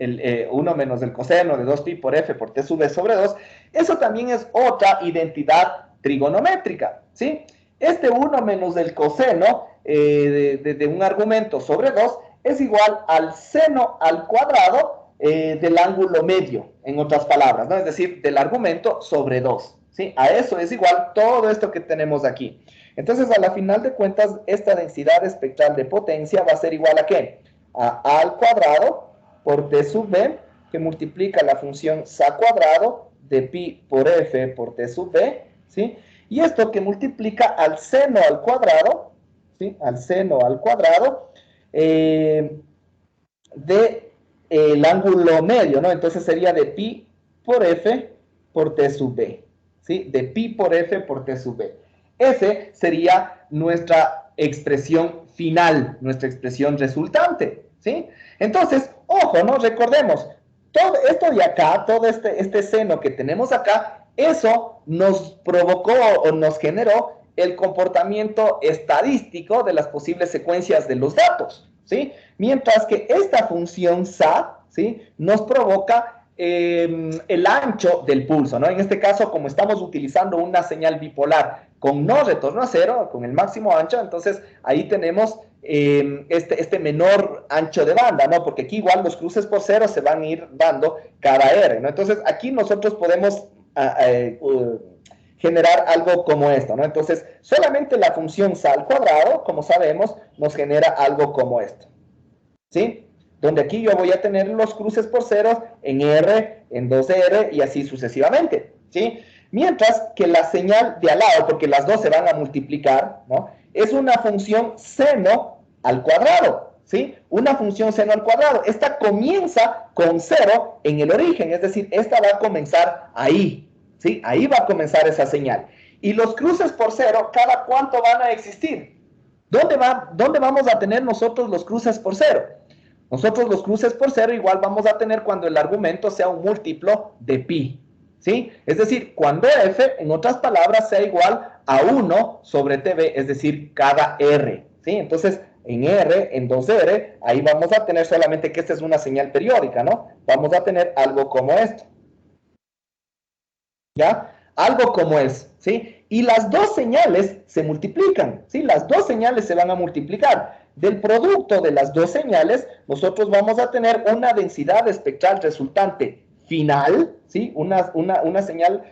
menos el coseno de 2pi por f por t sub b sobre 2, eso también es otra identidad trigonométrica, ¿sí? Este 1 menos el coseno de un argumento sobre 2 es igual al seno al cuadrado del ángulo medio, en otras palabras, ¿no? Es decir, del argumento sobre 2, ¿sí? A eso es igual todo esto que tenemos aquí. Entonces, a la final de cuentas, esta densidad espectral de potencia va a ser igual a ¿qué? A A al cuadrado por T sub B, que multiplica la función sa cuadrado de pi por f por T sub B, ¿sí? Y esto que multiplica al seno al cuadrado, ¿sí?, al seno al cuadrado del ángulo medio, ¿no? Entonces sería de pi por f por T sub B, ¿sí? De pi por f por T sub B. Ese sería nuestra expresión final, nuestra expresión resultante, ¿sí? Entonces, ojo, ¿no? Recordemos, todo esto de acá, todo este seno que tenemos acá, eso nos provocó o nos generó el comportamiento estadístico de las posibles secuencias de los datos, ¿sí? Mientras que esta función sa, ¿sí?, nos provoca el ancho del pulso, ¿no? En este caso, como estamos utilizando una señal bipolar con no retorno a cero, con el máximo ancho, entonces ahí tenemos este menor ancho de banda, ¿no? Porque aquí igual los cruces por cero se van a ir dando cada R, ¿no? Entonces aquí nosotros podemos generar algo como esto, ¿no? Entonces solamente la función sa al cuadrado, como sabemos, nos genera algo como esto, ¿sí? Donde aquí yo voy a tener los cruces por ceros en R, en 2R y así sucesivamente, ¿sí? Mientras que la señal de al lado, porque las dos se van a multiplicar, ¿no?, es una función seno al cuadrado, ¿sí? Una función seno al cuadrado. Esta comienza con 0 en el origen, es decir, esta va a comenzar ahí, ¿sí? Ahí va a comenzar esa señal. Y los cruces por 0, ¿cada cuánto van a existir? ¿Dónde vamos a tener nosotros los cruces por 0? Nosotros los cruces por 0 igual vamos a tener cuando el argumento sea un múltiplo de pi, ¿sí? Es decir, cuando f, en otras palabras, sea igual a 1 sobre tb, es decir, cada r, ¿sí? Entonces, en r, en 2r, ahí vamos a tener solamente que esta es una señal periódica, ¿no? Vamos a tener algo como esto, ¿ya? Algo como es, ¿sí? Y las dos señales se multiplican, ¿sí? Las dos señales se van a multiplicar. Del producto de las dos señales, nosotros vamos a tener una densidad espectral resultante final, ¿sí? Una señal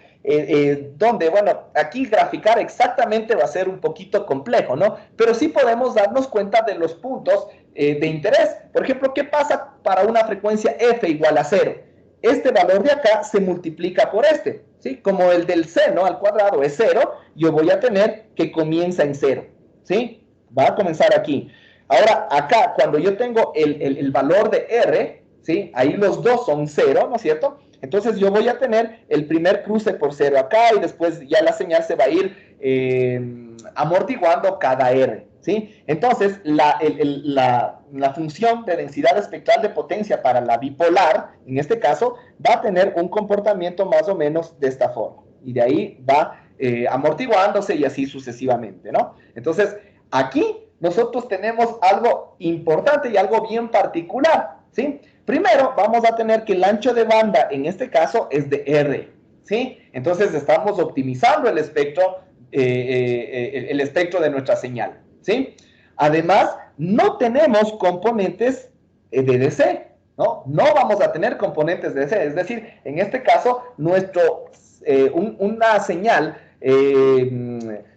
donde, bueno, aquí graficar exactamente va a ser un poquito complejo, ¿no? Pero sí podemos darnos cuenta de los puntos de interés. Por ejemplo, ¿qué pasa para una frecuencia f igual a 0? Este valor de acá se multiplica por este, ¿sí? Como el del seno al cuadrado es 0, yo voy a tener que comienza en 0, ¿sí? Va a comenzar aquí. Ahora, acá, cuando yo tengo el valor de R, ¿sí?, ahí los dos son 0, ¿no es cierto? Entonces yo voy a tener el primer cruce por 0 acá y después ya la señal se va a ir amortiguando cada R, ¿sí? Entonces, la función de densidad espectral de potencia para la bipolar, en este caso, va a tener un comportamiento más o menos de esta forma. Y de ahí va amortiguándose y así sucesivamente, ¿no? Entonces, aquí nosotros tenemos algo importante y algo bien particular, ¿sí? Primero, vamos a tener que el ancho de banda, en este caso, es de R, ¿sí? Entonces estamos optimizando el espectro de nuestra señal, ¿sí? Además, no tenemos componentes de DC, ¿no? No vamos a tener componentes de DC, es decir, en este caso, una señal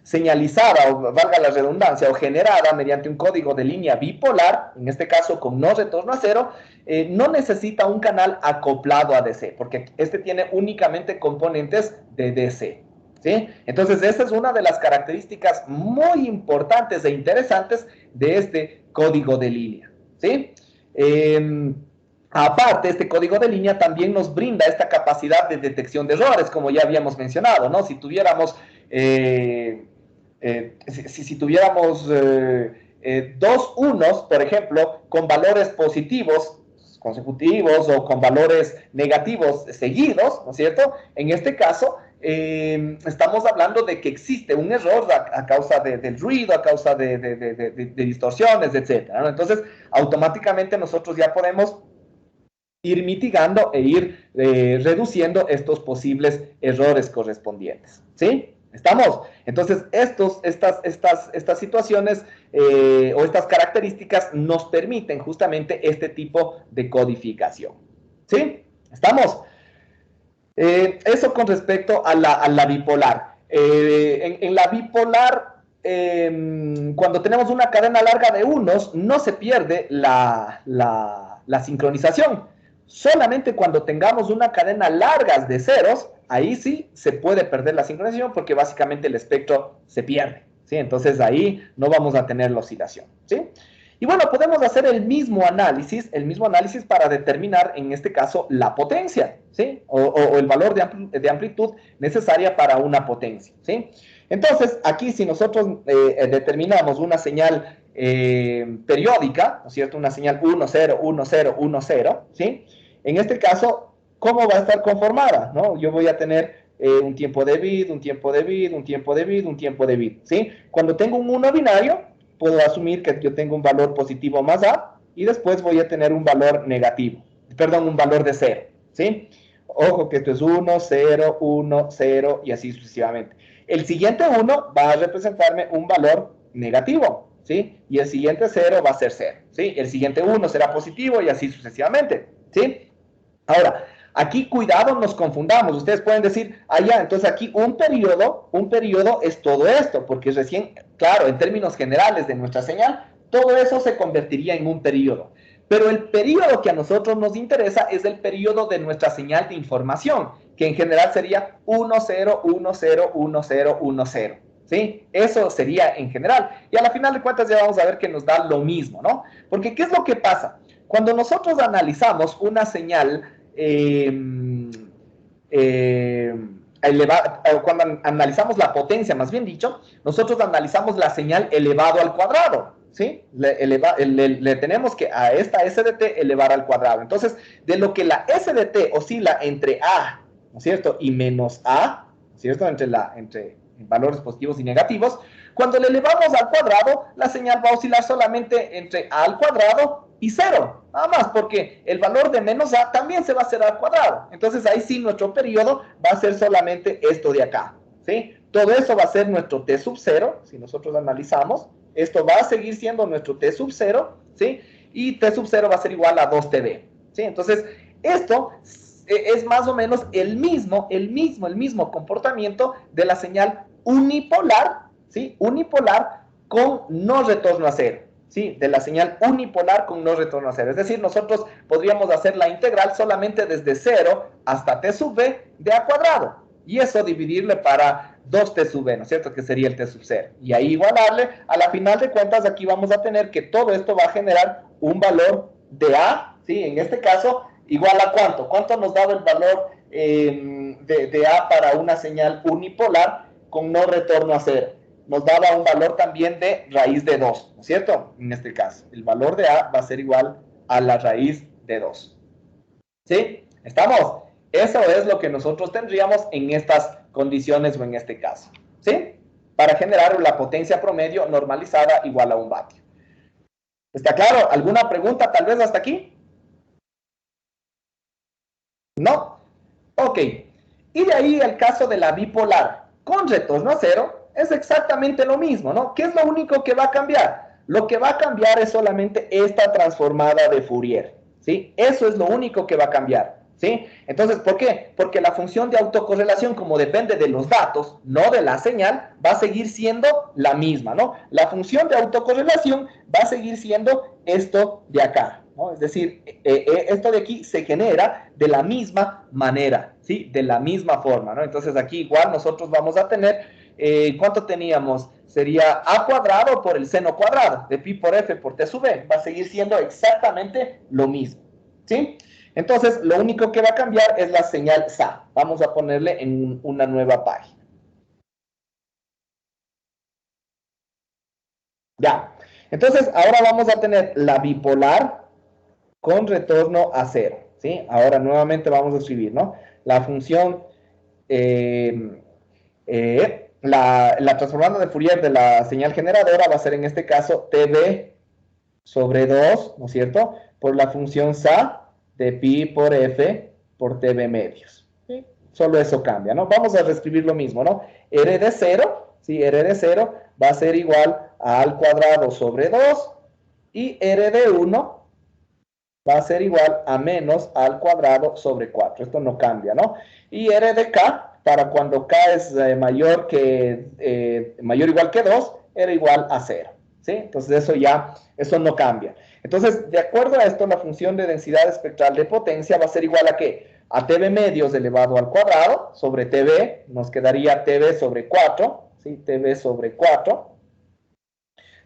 señalizada, o valga la redundancia, o generada mediante un código de línea bipolar, en este caso con no retorno a cero, no necesita un canal acoplado a DC, porque este tiene únicamente componentes de DC, ¿sí? Entonces, esta es una de las características muy importantes e interesantes de este código de línea, ¿sí? Aparte, este código de línea también nos brinda esta capacidad de detección de errores, como ya habíamos mencionado, ¿no? Si tuviéramos, si tuviéramos dos unos, por ejemplo, con valores positivos consecutivos o con valores negativos seguidos, ¿no es cierto? En este caso, estamos hablando de que existe un error a causa del ruido, a causa de distorsiones, etcétera, ¿no? Entonces, automáticamente nosotros ya podemos ir mitigando e ir reduciendo estos posibles errores correspondientes, ¿sí? ¿Estamos? Entonces, estas situaciones o estas características nos permiten justamente este tipo de codificación, ¿sí? ¿Estamos? Eso con respecto a la bipolar. En la bipolar, cuando tenemos una cadena larga de unos, no se pierde la sincronización. Solamente cuando tengamos una cadena larga de ceros, ahí sí se puede perder la sincronización porque básicamente el espectro se pierde, ¿sí? Entonces ahí no vamos a tener la oscilación, ¿sí? Y bueno, podemos hacer el mismo análisis para determinar, en este caso, la potencia, ¿sí? O el valor de amplitud necesaria para una potencia, ¿sí? Entonces, aquí si nosotros determinamos una señal periódica, ¿no es cierto? Una señal 1, 0, 1, 0, 1, 0, ¿sí? En este caso, ¿cómo va a estar conformada? ¿No? Yo voy a tener un tiempo de bit, un tiempo de bit, un tiempo de bit, un tiempo de bit, ¿sí? Cuando tengo un 1 binario, puedo asumir que yo tengo un valor positivo más A y después voy a tener un valor negativo, perdón, un valor de 0, ¿sí? Ojo que esto es 1, 0, 1, 0 y así sucesivamente. El siguiente 1 va a representarme un valor negativo, ¿sí? Y el siguiente 0 va a ser 0, ¿sí? El siguiente 1 será positivo y así sucesivamente, ¿sí? Ahora, aquí cuidado, nos confundamos. Ustedes pueden decir, ya, entonces aquí un periodo es todo esto, porque recién, claro, en términos generales de nuestra señal, todo eso se convertiría en un periodo. Pero el periodo que a nosotros nos interesa es el periodo de nuestra señal de información, que en general sería 1, 0, 1, 0, 1, 0, 1, 0. ¿Sí? Eso sería en general. Y a la final de cuentas ya vamos a ver que nos da lo mismo, ¿no? Porque ¿qué es lo que pasa? Cuando nosotros analizamos una señal cuando analizamos la potencia, más bien dicho, nosotros analizamos la señal elevado al cuadrado, ¿sí? Le tenemos que a esta SDT elevar al cuadrado. Entonces, de lo que la SDT oscila entre A, ¿no es cierto? Y menos A, ¿no es cierto? Entre valores positivos y negativos, cuando le elevamos al cuadrado, la señal va a oscilar solamente entre A al cuadrado y 0, nada más, porque el valor de menos A también se va a hacer al cuadrado. Entonces ahí sí nuestro periodo va a ser solamente esto de acá, ¿sí? Todo eso va a ser nuestro T sub 0, si nosotros analizamos. Esto va a seguir siendo nuestro T sub 0, ¿sí? Y T sub 0 va a ser igual a 2TB, ¿sí? Entonces, esto es más o menos el mismo comportamiento de la señal unipolar, ¿sí? Unipolar con no retorno a 0. ¿Sí? De la señal unipolar con no retorno a 0. Es decir, nosotros podríamos hacer la integral solamente desde 0 hasta t sub b de a cuadrado. Y eso dividirle para 2t sub b, ¿no es cierto? Que sería el t sub 0. Y ahí igualarle, a la final de cuentas, aquí vamos a tener que todo esto va a generar un valor de a, ¿sí? En este caso, igual a ¿cuánto? ¿Cuánto nos daba el valor de a para una señal unipolar con no retorno a 0? Nos daba un valor también de raíz de 2, ¿no es cierto? En este caso, el valor de A va a ser igual a la raíz de 2. ¿Sí? ¿Estamos? Eso es lo que nosotros tendríamos en estas condiciones o en este caso. ¿Sí? Para generar la potencia promedio normalizada igual a 1 vatio. ¿Está claro? ¿Alguna pregunta tal vez hasta aquí? ¿No? Ok. Y de ahí el caso de la bipolar con retorno a cero es exactamente lo mismo, ¿no? ¿Qué es lo único que va a cambiar? Lo que va a cambiar es solamente esta transformada de Fourier, ¿sí? Eso es lo único que va a cambiar, ¿sí? Entonces, ¿por qué? Porque la función de autocorrelación, como depende de los datos, no de la señal, va a seguir siendo la misma, ¿no? La función de autocorrelación va a seguir siendo esto de acá, ¿no? Es decir, esto de aquí se genera de la misma manera, ¿sí? De la misma forma, ¿no? Entonces, aquí igual nosotros vamos a tener, ¿cuánto teníamos? Sería a cuadrado por el seno cuadrado de pi por f por t sub b. Va a seguir siendo exactamente lo mismo, ¿sí? Entonces, lo único que va a cambiar es la señal SA. Vamos a ponerle en una nueva página. Ya. Entonces, ahora vamos a tener la bipolar con retorno a cero, ¿sí? Ahora nuevamente vamos a escribir, ¿no? La función, la transformanda de Fourier de la señal generadora va a ser en este caso TB sobre 2, ¿no es cierto? Por la función SA de pi por f por tb medios. ¿Sí? Solo eso cambia, ¿no? Vamos a reescribir lo mismo, ¿no? R de 0, ¿sí? R de 0 va a ser igual a al cuadrado sobre 2 y R de 1 va a ser igual a menos al cuadrado sobre 4. Esto no cambia, ¿no? Y R de K, para cuando K es mayor o igual que 2, era igual a 0. ¿Sí? Entonces eso no cambia. Entonces, de acuerdo a esto, la función de densidad espectral de potencia va a ser igual a ¿qué? A TB medios elevado al cuadrado sobre TB, nos quedaría TB sobre 4, ¿sí? TB sobre 4,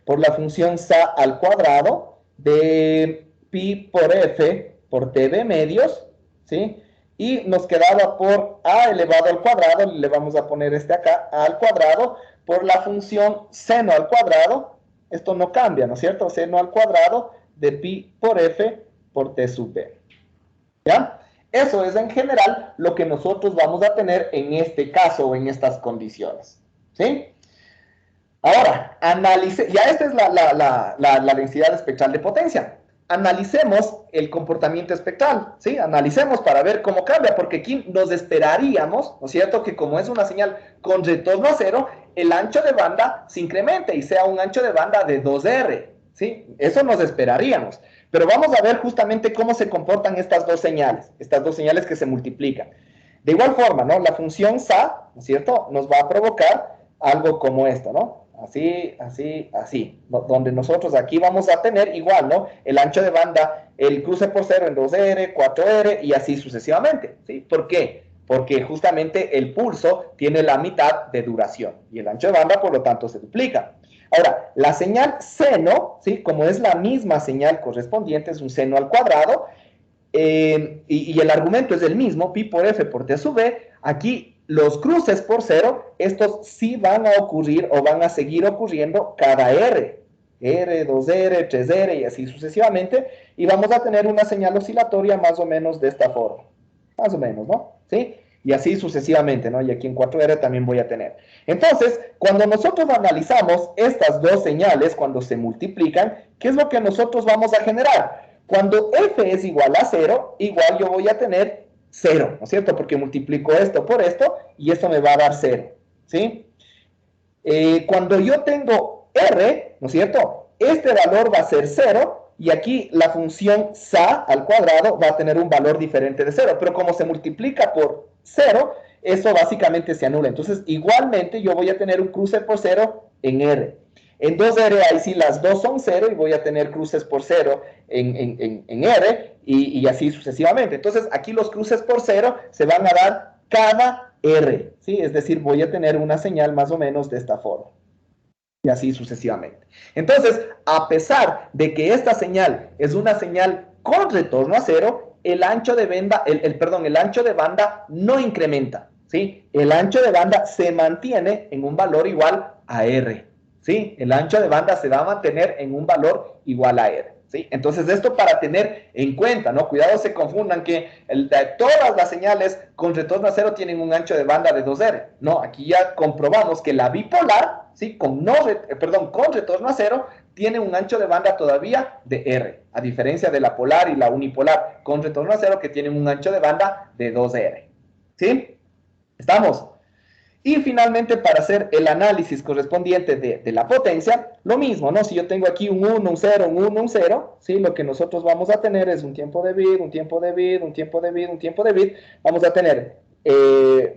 por la función SA al cuadrado de pi por f por TB medios, ¿sí? Y nos quedaba por A elevado al cuadrado, le vamos a poner este acá, A al cuadrado, por la función seno al cuadrado. Esto no cambia, ¿no es cierto? Seno al cuadrado de pi por f por t sub b. ¿Ya? Eso es en general lo que nosotros vamos a tener en este caso o en estas condiciones. ¿Sí? Ahora, ya esta es la densidad espectral de potencia. Analicemos el comportamiento espectral, ¿sí? Analicemos para ver cómo cambia, porque aquí nos esperaríamos, ¿no es cierto?, que como es una señal con retorno a cero, el ancho de banda se incremente y sea un ancho de banda de 2R, ¿sí? Eso nos esperaríamos. Pero vamos a ver justamente cómo se comportan estas dos señales que se multiplican. De igual forma, ¿no? La función SA, ¿no es cierto?, nos va a provocar algo como esto, ¿no? Así, así, así, donde nosotros aquí vamos a tener igual, ¿no? El ancho de banda, el cruce por cero en 2R, 4R y así sucesivamente, ¿sí? ¿Por qué? Porque justamente el pulso tiene la mitad de duración y el ancho de banda, por lo tanto, se duplica. Ahora, la señal seno, ¿sí? Como es la misma señal correspondiente, es un seno al cuadrado, y el argumento es el mismo, pi por f por t sub b, aquí los cruces por cero, estos sí van a ocurrir o van a seguir ocurriendo cada R, 2R, 3R y así sucesivamente, y vamos a tener una señal oscilatoria más o menos de esta forma, más o menos, ¿no? ¿Sí? Y así sucesivamente, ¿no? Y aquí en 4R también voy a tener. Entonces, cuando nosotros analizamos estas dos señales, cuando se multiplican, ¿qué es lo que nosotros vamos a generar? Cuando f es igual a 0, igual yo voy a tener 0, ¿no es cierto? Porque multiplico esto por esto y esto me va a dar 0, ¿sí? Cuando yo tengo r, ¿no es cierto? Este valor va a ser 0 y aquí la función SA al cuadrado va a tener un valor diferente de 0, pero como se multiplica por 0, eso básicamente se anula. Entonces, igualmente yo voy a tener un cruce por 0 en r. En 2R ahí sí las dos son 0 y voy a tener cruces por 0 en R y así sucesivamente. Entonces aquí los cruces por 0 se van a dar cada R, ¿sí? Es decir, voy a tener una señal más o menos de esta forma. Y así sucesivamente. Entonces, a pesar de que esta señal es una señal con retorno a 0, el ancho de banda, el ancho de banda no incrementa, ¿sí? El ancho de banda se mantiene en un valor igual a R. ¿Sí? El ancho de banda se va a mantener en un valor igual a R, ¿sí? Entonces, esto para tener en cuenta, ¿no? Cuidado, se confundan que todas las señales con retorno a 0 tienen un ancho de banda de 2R. No, aquí ya comprobamos que la bipolar, ¿sí? Con retorno a 0, tiene un ancho de banda todavía de R, a diferencia de la polar y la unipolar con retorno a 0 que tienen un ancho de banda de 2R, ¿sí? ¿Estamos? Y finalmente, para hacer el análisis correspondiente de la potencia, lo mismo, ¿no? Si yo tengo aquí un 1, un 0, un 1, un 0, ¿sí? Lo que nosotros vamos a tener es un tiempo de bit, un tiempo de bit, un tiempo de bit, un tiempo de bit. Vamos a tener,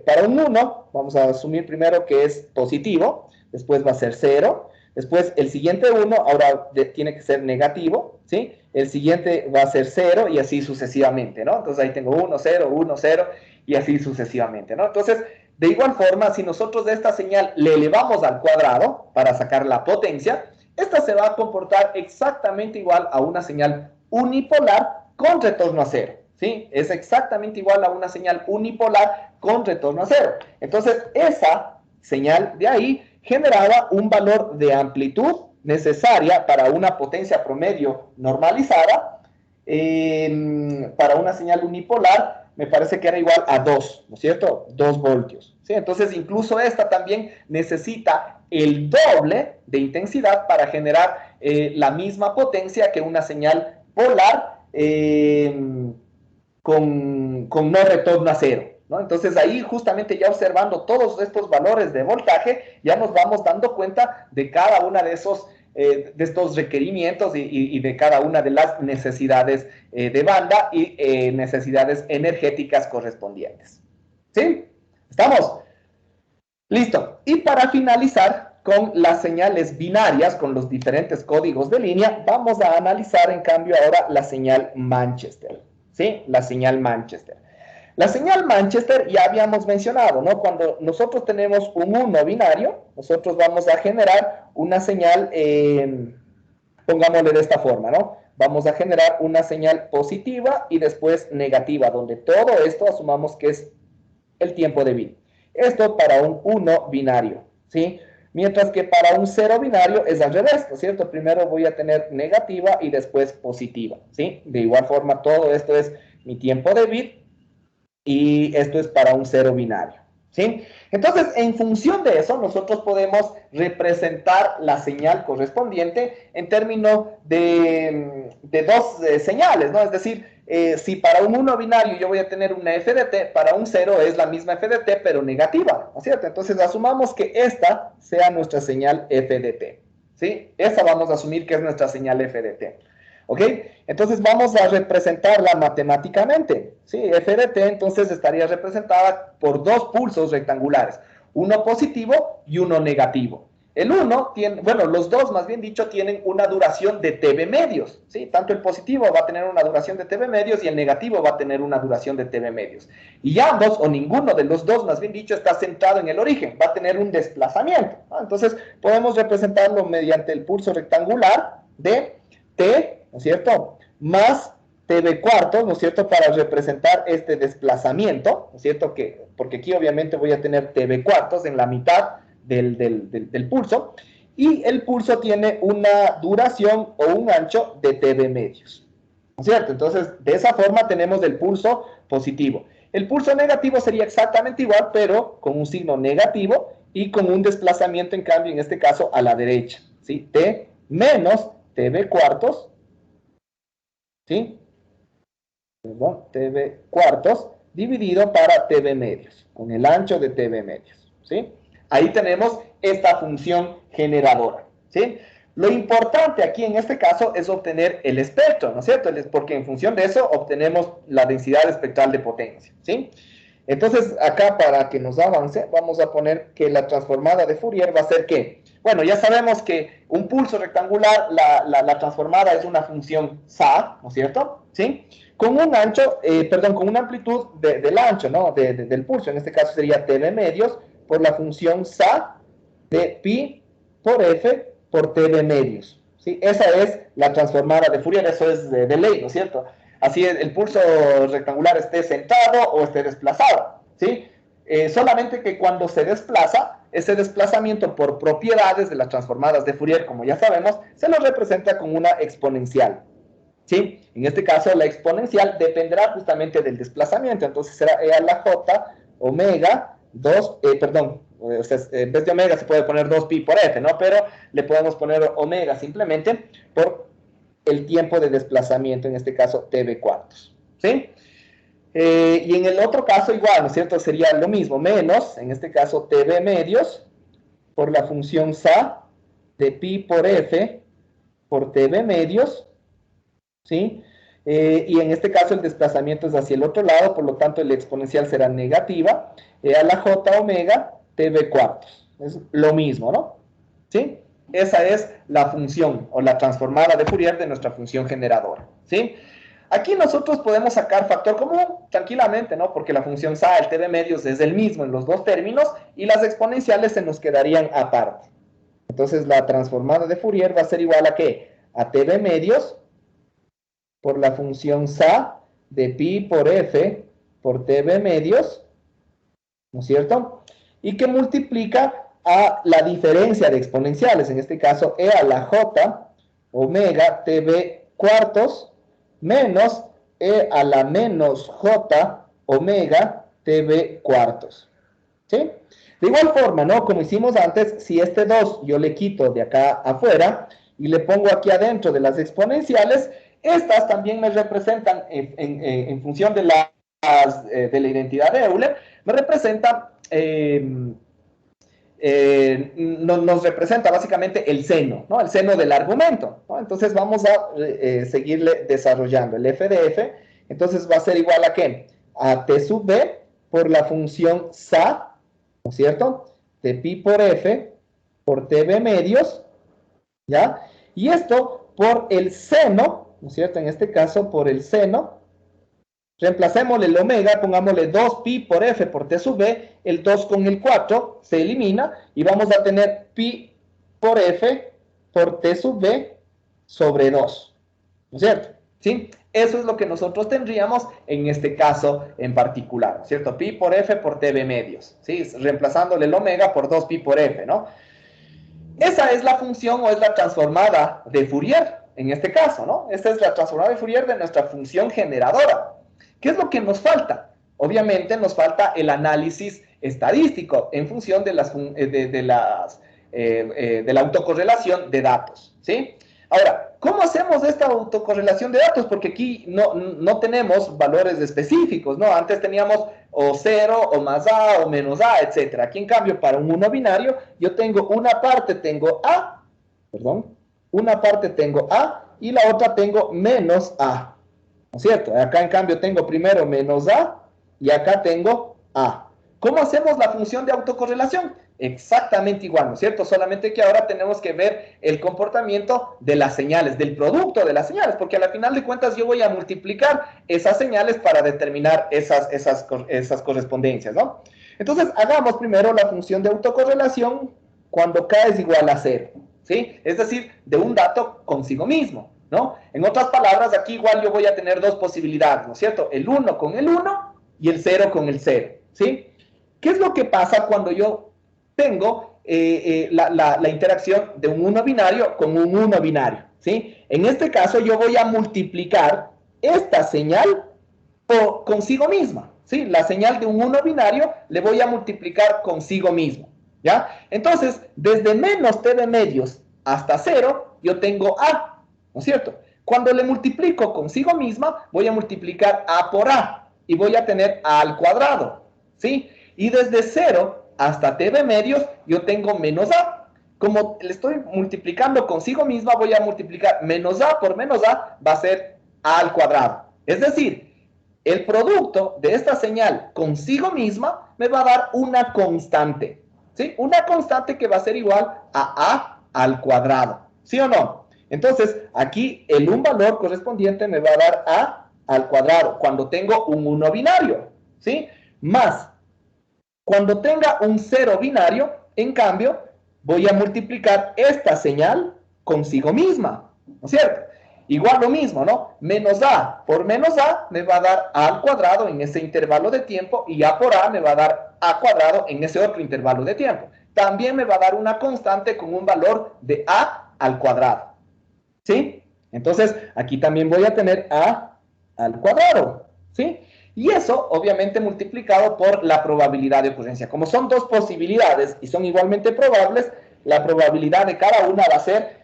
para un 1, vamos a asumir primero que es positivo, después va a ser 0, después el siguiente 1 ahora tiene que ser negativo, ¿sí? El siguiente va a ser 0 y así sucesivamente, ¿no? Entonces ahí tengo 1, 0, 1, 0 y así sucesivamente, ¿no? Entonces, de igual forma, si nosotros de esta señal le elevamos al cuadrado para sacar la potencia, esta se va a comportar exactamente igual a una señal unipolar con retorno a cero, ¿sí? Es exactamente igual a una señal unipolar con retorno a cero. Entonces, esa señal de ahí generaba un valor de amplitud necesaria para una potencia promedio normalizada, para una señal unipolar, me parece que era igual a 2, ¿no es cierto? 2 voltios, ¿sí? Entonces, incluso esta también necesita el doble de intensidad para generar la misma potencia que una señal polar con no retorno a cero, ¿no? Entonces, ahí justamente ya observando todos estos valores de voltaje, ya nos vamos dando cuenta de cada una de estos requerimientos y de cada una de las necesidades de banda y necesidades energéticas correspondientes. ¿Sí? ¿Estamos? Listo. Y para finalizar con las señales binarias, con los diferentes códigos de línea, vamos a analizar en cambio ahora la señal Manchester. ¿Sí? La señal Manchester. La señal Manchester ya habíamos mencionado, ¿no? Cuando nosotros tenemos un 1 binario, nosotros vamos a generar una señal, pongámosle de esta forma, ¿no? Vamos a generar una señal positiva y después negativa, donde todo esto asumamos que es el tiempo de bit. Esto para un 1 binario, ¿sí? Mientras que para un 0 binario es al revés, ¿no es cierto? Primero voy a tener negativa y después positiva, ¿sí? De igual forma, todo esto es mi tiempo de bit, y esto es para un 0 binario, ¿sí? Entonces, en función de eso, nosotros podemos representar la señal correspondiente en términos de dos señales, ¿no? Es decir, si para un 1 binario yo voy a tener una FDT, para un 0 es la misma FDT, pero negativa, ¿no es cierto? Entonces, asumamos que esta sea nuestra señal FDT, ¿sí? Esa vamos a asumir que es nuestra señal FDT. ¿Ok? Entonces vamos a representarla matemáticamente. ¿Sí? FDT entonces estaría representada por dos pulsos rectangulares, uno positivo y uno negativo. El uno tiene, bueno, los dos más bien dicho tienen una duración de TB medios. ¿Sí? Tanto el positivo va a tener una duración de TB medios y el negativo va a tener una duración de TB medios. Y ambos o ninguno de los dos más bien dicho está centrado en el origen, va a tener un desplazamiento, ¿no? Entonces podemos representarlo mediante el pulso rectangular de T, ¿no es cierto? Más TB cuartos, ¿no es cierto? Para representar este desplazamiento, ¿no es cierto? Porque aquí obviamente voy a tener TB cuartos en la mitad del pulso, y el pulso tiene una duración o un ancho de TB medios, ¿no es cierto? Entonces, de esa forma tenemos el pulso positivo. El pulso negativo sería exactamente igual, pero con un signo negativo y con un desplazamiento, en cambio, en este caso, a la derecha, ¿sí? T menos TB cuartos, ¿sí? Perdón, TB cuartos dividido para TB medios, con el ancho de TB medios, ¿sí? Ahí tenemos esta función generadora, ¿sí? Lo importante aquí en este caso es obtener el espectro, ¿no es cierto? Porque en función de eso obtenemos la densidad espectral de potencia, ¿sí? Entonces, acá para que nos avance, vamos a poner que la transformada de Fourier va a ser ¿qué? Bueno, ya sabemos que un pulso rectangular, la transformada es una función SA, ¿no es cierto? ¿Sí? Con un ancho, con una amplitud del ancho, ¿no? Del pulso, en este caso sería TB medios, por la función SA de pi por F por TB medios, ¿sí? Esa es la transformada de Fourier, eso es de ley, ¿no es cierto? Así es, el pulso rectangular esté sentado o esté desplazado, ¿sí? Solamente que cuando se desplaza, ese desplazamiento por propiedades de las transformadas de Fourier, como ya sabemos, se lo representa con una exponencial, ¿sí? En este caso, la exponencial dependerá justamente del desplazamiento, entonces será E a la J omega 2, o sea, en vez de omega se puede poner 2pi por F, ¿no? Pero le podemos poner omega simplemente por el tiempo de desplazamiento, en este caso TB cuartos, ¿sí? Y en el otro caso igual, ¿no es cierto? Sería lo mismo, menos, en este caso, TB medios por la función SA de pi por F por TB medios, ¿sí? Y en este caso el desplazamiento es hacia el otro lado, por lo tanto el exponencial será negativa, a la J omega TB cuartos. Es lo mismo, ¿no? ¿Sí? Esa es la función o la transformada de Fourier de nuestra función generadora, ¿sí? Aquí nosotros podemos sacar factor común tranquilamente, ¿no? Porque la función SA, el TB medios, es el mismo en los dos términos y las exponenciales se nos quedarían aparte. Entonces la transformada de Fourier va a ser igual a ¿qué? A TB medios por la función SA de pi por F por TB medios, ¿no es cierto? Y que multiplica a la diferencia de exponenciales, en este caso e a la j omega TB cuartos menos e a la menos j omega TB cuartos, ¿sí? De igual forma, ¿no? Como hicimos antes, si este 2 yo le quito de acá afuera y le pongo aquí adentro de las exponenciales, estas también me representan, en función de la identidad de Euler, me representan, nos representa básicamente el seno, ¿no? El seno del argumento, ¿no? Entonces vamos a seguirle desarrollando. El f de f, entonces va a ser igual a ¿qué? A t sub b por la función SA, ¿no es cierto? De pi por f por tb medios, ¿ya? Y esto por el seno, ¿no es cierto? En este caso, por el seno, reemplacémosle el omega, pongámosle 2pi por f por t sub b, el 2 con el 4 se elimina, y vamos a tener pi por f por t sub b sobre 2, ¿no es cierto? ¿Sí? Eso es lo que nosotros tendríamos en este caso en particular, ¿no es cierto? Pi por f por tb medios, ¿sí? Reemplazándole el omega por 2pi por f, ¿no? Esa es la función o es la transformada de Fourier, en este caso, ¿no? Esta es la transformada de Fourier de nuestra función generadora. ¿Qué es lo que nos falta? Obviamente nos falta el análisis estadístico en función de la autocorrelación de datos, ¿sí? Ahora, ¿cómo hacemos esta autocorrelación de datos? Porque aquí no tenemos valores específicos, ¿no? Antes teníamos o 0, o más A, o menos A, etc. Aquí, en cambio, para un 1 binario, yo tengo una parte tengo A, una parte tengo A, y la otra tengo menos A, ¿no es cierto? Acá, en cambio, tengo primero menos A, y acá tengo A. ¿Cómo hacemos la función de autocorrelación? Exactamente igual, ¿no es cierto? Solamente que ahora tenemos que ver el comportamiento de las señales, del producto de las señales, porque a la final de cuentas yo voy a multiplicar esas señales para determinar esas correspondencias, ¿no? Entonces, hagamos primero la función de autocorrelación cuando k es igual a 0, ¿sí? Es decir, de un dato consigo mismo, ¿no? En otras palabras, aquí igual yo voy a tener dos posibilidades, ¿no es cierto? El 1 con el 1 y el 0 con el 0, ¿sí? ¿Qué es lo que pasa cuando yo tengo la interacción de un 1 binario con un 1 binario, ¿sí? En este caso yo voy a multiplicar esta señal consigo misma, ¿sí? La señal de un 1 binario le voy a multiplicar consigo mismo, ¿ya? Entonces, desde menos t de medios hasta 0, yo tengo A, ¿no es cierto? Cuando le multiplico consigo misma, voy a multiplicar A por A, y voy a tener A al cuadrado, ¿sí? Y desde 0 hasta t de medios, yo tengo menos A. Como le estoy multiplicando consigo misma, voy a multiplicar menos A por menos A, va a ser A al cuadrado. Es decir, el producto de esta señal consigo misma me va a dar una constante, ¿sí? Una constante que va a ser igual a al cuadrado, ¿sí o no? Entonces, aquí un valor correspondiente me va a dar A al cuadrado, cuando tengo un 1 binario, ¿sí? Más, cuando tenga un 0 binario, en cambio, voy a multiplicar esta señal consigo misma, ¿no es cierto? Igual lo mismo, ¿no? Menos A por menos A me va a dar A al cuadrado en ese intervalo de tiempo, y A por A me va a dar A cuadrado en ese otro intervalo de tiempo. También me va a dar una constante con un valor de A al cuadrado, ¿sí? Entonces, aquí también voy a tener A al cuadrado, ¿sí? Y eso, obviamente, multiplicado por la probabilidad de ocurrencia. Como son dos posibilidades y son igualmente probables, la probabilidad de cada una va a ser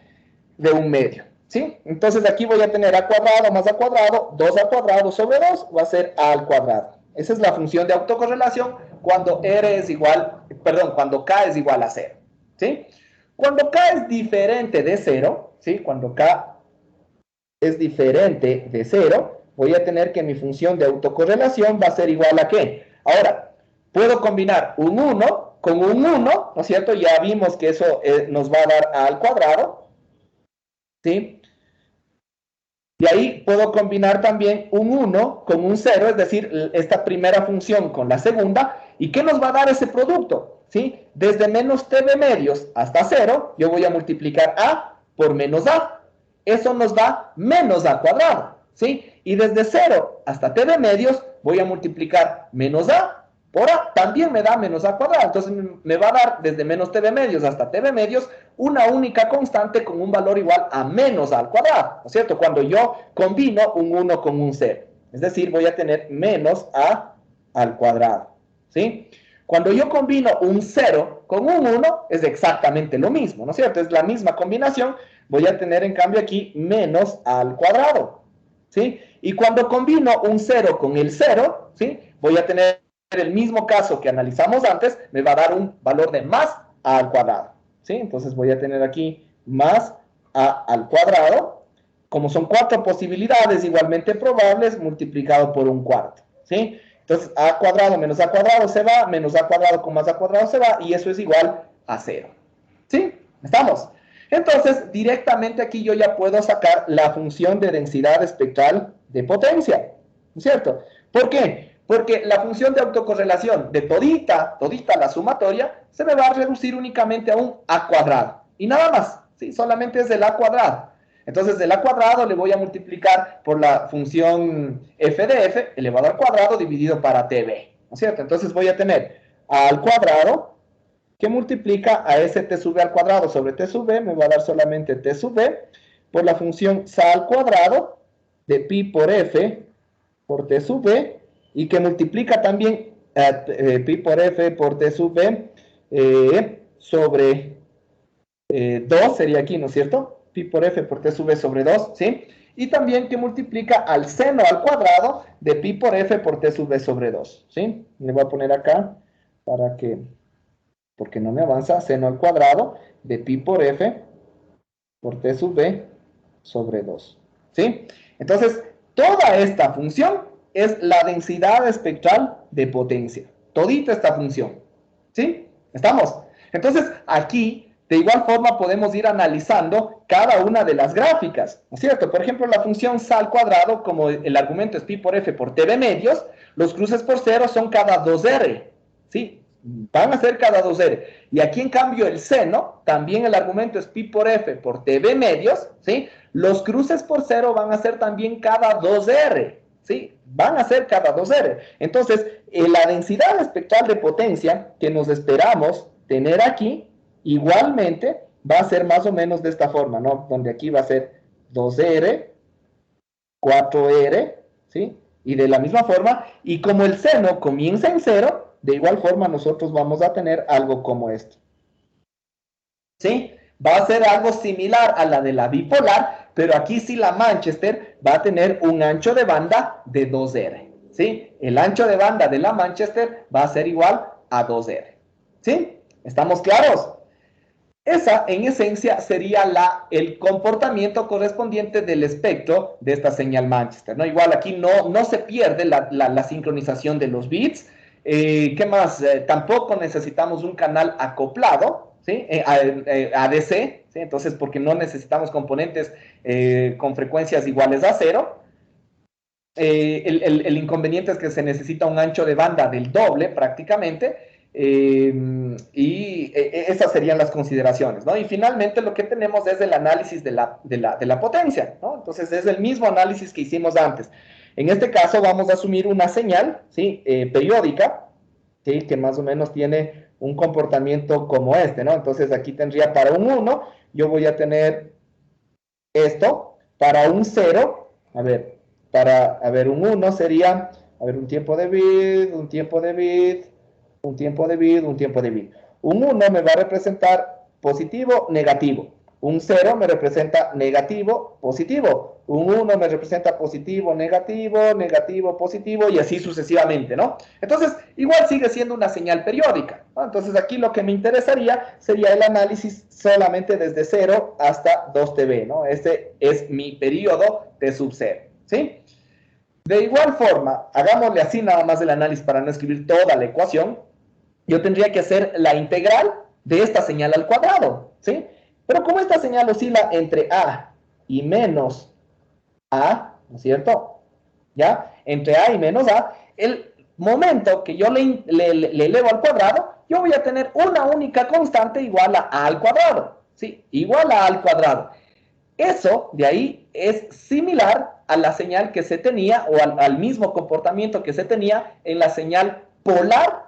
de 1 medio, ¿sí? Entonces aquí voy a tener a cuadrado más a cuadrado, 2 al cuadrado sobre 2 va a ser a al cuadrado. Esa es la función de autocorrelación cuando R es igual, perdón, cuando K es igual a 0, ¿sí? Cuando K es diferente de 0, ¿sí? Cuando K es diferente de 0, voy a tener que mi función de autocorrelación va a ser igual a ¿qué? Ahora, puedo combinar un 1 con un 1, ¿no es cierto? Ya vimos que eso nos va a dar a al cuadrado, ¿sí? Y ahí puedo combinar también un 1 con un 0, es decir, esta primera función con la segunda. ¿Y qué nos va a dar ese producto? ¿Sí? Desde menos t de medios hasta 0, yo voy a multiplicar a por menos a. Eso nos da menos a cuadrado, ¿sí? Y desde 0 hasta t de medios voy a multiplicar menos a por a, también me da menos a cuadrado. Entonces me va a dar desde menos t de medios hasta t de medios una única constante con un valor igual a menos a al cuadrado, ¿no es cierto? Cuando yo combino un 1 con un 0. Es decir, voy a tener menos a al cuadrado, ¿sí? Cuando yo combino un 0 con un 1, es exactamente lo mismo, ¿no es cierto? Es la misma combinación. Voy a tener, en cambio, aquí menos a al cuadrado, ¿sí? Y cuando combino un 0 con el 0, ¿sí? Voy a tener el mismo caso que analizamos antes, me va a dar un valor de más a al cuadrado, ¿sí? Entonces voy a tener aquí más a al cuadrado, como son 4 posibilidades igualmente probables, multiplicado por un cuarto, ¿sí? Entonces a cuadrado menos a cuadrado se va, menos a cuadrado con más a cuadrado se va, y eso es igual a 0, ¿sí? ¿Estamos? Entonces, directamente aquí yo ya puedo sacar la función de densidad espectral de potencia, ¿no es cierto? ¿Por qué? Porque la función de autocorrelación de todita la sumatoria, se me va a reducir únicamente a un a cuadrado. Y nada más, ¿sí? Solamente es del a cuadrado. Entonces, del a cuadrado le voy a multiplicar por la función f de f elevado al cuadrado dividido para tb, ¿no es cierto? Entonces voy a tener a al cuadrado que multiplica a ese t sub b al cuadrado sobre t sub b, me va a dar solamente t sub b, por la función sa al cuadrado de pi por f por t sub b, y que multiplica también pi por f por t sub b sobre 2, sería aquí, ¿no es cierto? Pi por f por t sub b sobre 2, ¿sí? Y también que multiplica al seno al cuadrado de pi por f por t sub b sobre 2, ¿sí? Le voy a poner acá para que, porque no me avanza, seno al cuadrado de pi por f por t sub b sobre 2, ¿sí? Entonces, toda esta función es la densidad espectral de potencia. Todita esta función, ¿sí? ¿Estamos? Entonces, aquí, de igual forma, podemos ir analizando cada una de las gráficas, ¿no es cierto? Por ejemplo, la función sa al cuadrado, como el argumento es pi por f por t de medios, los cruces por 0 son cada 2r, ¿sí? Van a ser cada 2r. Y aquí, en cambio, el seno, también el argumento es pi por f por tb medios, ¿sí? Los cruces por 0 van a ser también cada 2r, ¿sí? Van a ser cada 2r. Entonces, la densidad espectral de potencia que nos esperamos tener aquí, igualmente, va a ser más o menos de esta forma, ¿no? Donde aquí va a ser 2r, 4r, ¿sí? Y de la misma forma, y como el seno comienza en 0, de igual forma nosotros vamos a tener algo como esto, ¿sí? Va a ser algo similar a la de la bipolar, pero aquí sí la Manchester va a tener un ancho de banda de 2R, ¿sí? El ancho de banda de la Manchester va a ser igual a 2R, ¿sí? ¿Estamos claros? Esa, en esencia, sería el comportamiento correspondiente del espectro de esta señal Manchester, ¿no? Igual aquí no se pierde la sincronización de los bits. ¿Qué más? Tampoco necesitamos un canal acoplado, ¿sí? ADC, ¿sí? Entonces, porque no necesitamos componentes con frecuencias iguales a 0. El inconveniente es que se necesita un ancho de banda del doble prácticamente. Y esas serían las consideraciones, ¿no? Y finalmente lo que tenemos es el análisis de la potencia, ¿no? Entonces es el mismo análisis que hicimos antes. En este caso vamos a asumir una señal, ¿sí? Periódica, ¿sí? Que más o menos tiene un comportamiento como este, ¿no? Entonces aquí tendría para un 1, yo voy a tener esto, para un 0, un 1 sería, un tiempo de bit, un tiempo de bit, un tiempo de bit, un tiempo de bit. Un 1 me va a representar positivo, negativo. Un 0 me representa negativo, positivo. Un 1 me representa positivo, negativo, negativo, positivo, y así sucesivamente, ¿no? Entonces, igual sigue siendo una señal periódica, ¿no? Entonces, aquí lo que me interesaría sería el análisis solamente desde 0 hasta 2TB, ¿no? Este es mi periodo T sub 0, ¿sí? De igual forma, hagámosle así nada más el análisis para no escribir toda la ecuación. Yo tendría que hacer la integral de esta señal al cuadrado, ¿sí? Pero como esta señal oscila entre A y menos A, ¿no es cierto? ¿Ya? Entre A y menos A, el momento que yo le elevo al cuadrado, yo voy a tener una única constante igual a A al cuadrado, ¿sí? Igual a A al cuadrado. Eso, de ahí, es similar a la señal que se tenía, o al mismo comportamiento que se tenía en la señal polar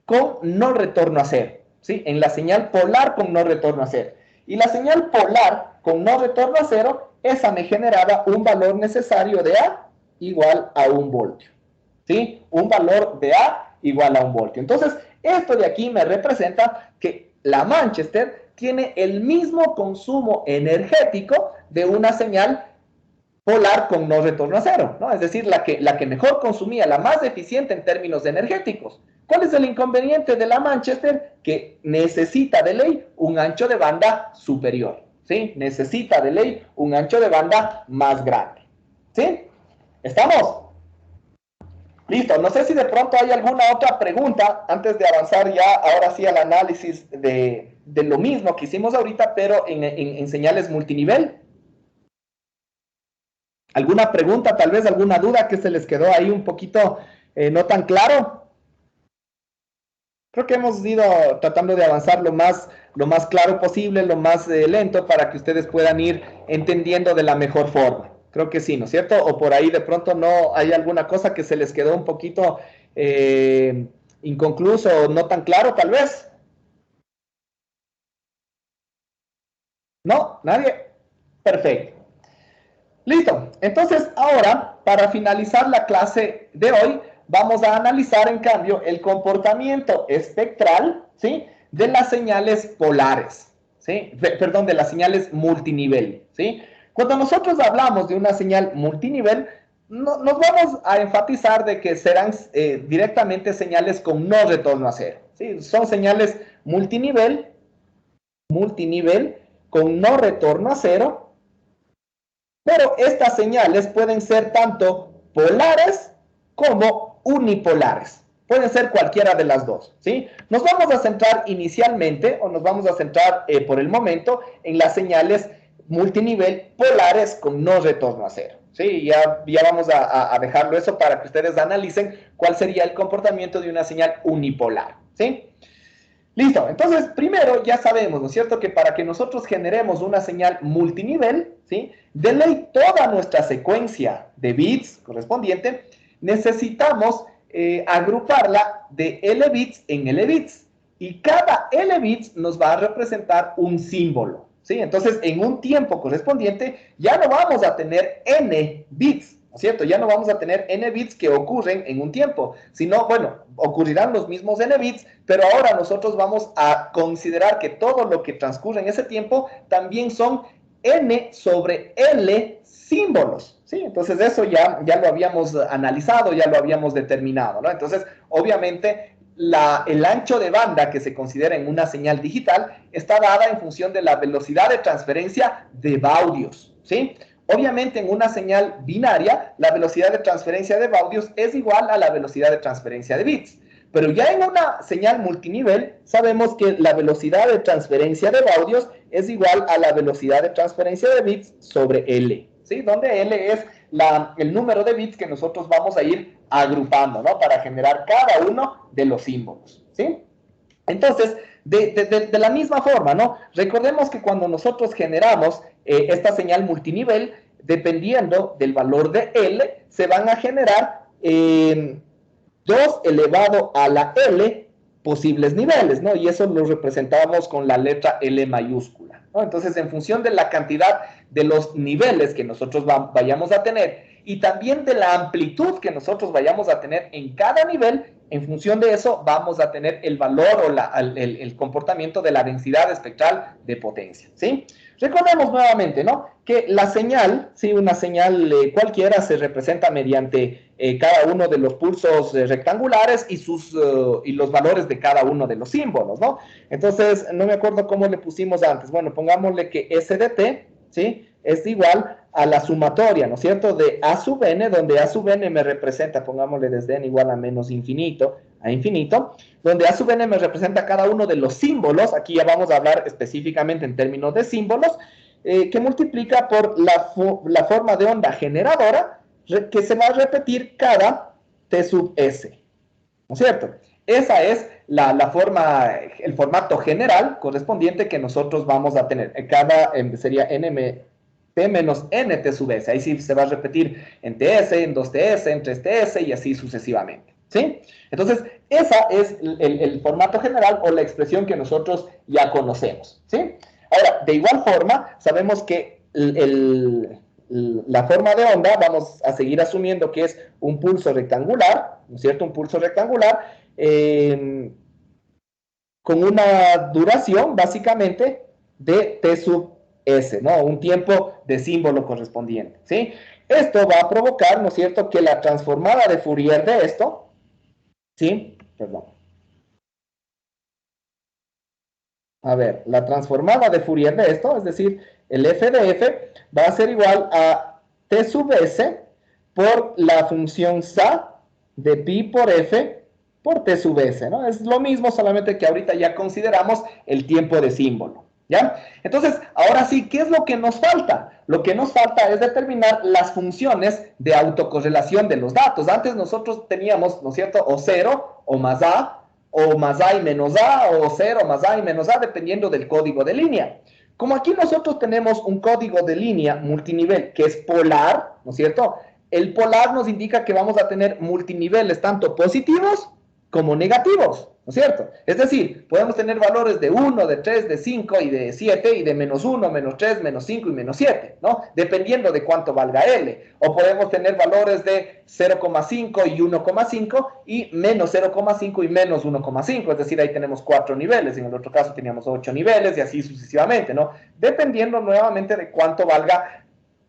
con no retorno a cero, ¿sí? En la señal polar con no retorno a cero. Y la señal polar con no retorno a cero, esa me generaba un valor necesario de A igual a 1 voltio, ¿sí? Un valor de A igual a 1 voltio. Entonces, esto de aquí me representa que la Manchester tiene el mismo consumo energético de una señal polar con no retorno a cero, ¿no? Es decir, la que mejor consumía, la más eficiente en términos energéticos. ¿Cuál es el inconveniente de la Manchester? Que necesita de ley un ancho de banda superior, ¿sí? Necesita de ley un ancho de banda más grande, ¿sí? ¿Estamos? Listo, no sé si de pronto hay alguna otra pregunta antes de avanzar ya, ahora sí, al análisis de lo mismo que hicimos ahorita, pero en señales multinivel. ¿Alguna pregunta, tal vez alguna duda que se les quedó ahí un poquito no tan claro? Creo que hemos ido tratando de avanzar lo más claro posible, lo más lento, para que ustedes puedan ir entendiendo de la mejor forma. Creo que sí, ¿no es cierto? O por ahí de pronto no hay alguna cosa que se les quedó un poquito inconcluso o no tan claro, tal vez. ¿No? ¿Nadie? Perfecto. Listo. Entonces, ahora, para finalizar la clase de hoy, vamos a analizar, en cambio, el comportamiento espectral, ¿sí?, de las señales polares, ¿sí? Perdón, de las señales multinivel, ¿sí? Cuando nosotros hablamos de una señal multinivel, nos vamos a enfatizar de que serán directamente señales con no retorno a cero, ¿sí? Son señales multinivel con no retorno a cero, pero estas señales pueden ser tanto polares como unipolares. Pueden ser cualquiera de las dos, ¿sí? Nos vamos a centrar inicialmente, o nos vamos a centrar por el momento, en las señales multinivel polares con no retorno a cero, ¿sí? Ya vamos a dejarlo eso para que ustedes analicen cuál sería el comportamiento de una señal unipolar, ¿sí? Listo, entonces primero ya sabemos, ¿no es cierto?, que para que nosotros generemos una señal multinivel, ¿sí?, de ley toda nuestra secuencia de bits correspondiente, necesitamos agruparla de L bits en L bits, y cada L bits nos va a representar un símbolo, ¿sí? Entonces, en un tiempo correspondiente ya no vamos a tener N bits, ¿no es cierto? Ya no vamos a tener N bits que ocurren en un tiempo, sino, bueno, ocurrirán los mismos N bits, pero ahora nosotros vamos a considerar que todo lo que transcurre en ese tiempo también son N sobre L símbolos, ¿sí? Entonces eso ya lo habíamos analizado, ya lo habíamos determinado, ¿no? Entonces, obviamente, el ancho de banda que se considera en una señal digital está dada en función de la velocidad de transferencia de baudios, ¿sí? Obviamente, en una señal binaria, la velocidad de transferencia de baudios es igual a la velocidad de transferencia de bits. Pero ya en una señal multinivel, sabemos que la velocidad de transferencia de baudios es igual a la velocidad de transferencia de bits sobre L, ¿sí? Donde L es el número de bits que nosotros vamos a ir agrupando, ¿no?, para generar cada uno de los símbolos, ¿sí? Entonces, de la misma forma, ¿no?, recordemos que cuando nosotros generamos esta señal multinivel, dependiendo del valor de L, se van a generar 2 elevado a la L posibles niveles, ¿no? Y eso lo representamos con la letra L mayúscula, ¿no? Entonces, en función de la cantidad de los niveles que nosotros vayamos a tener y también de la amplitud que nosotros vayamos a tener en cada nivel. En función de eso vamos a tener el valor o el comportamiento de la densidad espectral de potencia, ¿sí? Recordemos nuevamente, ¿no? Que la señal, ¿sí? Una señal cualquiera se representa mediante cada uno de los pulsos rectangulares y los valores de cada uno de los símbolos, ¿no? Entonces, no me acuerdo cómo le pusimos antes. Bueno, pongámosle que S de t, ¿sí? Es igual a la sumatoria, ¿no es cierto?, de A sub n, donde A sub n me representa, pongámosle desde n igual a menos infinito a infinito, donde A sub n me representa cada uno de los símbolos, aquí ya vamos a hablar específicamente en términos de símbolos, que multiplica por la forma de onda generadora, que se va a repetir cada t sub s, ¿no es cierto? Esa es el formato general correspondiente que nosotros vamos a tener. Cada sería t menos nt sub s. Ahí sí se va a repetir en ts, en 2ts, en 3ts y así sucesivamente, ¿sí? Entonces, esa es el formato general o la expresión que nosotros ya conocemos, ¿sí? Ahora, de igual forma, sabemos que la forma de onda, vamos a seguir asumiendo que es un pulso rectangular, ¿no es cierto? Un pulso rectangular con una duración, básicamente, de t sub s, ¿no? Un tiempo de símbolo correspondiente, ¿sí? Esto va a provocar, ¿no es cierto?, que la transformada de Fourier de esto, ¿sí? Perdón. A ver, la transformada de Fourier de esto, es decir, el f de f, va a ser igual a t sub s por la función sa de pi por f por t sub s, ¿no? Es lo mismo, solamente que ahorita ya consideramos el tiempo de símbolo, ¿ya? Entonces, ahora sí, ¿qué es lo que nos falta? Lo que nos falta es determinar las funciones de autocorrelación de los datos. Antes nosotros teníamos, ¿no es cierto?, o 0, o más a y menos a, o 0 más a y menos a, dependiendo del código de línea. Como aquí nosotros tenemos un código de línea multinivel que es polar, ¿no es cierto? El polar nos indica que vamos a tener multiniveles tanto positivos como negativos, ¿no es cierto? Es decir, podemos tener valores de 1, de 3, de 5 y de 7 y de menos 1, menos 3, menos 5 y menos 7, ¿no? Dependiendo de cuánto valga L. O podemos tener valores de 0,5 y 1,5 y menos 0,5 y menos 1,5, es decir, ahí tenemos 4 niveles, en el otro caso teníamos 8 niveles y así sucesivamente, ¿no? Dependiendo nuevamente de cuánto valga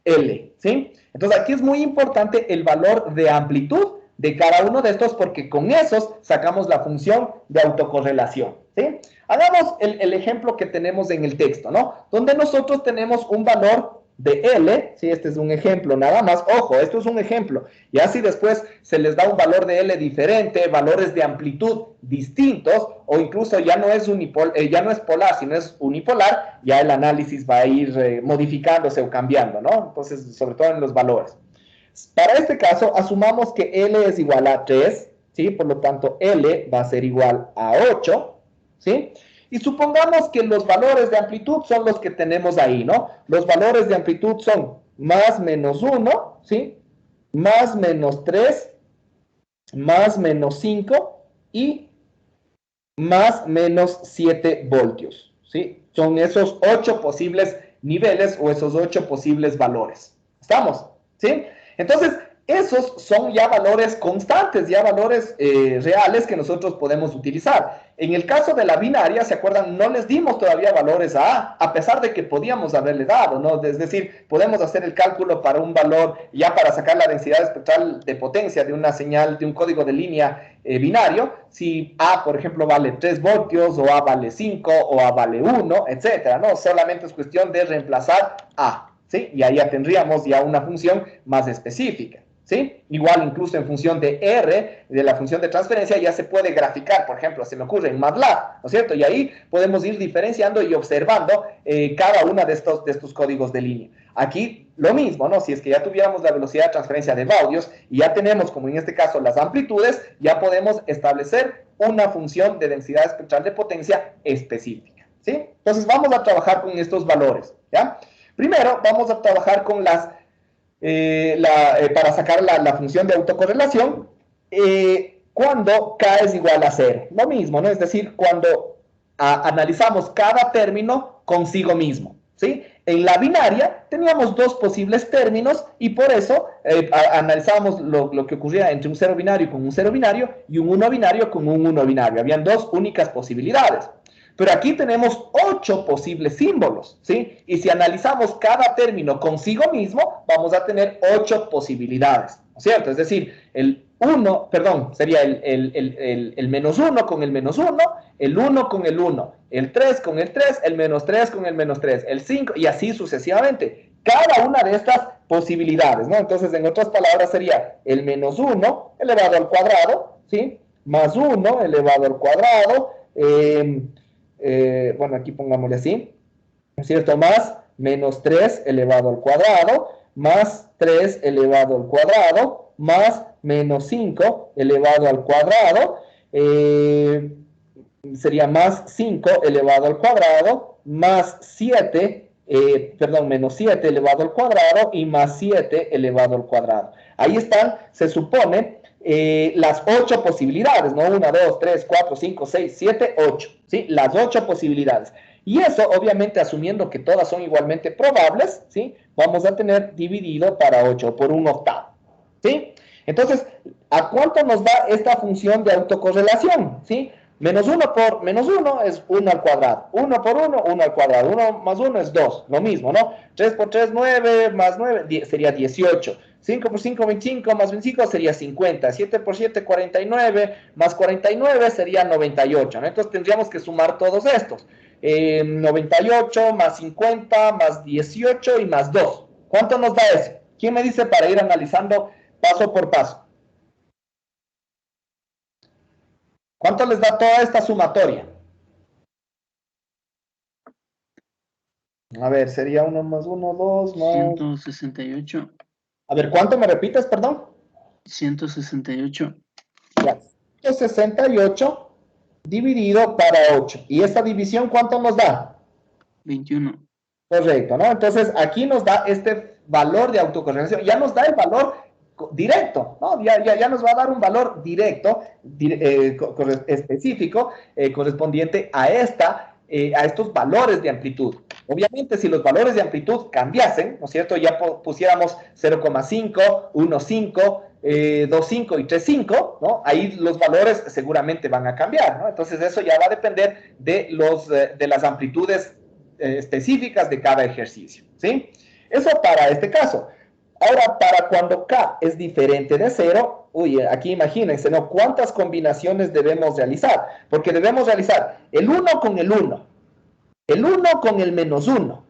L, ¿sí? Entonces aquí es muy importante el valor de amplitud de cada uno de estos, porque con esos sacamos la función de autocorrelación, ¿sí? Hagamos el ejemplo que tenemos en el texto, ¿no? Donde nosotros tenemos un valor de L, ¿sí? Este es un ejemplo nada más. Ojo, esto es un ejemplo. Ya si después se les da un valor de L diferente, valores de amplitud distintos, o incluso ya no es polar, sino es unipolar, ya el análisis va a ir modificándose o cambiando, ¿no? Entonces, sobre todo en los valores. Para este caso, asumamos que L es igual a 3, ¿sí? Por lo tanto, L va a ser igual a 8, ¿sí? Y supongamos que los valores de amplitud son los que tenemos ahí, ¿no? Los valores de amplitud son más menos 1, ¿sí? Más menos 3, más menos 5 y más menos 7 voltios, ¿sí? Son esos 8 posibles niveles o esos 8 posibles valores. ¿Estamos? ¿Sí? Entonces, esos son ya valores constantes, ya valores reales que nosotros podemos utilizar. En el caso de la binaria, ¿se acuerdan? No les dimos todavía valores a pesar de que podíamos haberle dado, ¿no? Es decir, podemos hacer el cálculo para un valor, ya para sacar la densidad espectral de potencia de una señal, de un código de línea binario, si A, por ejemplo, vale 3 voltios, o A vale 5, o A vale 1, etcétera, ¿no? Solamente es cuestión de reemplazar A, ¿sí? Y ahí ya tendríamos ya una función más específica, ¿sí? Igual incluso en función de R, de la función de transferencia, ya se puede graficar, por ejemplo, se me ocurre en MATLAB, ¿no es cierto? Y ahí podemos ir diferenciando y observando cada uno de estos códigos de línea. Aquí lo mismo, ¿no? Si es que ya tuviéramos la velocidad de transferencia de baudios y ya tenemos, como en este caso, las amplitudes, ya podemos establecer una función de densidad espectral de potencia específica, ¿sí? Entonces vamos a trabajar con estos valores, ¿ya? Primero vamos a trabajar con las para sacar la función de autocorrelación cuando K es igual a 0. Lo mismo, ¿no? Es decir, cuando analizamos cada término consigo mismo, ¿sí? en la binaria teníamos dos posibles términos y por eso analizábamos lo que ocurría entre un 0 binario con un 0 binario y un 1 binario con un 1 binario. Habían dos únicas posibilidades. Pero aquí tenemos 8 posibles símbolos, ¿sí? Y si analizamos cada término consigo mismo, vamos a tener 8 posibilidades, ¿no es cierto? Es decir, el 1, perdón, sería el menos 1 con el menos 1, el 1 con el 1, el 3 con el 3, el menos 3 con el menos 3, el 5 y así sucesivamente. Cada una de estas posibilidades, ¿no? Entonces, en otras palabras, sería el menos 1 elevado al cuadrado, ¿sí? Más 1 elevado al cuadrado, bueno, aquí pongámosle así, ¿no es cierto? Más menos 3 elevado al cuadrado, más 3 elevado al cuadrado, más menos 5 elevado al cuadrado, sería más 5 elevado al cuadrado, más 7, menos 7 elevado al cuadrado y más 7 elevado al cuadrado. Ahí están, se supone, las 8 posibilidades, ¿no? 1, 2, 3, 4, 5, 6, 7, 8, ¿sí? Las 8 posibilidades. Y eso, obviamente, asumiendo que todas son igualmente probables, ¿sí? Vamos a tener dividido para 8 por un octavo, ¿sí? Entonces, ¿a cuánto nos da esta función de autocorrelación? ¿Sí? Menos 1 por menos 1 es 1 al cuadrado. 1 por 1, 1 al cuadrado. 1 más 1 es 2. Lo mismo, ¿no? 3 por 3, 9, más 9 sería 18. 5 por 5, 25, más 25 sería 50. 7 por 7, 49, más 49 sería 98, ¿no? Entonces tendríamos que sumar todos estos. 98 más 50 más 18 y más 2. ¿Cuánto nos da eso? ¿Quién me dice para ir analizando paso por paso? ¿Cuánto les da toda esta sumatoria? A ver, sería 1 más 1, 2 más... 168. A ver, ¿cuánto me repites, perdón? 168. Ya, 168 dividido para 8. ¿Y esta división cuánto nos da? 21. Correcto, ¿no? Entonces, aquí nos da este valor de autocorrelación. Ya nos da el valor directo, ¿no? Ya nos va a dar un valor directo, específico, correspondiente a estos valores de amplitud. Obviamente, si los valores de amplitud cambiasen, ¿no es cierto? Ya pusiéramos 0,5, 1,5, 2,5 y 3,5, ¿no? Ahí los valores seguramente van a cambiar, ¿no? Entonces, eso ya va a depender de las amplitudes específicas de cada ejercicio, ¿sí? Eso para este caso. Ahora, para cuando K es diferente de 0, uy, aquí imagínense, ¿no? ¿Cuántas combinaciones debemos realizar? Porque debemos realizar el 1 con el 1, el 1 con el menos 1,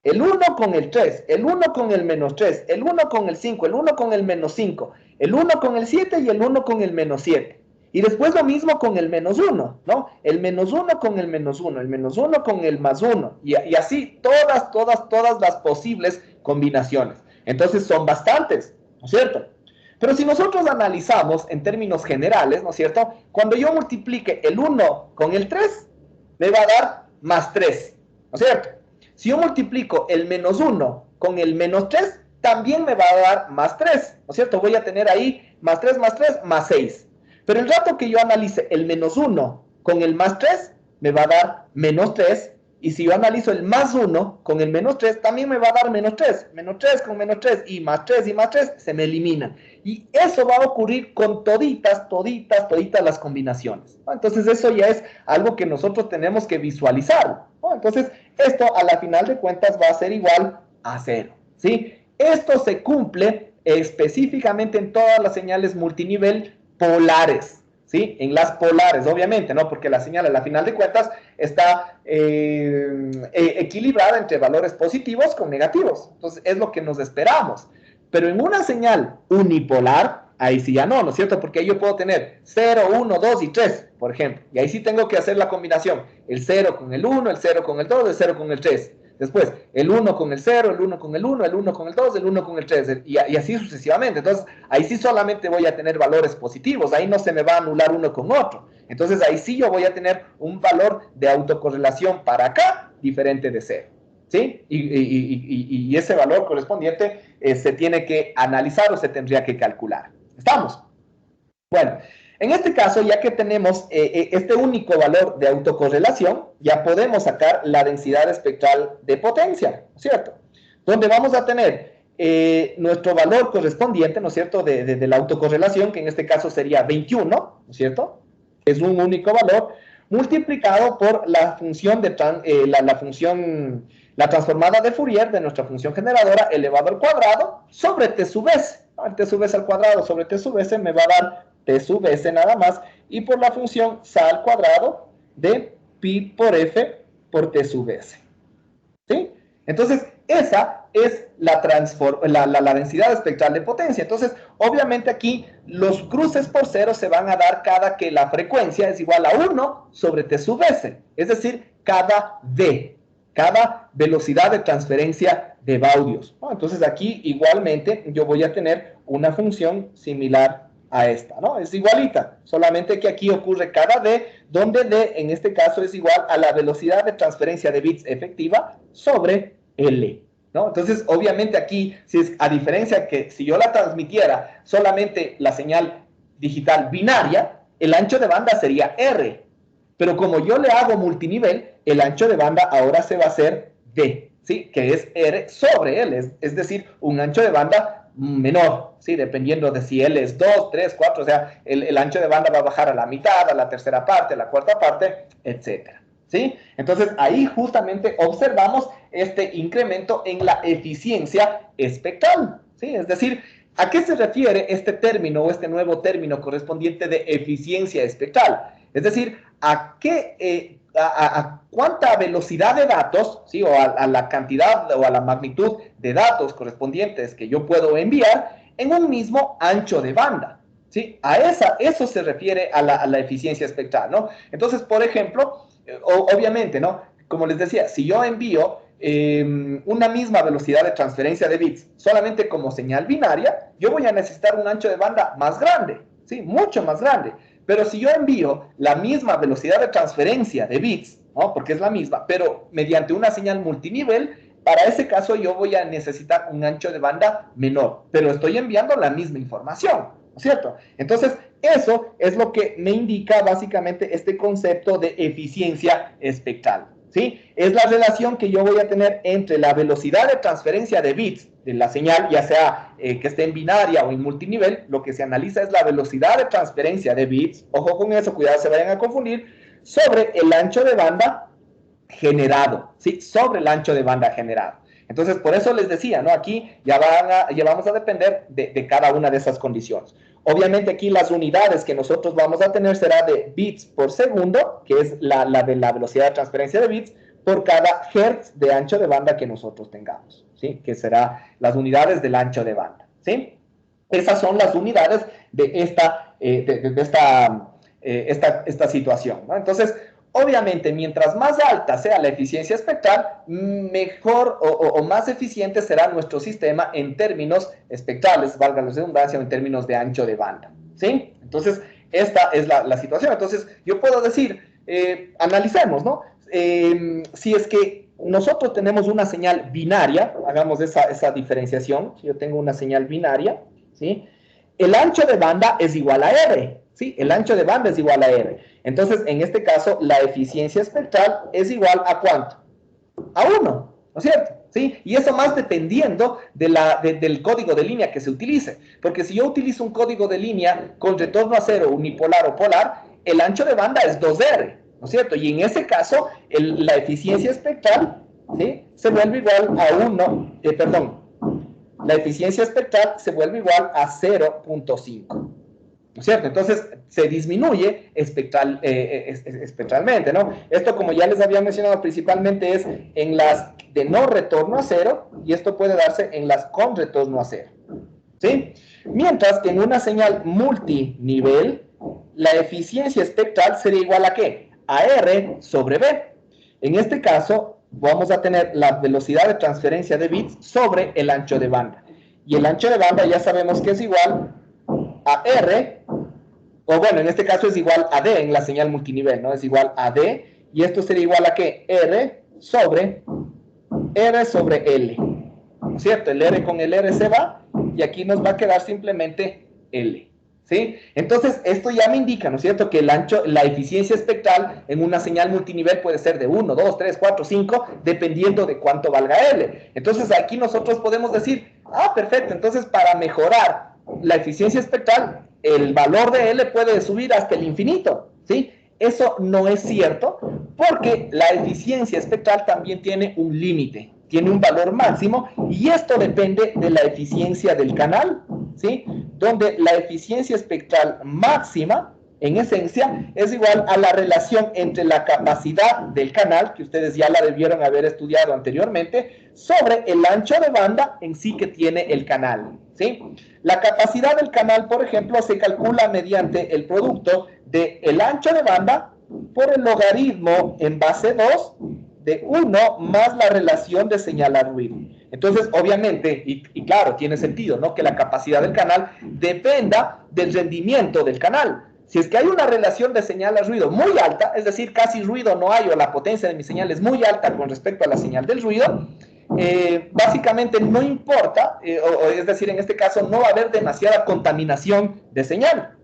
el 1 con el 3, el 1 con el menos 3, el 1 con el 5, el 1 con el menos 5, el 1 con el 7 y el 1 con el menos 7. Y después lo mismo con el menos 1, ¿no? El menos 1 con el menos 1, el menos 1 con el más 1. Y así todas las posibles combinaciones. Entonces son bastantes, ¿no es cierto? Pero si nosotros analizamos en términos generales, ¿no es cierto? Cuando yo multiplique el 1 con el 3, me va a dar más 3, ¿no es cierto? Si yo multiplico el menos 1 con el menos 3, también me va a dar más 3, ¿no es cierto? Voy a tener ahí más 3, más 6. Pero el rato que yo analice el menos 1 con el más 3, me va a dar menos 3. Y si yo analizo el más 1 con el menos 3, también me va a dar menos 3. Menos 3 con menos 3 y más 3 y más 3 se me eliminan. Y eso va a ocurrir con toditas las combinaciones, ¿no? Entonces eso ya es algo que nosotros tenemos que visualizar, ¿no? Entonces esto a la final de cuentas va a ser igual a 0, ¿sí? Esto se cumple específicamente en todas las señales multinivel polares, ¿sí? En las polares, obviamente, ¿no? Porque la señal a la final de cuentas está equilibrada entre valores positivos con negativos. Entonces, es lo que nos esperamos. Pero en una señal unipolar, ahí sí ya no, ¿no es cierto? Porque ahí yo puedo tener 0, 1, 2 y 3, por ejemplo. Y ahí sí tengo que hacer la combinación. El 0 con el 1, el 0 con el 2, el 0 con el 3. Después, el 1 con el 0, el 1 con el 1, el 1 con el 2, el 1 con el 3, y así sucesivamente. Entonces, ahí sí solamente voy a tener valores positivos, ahí no se me va a anular uno con otro. Entonces, ahí sí yo voy a tener un valor de autocorrelación para acá diferente de 0, ¿sí? Y ese valor correspondiente se tiene que analizar o se tendría que calcular. ¿Estamos? Bueno, En este caso, ya que tenemos este único valor de autocorrelación, ya podemos sacar la densidad espectral de potencia, ¿no es cierto? Donde vamos a tener nuestro valor correspondiente, ¿no es cierto?, de la autocorrelación, que en este caso sería 21, ¿no es cierto? Es un único valor, multiplicado por la función la transformada de Fourier de nuestra función generadora elevado al cuadrado sobre t sub s. El t sub s al cuadrado sobre t sub s me va a dar t sub s nada más, y por la función sa al cuadrado de pi por f por t sub s. ¿Sí? Entonces, esa es la densidad espectral de potencia. Entonces, obviamente aquí los cruces por cero se van a dar cada que la frecuencia es igual a 1 sobre t sub s, es decir, cada v, cada velocidad de transferencia de baudios, ¿no? Entonces aquí igualmente yo voy a tener una función similar a esta, ¿no? Es igualita, solamente que aquí ocurre cada d, donde d en este caso es igual a la velocidad de transferencia de bits efectiva sobre L, ¿no? Entonces, obviamente aquí, a diferencia que si yo la transmitiera solamente la señal digital binaria, el ancho de banda sería R, pero como yo le hago multinivel, el ancho de banda ahora se va a hacer D, ¿sí? Que es R sobre L, es decir, un ancho de banda menor, ¿sí? Dependiendo de si L es 2, 3, 4, o sea, el ancho de banda va a bajar a la mitad, a la tercera parte, a la cuarta parte, etcétera, ¿sí? Entonces, ahí justamente observamos este incremento en la eficiencia espectral, ¿sí? Es decir, ¿a qué se refiere este término o este nuevo término correspondiente de eficiencia espectral? Es decir, a cuánta velocidad de datos, ¿sí? O a la cantidad o a la magnitud de datos correspondientes que yo puedo enviar en un mismo ancho de banda, ¿sí? Eso se refiere a la eficiencia espectral, ¿no? Entonces, por ejemplo, obviamente, ¿no? Como les decía, si yo envío una misma velocidad de transferencia de bits solamente como señal binaria, yo voy a necesitar un ancho de banda más grande, ¿sí? Mucho más grande. Pero si yo envío la misma velocidad de transferencia de bits, ¿no? Porque es la misma, pero mediante una señal multinivel, para ese caso yo voy a necesitar un ancho de banda menor, pero estoy enviando la misma información, ¿no es cierto? Entonces, eso es lo que me indica básicamente este concepto de eficiencia espectral, ¿sí? Es la relación que yo voy a tener entre la velocidad de transferencia de bits de la señal, ya sea que esté en binaria o en multinivel. Lo que se analiza es la velocidad de transferencia de bits, ojo con eso, cuidado, se vayan a confundir, sobre el ancho de banda generado, ¿sí? Sobre el ancho de banda generado. Entonces, por eso les decía, ¿no? Aquí ya vamos a depender de cada una de esas condiciones. Obviamente aquí las unidades que nosotros vamos a tener será de bits por segundo, que es la de la velocidad de transferencia de bits, por cada hertz de ancho de banda que nosotros tengamos, ¿sí? Que será las unidades del ancho de banda, ¿sí? Esas son las unidades de esta situación, ¿no? Entonces, obviamente, mientras más alta sea la eficiencia espectral, mejor o más eficiente será nuestro sistema en términos espectrales, valga la redundancia, o en términos de ancho de banda, ¿sí? Entonces, esta es la situación. Entonces, yo puedo decir, analicemos, ¿no? Si es que nosotros tenemos una señal binaria, hagamos esa diferenciación, si yo tengo una señal binaria, ¿sí? El ancho de banda es igual a R, ¿sí? El ancho de banda es igual a R. Entonces, en este caso, la eficiencia espectral es igual a ¿cuánto? A 1, ¿no es cierto? ¿Sí? Y eso más dependiendo del código de línea que se utilice. Porque si yo utilizo un código de línea con retorno a cero, unipolar o polar, el ancho de banda es 2R, ¿no es cierto? Y en ese caso, la eficiencia espectral, ¿sí? Se vuelve igual a 1, la eficiencia espectral se vuelve igual a 0.5, ¿no es cierto? Entonces, se disminuye espectralmente, ¿no? Esto, como ya les había mencionado, principalmente es en las de no retorno a cero, y esto puede darse en las con retorno a cero, ¿sí? Mientras que en una señal multinivel, la eficiencia espectral sería igual a ¿qué? A R sobre B. En este caso, vamos a tener la velocidad de transferencia de bits sobre el ancho de banda. Y el ancho de banda ya sabemos que es igual a R, o bueno, en este caso es igual a D en la señal multinivel, ¿no? Es igual a D, y esto sería igual a ¿qué? R sobre L, ¿no es cierto? El R con el R se va, y aquí nos va a quedar simplemente L, ¿sí? Entonces, esto ya me indica, ¿no es cierto?, que la eficiencia espectral en una señal multinivel puede ser de 1, 2, 3, 4, 5, dependiendo de cuánto valga L. Entonces, aquí nosotros podemos decir, perfecto, entonces para mejorar la eficiencia espectral, el valor de L puede subir hasta el infinito, ¿sí? Eso no es cierto, porque la eficiencia espectral también tiene un límite, tiene un valor máximo, y esto depende de la eficiencia del canal, ¿sí? Donde la eficiencia espectral máxima, en esencia, es igual a la relación entre la capacidad del canal, que ustedes ya la debieron haber estudiado anteriormente, sobre el ancho de banda en sí que tiene el canal, ¿sí? La capacidad del canal, por ejemplo, se calcula mediante el producto del ancho de banda por el logaritmo en base 2 de 1 más la relación de señal a ruido. Entonces, obviamente, y claro, tiene sentido, ¿no?, que la capacidad del canal dependa del rendimiento del canal. Si es que hay una relación de señal a ruido muy alta, es decir, casi ruido no hay, o la potencia de mi señal es muy alta con respecto a la señal del ruido, básicamente no importa, es decir, en este caso no va a haber demasiada contaminación de señal,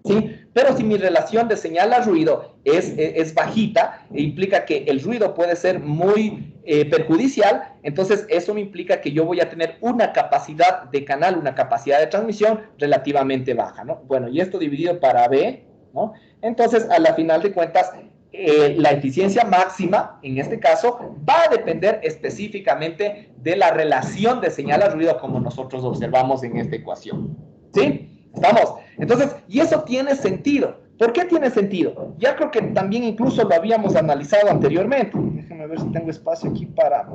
¿sí? Pero si mi relación de señal a ruido es bajita, implica que el ruido puede ser muy perjudicial, entonces eso me implica que yo voy a tener una capacidad de canal, una capacidad de transmisión relativamente baja, ¿no? Bueno, y esto dividido para B, ¿no? Entonces, a la final de cuentas, la eficiencia máxima, en este caso, va a depender específicamente de la relación de señal a ruido como nosotros observamos en esta ecuación, ¿sí? ¿Estamos? Entonces, y eso tiene sentido. ¿Por qué tiene sentido? Ya creo que también incluso lo habíamos analizado anteriormente. Déjenme ver si tengo espacio aquí para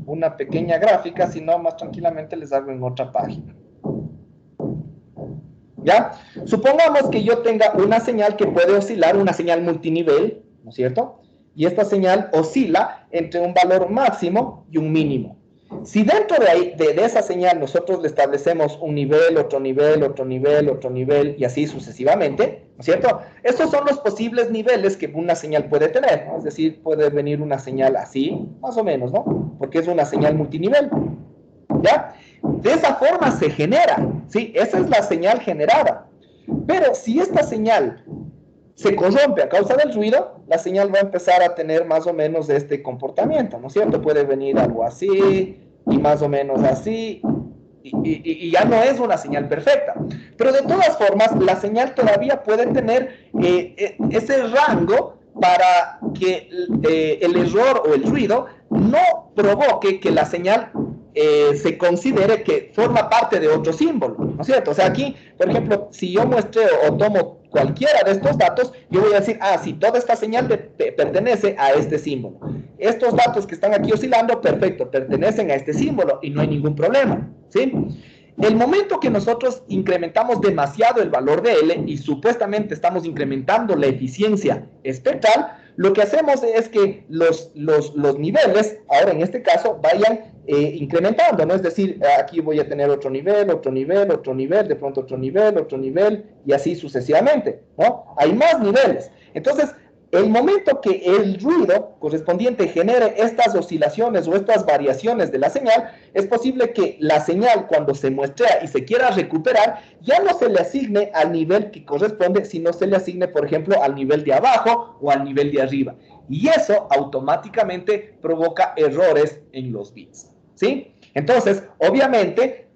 una pequeña gráfica, si no, más tranquilamente les hago en otra página. ¿Ya? Supongamos que yo tenga una señal que puede oscilar, una señal multinivel, ¿no es cierto? Y esta señal oscila entre un valor máximo y un mínimo. Si dentro de esa señal nosotros le establecemos un nivel, otro nivel, otro nivel, otro nivel, y así sucesivamente, ¿no es cierto? Estos son los posibles niveles que una señal puede tener, ¿no? Es decir, puede venir una señal así, más o menos, ¿no? Porque es una señal multinivel, ¿ya? De esa forma se genera, ¿sí? Esa es la señal generada. Pero si esta señal se corrompe a causa del ruido, la señal va a empezar a tener más o menos este comportamiento, ¿no es cierto? Puede venir algo así, y más o menos así, y ya no es una señal perfecta. Pero de todas formas, la señal todavía puede tener ese rango para que el error o el ruido no provoque que la señal se considere que forma parte de otro símbolo, ¿no es cierto? O sea, aquí, por ejemplo, si yo muestreo o tomo cualquiera de estos datos, yo voy a decir, sí, toda esta señal pertenece a este símbolo. Estos datos que están aquí oscilando, perfecto, pertenecen a este símbolo y no hay ningún problema, ¿sí? El momento que nosotros incrementamos demasiado el valor de L y supuestamente estamos incrementando la eficiencia espectral, lo que hacemos es que los niveles, ahora en este caso, vayan incrementando, ¿no? Es decir, aquí voy a tener otro nivel, otro nivel, otro nivel, de pronto otro nivel, y así sucesivamente, ¿no? Hay más niveles. Entonces, el momento que el ruido correspondiente genere estas oscilaciones o estas variaciones de la señal, es posible que la señal, cuando se muestrea y se quiera recuperar, ya no se le asigne al nivel que corresponde, sino se le asigne, por ejemplo, al nivel de abajo o al nivel de arriba. Y eso automáticamente provoca errores en los bits, ¿sí? Entonces, obviamente,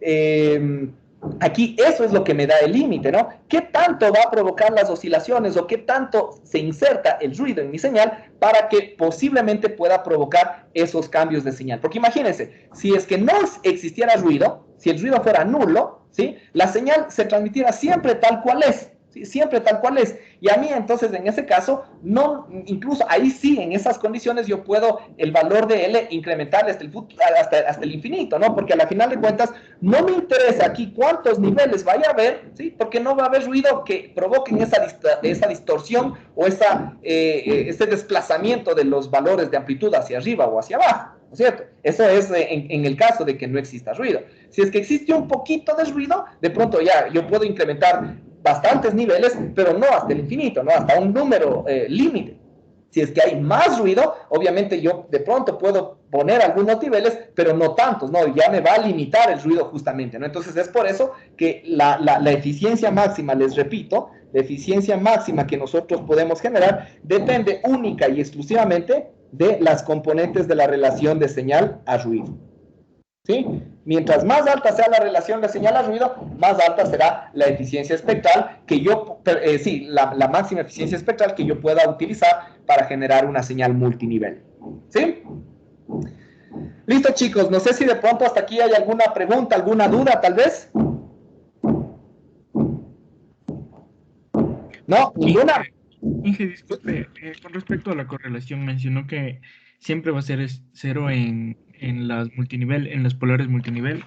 aquí eso es lo que me da el límite, ¿no? ¿Qué tanto va a provocar las oscilaciones o qué tanto se inserta el ruido en mi señal para que posiblemente pueda provocar esos cambios de señal? Porque imagínense, si es que no existiera ruido, si el ruido fuera nulo, ¿sí? La señal se transmitiera siempre tal cual es, ¿sí? Siempre tal cual es. Y a mí entonces en ese caso, no, incluso ahí sí, en esas condiciones yo puedo el valor de L incrementar hasta el infinito, ¿no? Porque a la final de cuentas no me interesa aquí cuántos niveles vaya a haber, ¿sí? Porque no va a haber ruido que provoquen esa distorsión o ese desplazamiento de los valores de amplitud hacia arriba o hacia abajo, ¿no es cierto? Eso es en el caso de que no exista ruido. Si es que existe un poquito de ruido, de pronto ya yo puedo incrementar bastantes niveles, pero no hasta el infinito, ¿no? Hasta un número límite, Si es que hay más ruido, obviamente yo de pronto puedo poner algunos niveles, pero no tantos, ¿no? Ya me va a limitar el ruido justamente, ¿no? Entonces es por eso que la eficiencia máxima, les repito, la eficiencia máxima que nosotros podemos generar depende única y exclusivamente de las componentes de la relación de señal a ruido. ¿Sí? Mientras más alta sea la relación de señal a ruido, más alta será la eficiencia espectral que yo, la máxima eficiencia espectral que yo pueda utilizar para generar una señal multinivel. ¿Sí? Listo, chicos. No sé si de pronto hasta aquí hay alguna pregunta, alguna duda, tal vez. ¿No? ¿Ninguna? Inge, disculpe, con respecto a la correlación, mencionó que siempre va a ser cero en las multinivel, en los polares multinivel,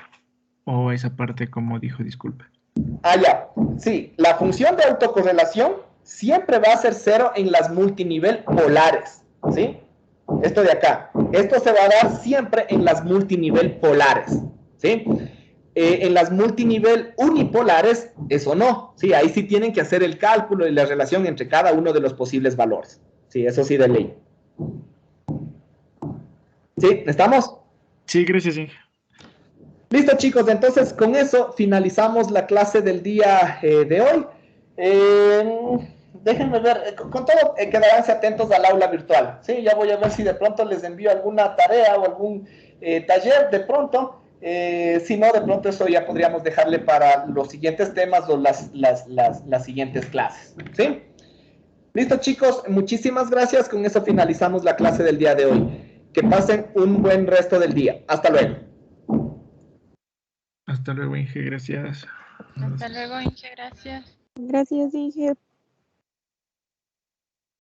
o esa parte como dijo, disculpe. Ah, ya. Sí, la función de autocorrelación siempre va a ser cero en las multinivel polares, ¿sí? Esto de acá. Esto se va a dar siempre en las multinivel polares, ¿sí? En las multinivel unipolares, eso no, ¿sí? Ahí sí tienen que hacer el cálculo y la relación entre cada uno de los posibles valores, ¿sí? Eso sí de ley. ¿Sí? ¿Estamos? Sí, gracias, Inge. Listo, chicos, entonces con eso finalizamos la clase del día de hoy. Déjenme ver, con todo quedaránse atentos al aula virtual, ¿sí? Ya voy a ver si de pronto les envío alguna tarea o algún taller de pronto. Si no, de pronto eso ya podríamos dejarle para los siguientes temas o las siguientes clases, ¿sí? Listo, chicos, muchísimas gracias. Con eso finalizamos la clase del día de hoy. Que pasen un buen resto del día. Hasta luego. Hasta luego, Inge, gracias. Hasta luego, Inge, gracias. Gracias, Inge.